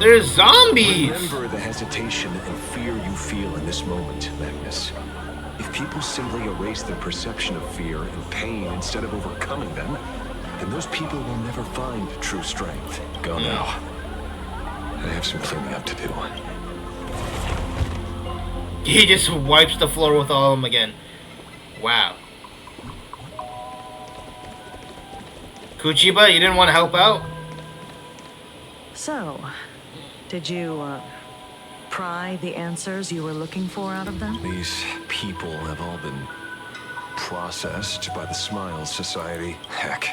They're zombies. Remember the hesitation and fear you feel in this moment, Magnus. If people simply erase their perception of fear and pain instead of overcoming them, then those people will never find true strength. Go now. I have some cleaning up to do. He just wipes the floor with all of them again. Wow. Kuchiba, you didn't want to help out? So, did you, pry the answers you were looking for out of them? These people have all been processed by the Smiles Society. Heck,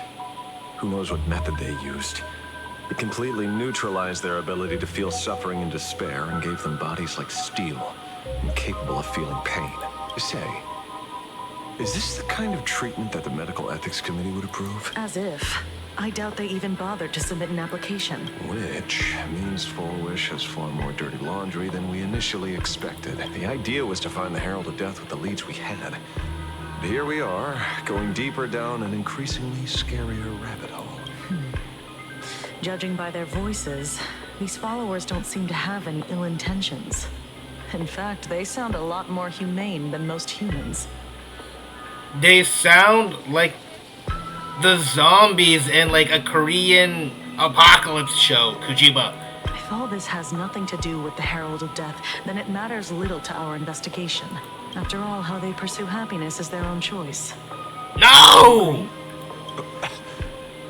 who knows what method they used. It completely neutralized their ability to feel suffering and despair and gave them bodies like steel, incapable of feeling pain. Say, is this the kind of treatment that the Medical Ethics Committee would approve? As if. I doubt they even bothered to submit an application. Which means Foolish has far more dirty laundry than we initially expected. The idea was to find the Herald of Death with the leads we had. But here we are, going deeper down an increasingly scarier rabbit hole. Judging by their voices, these followers don't seem to have any ill intentions. In fact, they sound a lot more humane than most humans. They sound like the zombies in like a Korean apocalypse show, Kuchiba. If all this has nothing to do with the Herald of Death, then it matters little to our investigation. After all, how they pursue happiness is their own choice. No!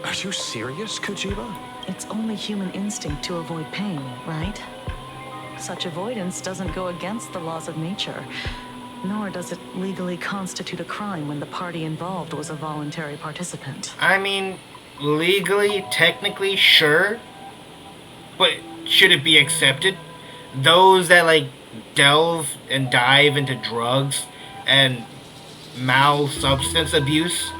Are you serious, Kuchiba? It's only human instinct to avoid pain, right? Such avoidance doesn't go against the laws of nature, nor does it legally constitute a crime when the party involved was a voluntary participant. I mean, legally, technically, sure. But should it be accepted? Those that, like, delve and dive into drugs and substance abuse,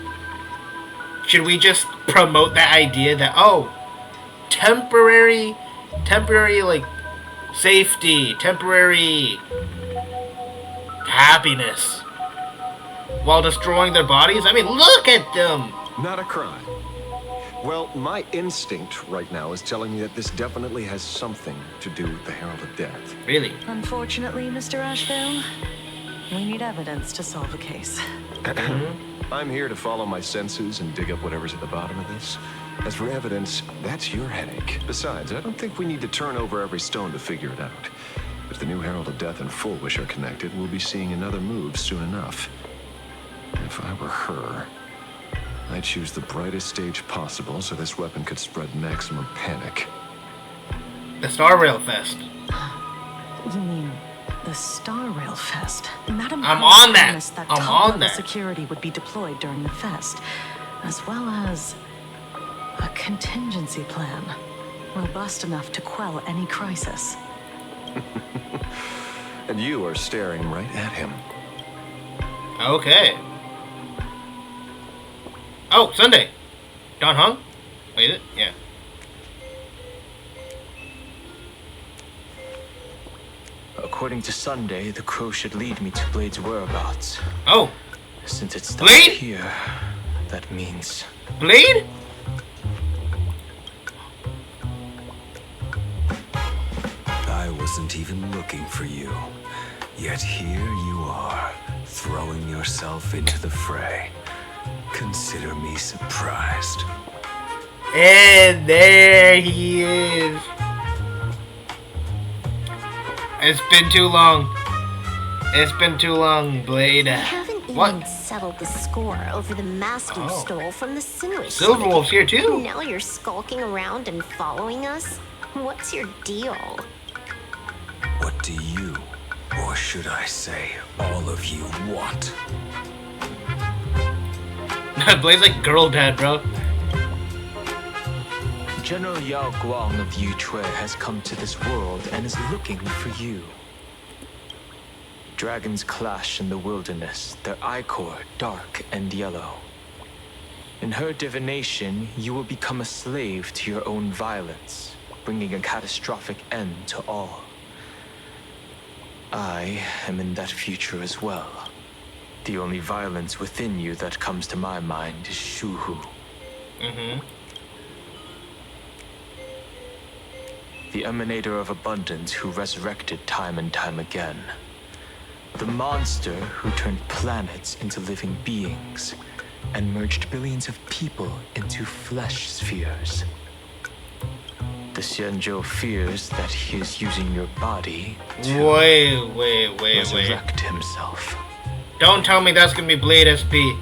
should we just promote that idea that, oh, temporary, like, safety, temporary happiness while destroying their bodies? I mean, look at them! Not a crime. Well, my instinct right now is telling me that this definitely has something to do with the Herald of Death. Really? Unfortunately, Mr. Ashvale, we need evidence to solve the case. I'm here to follow my senses and dig up whatever's at the bottom of this. As for evidence, that's your headache. Besides, I don't think we need to turn over every stone to figure it out. If the new Herald of Death and Foolish are connected, we'll be seeing another move soon enough. If I were her, I'd choose the brightest stage possible so this weapon could spread maximum panic. The Star Rail Fest. You mean the Star Rail Fest? Madam I'm on that. promised that I'm top-level on that. security would be deployed during the fest, as well as a contingency plan, robust enough to quell any crisis. And you are staring right at him. Okay. Oh, Sunday. Don Hung? Wait, is it? Yeah. According to Sunday, the crow should lead me to Blade's whereabouts. Oh. Since it's Blade? here, that means... Blade? I wasn't even looking for you. Yet here you are, throwing yourself into the fray. Consider me surprised. And there he is. It's been too long. It's been too long, Blade. We haven't even settled the score over the mask you stole from the sewage. Silverwolf's here too. And now you're skulking around and following us? What's your deal? What do you, or should I say, all of you want? Blade's like girl dad, bro. General Yao Guang of Yutue has come to this world and is looking for you. Dragons clash in the wilderness, their ichor dark and yellow. In her divination, you will become a slave to your own violence, bringing a catastrophic end to all. I am in that future as well. The only violence within you that comes to my mind is Shuhu. The emanator of abundance who resurrected time and time again. The monster who turned planets into living beings and merged billions of people into flesh spheres. The Xianzhou fears that he is using your body to resurrect himself. Don't tell me that's gonna be Blade SP.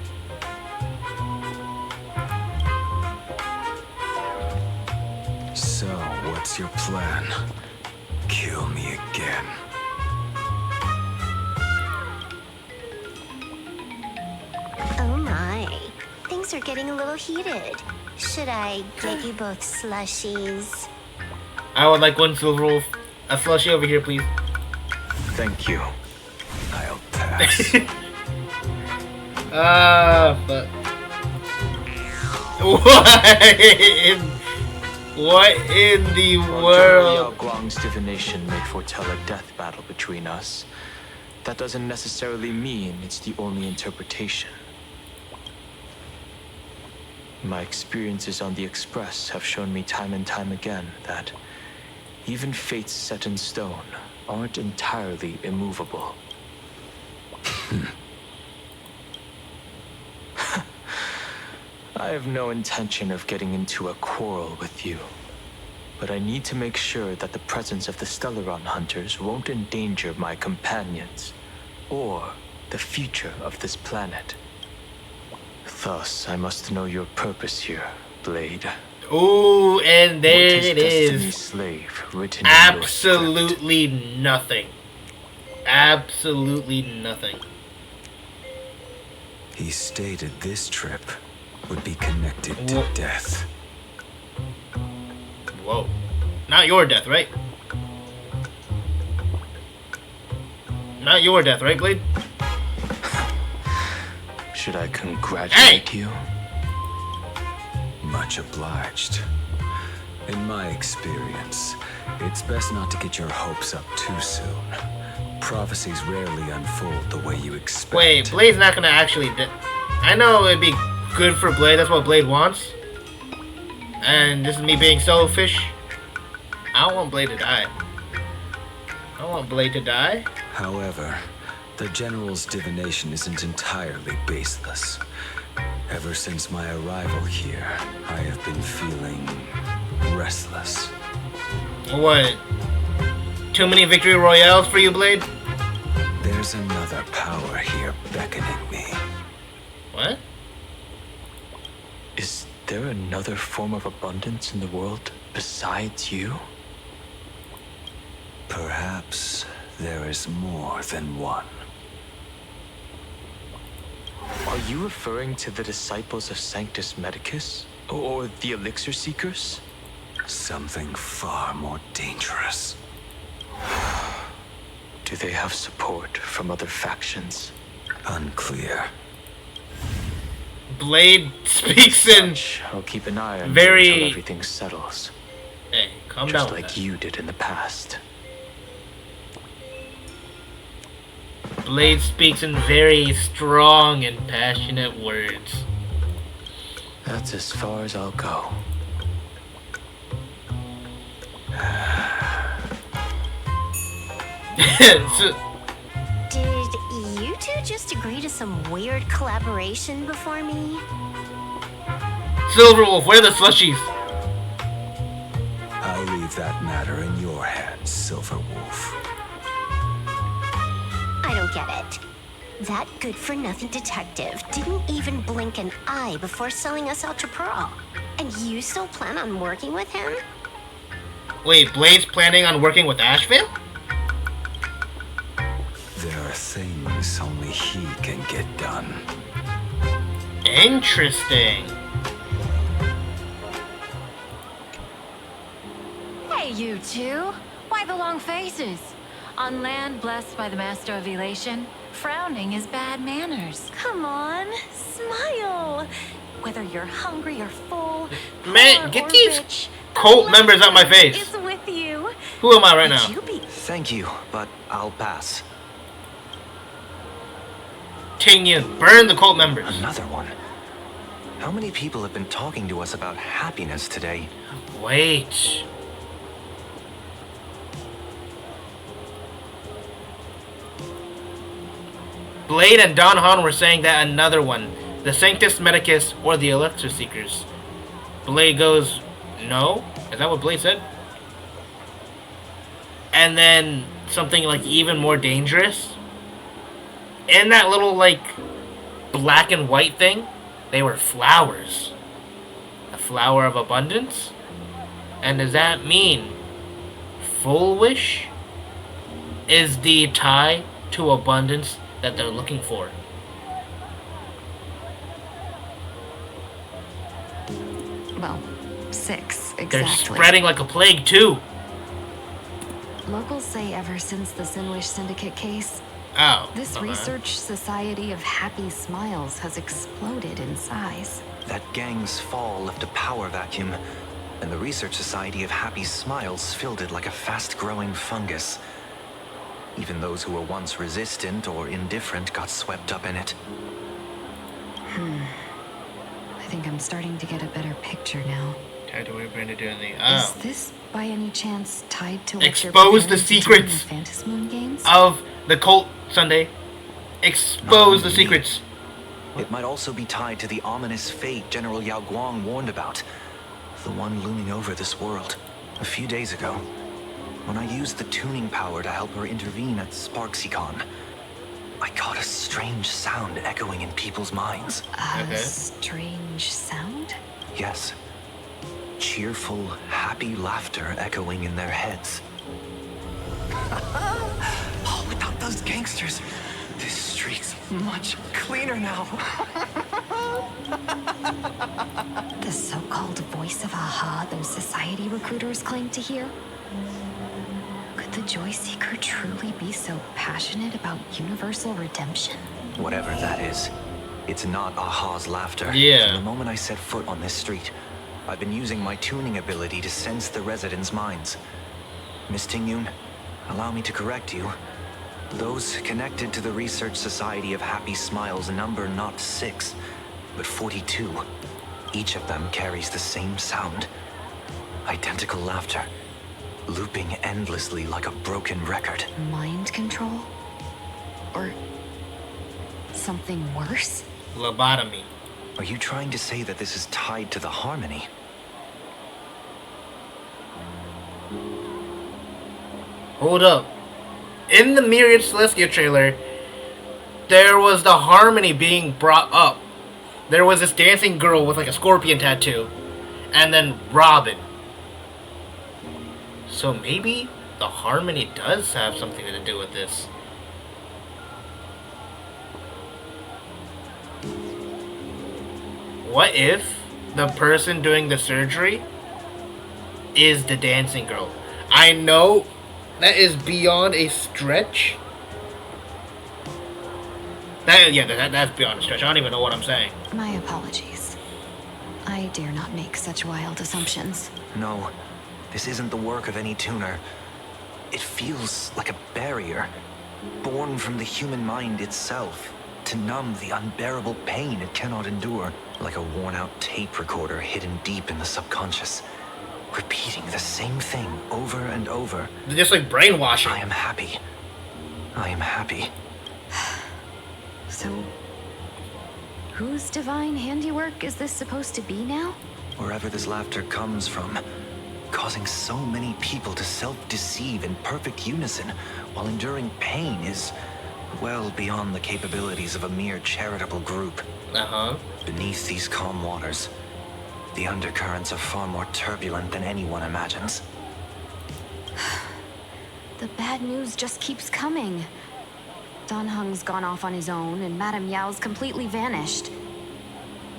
So, what's your plan? Kill me again. Oh my. Things are getting a little heated. Should I get you both slushies? I would like one silver wolf. A slushie over here, please. Thank you. I'll pass. But what in the world? Guang's divination may foretell a death battle between us. That doesn't necessarily mean it's the only interpretation. My experiences on the Express have shown me time and time again that even fates set in stone aren't entirely immovable. I have no intention of getting into a quarrel with you, but I need to make sure that the presence of the Stellaron hunters won't endanger my companions or the future of this planet. Thus, I must know your purpose here, Blade. Ooh, and there it Destiny's is. Slave written Absolutely nothing. Absolutely nothing. He stated this trip would be connected to death. Whoa. Not your death, right? Not your death, right, Blade? Should I congratulate you? Much obliged. In my experience, it's best not to get your hopes up too soon. Prophecies rarely unfold the way you expect. Wait, Blade's not gonna actually I know it'd be good for Blade, that's what Blade wants. And this is me being selfish. I don't want Blade to die. I don't want Blade to die. However, the General's divination isn't entirely baseless. Ever since my arrival here, I have been feeling restless. What? Too many victory royales for you, Blade? There's another power here beckoning me. What? Is there another form of abundance in the world besides you? Perhaps there is more than one. Are you referring to the disciples of Sanctus Medicus? Or the Elixir Seekers? Something far more dangerous. Do they have support from other factions? Unclear. Blade speaks in I'll keep an eye on very you until everything settles. Hey, calm Just down. like you did in the past. Blade speaks in very strong and passionate words. That's as far as I'll go. Did you two just agree to some weird collaboration before me? Silverwolf, where are the slushies? I'll leave that matter in your hands, Silverwolf. I don't get it. That good-for-nothing detective didn't even blink an eye before selling us Ultra Pearl. And you still plan on working with him? Wait, Blade's planning on working with Ashvale? There are things only he can get done. Interesting. Hey, you two. Why the long faces? On land blessed by the Master of Elation, Frowning is bad manners. Come on, smile. Whether you're hungry or full, Man, get or these rich, cult members out my face. is with you. Who am I right now? Thank you, but I'll pass. Ting Yun, burn the cult members. Another one. How many people have been talking to us about happiness today? Wait. Blade and Don Han were saying that another one, the Sanctus Medicus or the Elixir Seekers. Blade goes, no? Is that what Blade said? And then something like even more dangerous. In that little like black and white thing, they were flowers. A flower of abundance? And does that mean full wish is the tie to abundance that they're looking for? Well, 6, exactly. They're spreading like a plague too. Locals say ever since the Sinwish Syndicate case, this okay. research society of happy smiles has exploded in size. That gang's fall left a power vacuum, and the Research Society of Happy Smiles filled it like a fast-growing fungus. Even those who were once resistant or indifferent got swept up in it. I think I'm starting to get a better picture now. Tied to what we're going to do in the... Is this, by any chance, tied to what Expose the secrets Phantasmoon games? of the cult Sunday. Expose the secrets. It might also be tied to the ominous fate General Yao Guang warned about. The one looming over this world. A few days ago, when I used the tuning power to help her intervene at SparksyCon, I caught a strange sound echoing in people's minds. A strange sound? Yes. Cheerful, happy laughter echoing in their heads. Oh, without those gangsters, this street's much cleaner now. The so-called voice of Aha those society recruiters claim to hear? Could the Joy Seeker truly be so passionate about universal redemption? Whatever that is, it's not Aha's laughter. Yeah. From the moment I set foot on this street, I've been using my tuning ability to sense the residents' minds. Miss Ting-Yun, allow me to correct you. Those connected to the Research Society of Happy Smiles number not 6, but 42. Each of them carries the same sound. Identical laughter, looping endlessly like a broken record. Mind control? Or something worse? Lobotomy. Are you trying to say that this is tied to the harmony? Hold up. In the Myriad Celestia trailer, there was the harmony being brought up. There was this dancing girl with like a scorpion tattoo. And then Robin. So maybe the harmony does have something to do with this. What if the person doing the surgery is the dancing girl? I know that is beyond a stretch. That's beyond a stretch. I don't even know what I'm saying. My apologies. I dare not make such wild assumptions. No, this isn't the work of any tuner. It feels like a barrier, born from the human mind itself, to numb the unbearable pain it cannot endure, like a worn-out tape recorder hidden deep in the subconscious, repeating the same thing over and over. Just like brainwashing. I am happy. I am happy. So, whose divine handiwork is this supposed to be now? Wherever this laughter comes from, causing so many people to self-deceive in perfect unison while enduring pain is well beyond the capabilities of a mere charitable group. Beneath these calm waters, the undercurrents are far more turbulent than anyone imagines. The bad news just keeps coming. Don Hung's gone off on his own, and Madame Yao's completely vanished.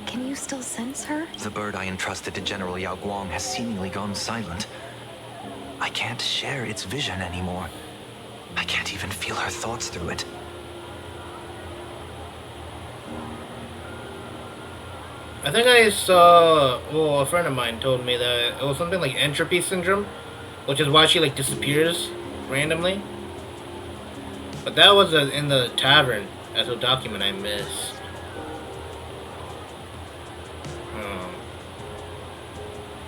Can you still sense her? The bird I entrusted to General Yao Guang has seemingly gone silent. I can't share its vision anymore. I can't even feel her thoughts through it. I think I saw, well, a friend of mine told me that it was something like entropy syndrome, which is why she like disappears randomly. But that was in the tavern. That's a document I missed.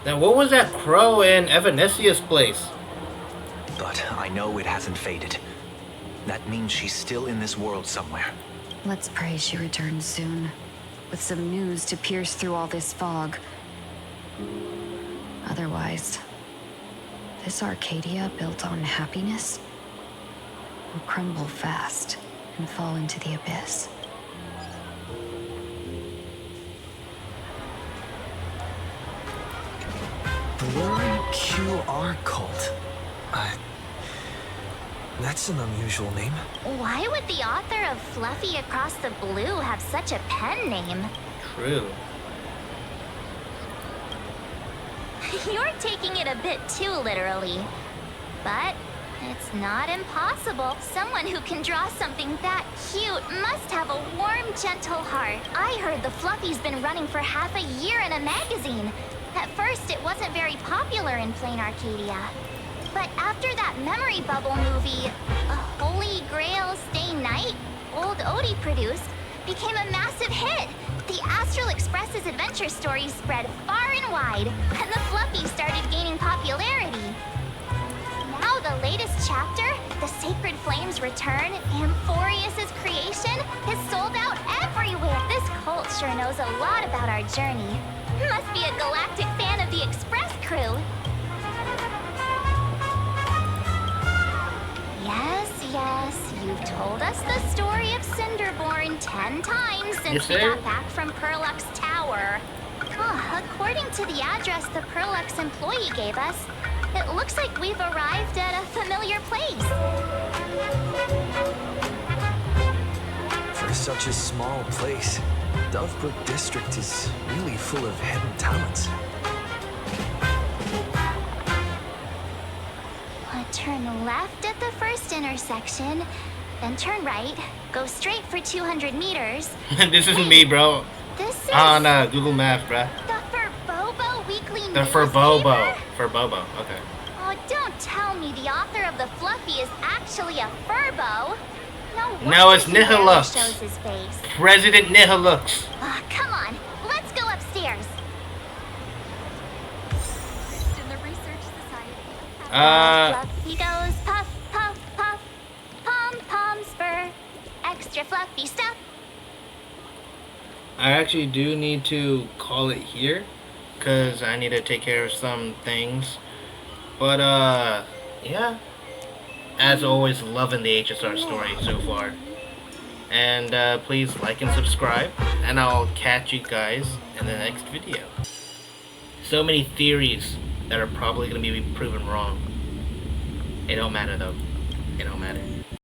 Then what was that crow in Evanesia's place? But I know it hasn't faded. That means she's still in this world somewhere. Let's pray she returns soon, with some news to pierce through all this fog. Otherwise, this Arcadia built on happiness will crumble fast and fall into the abyss. Blurry QR cult. That's an unusual name. Why would the author of Fluffy Across the Blue have such a pen name? True. You're taking it a bit too literally. But it's not impossible. Someone who can draw something that cute must have a warm, gentle heart. I heard the Fluffy's been running for half a year in a magazine. At first, it wasn't very popular in Plain Arcadia. But after that memory bubble movie, A Holy Grail Stay Night, Old Odie produced, became a massive hit. The Astral Express's adventure stories spread far and wide, and the Fluffy started gaining popularity. Now the latest chapter, The Sacred Flames Return, Amphorius's creation, is sold out everywhere. This cult sure knows a lot about our journey. Must be a galactic fan of the Express crew. Yes, you've told us the story of Cinderborn 10 times since we got back from Perlux Tower. According to the address the Perlux employee gave us, it looks like we've arrived at a familiar place. For such a small place, Dovebrook District is really full of hidden talents. Turn left at the first intersection, then turn right, go straight for 200 meters. This is me, bro. This is on Google Maps, bro. The Furbobo Weekly The Newspaper? Furbobo, okay. Oh, don't tell me the author of the Fluffy is actually a Furbo. No, it's wonder he barely Nihilux. shows his face. President Nihilux. Come on, let's go upstairs. Fluffy goes puff, puff, puff, pom-pom spur, extra fluffy stuff. I actually do need to call it here, because I need to take care of some things. But, yeah. As always, loving the HSR story so far. And, please like and subscribe, and I'll catch you guys in the next video. So many theories that are probably going to be proven wrong. It don't matter, though. It don't matter.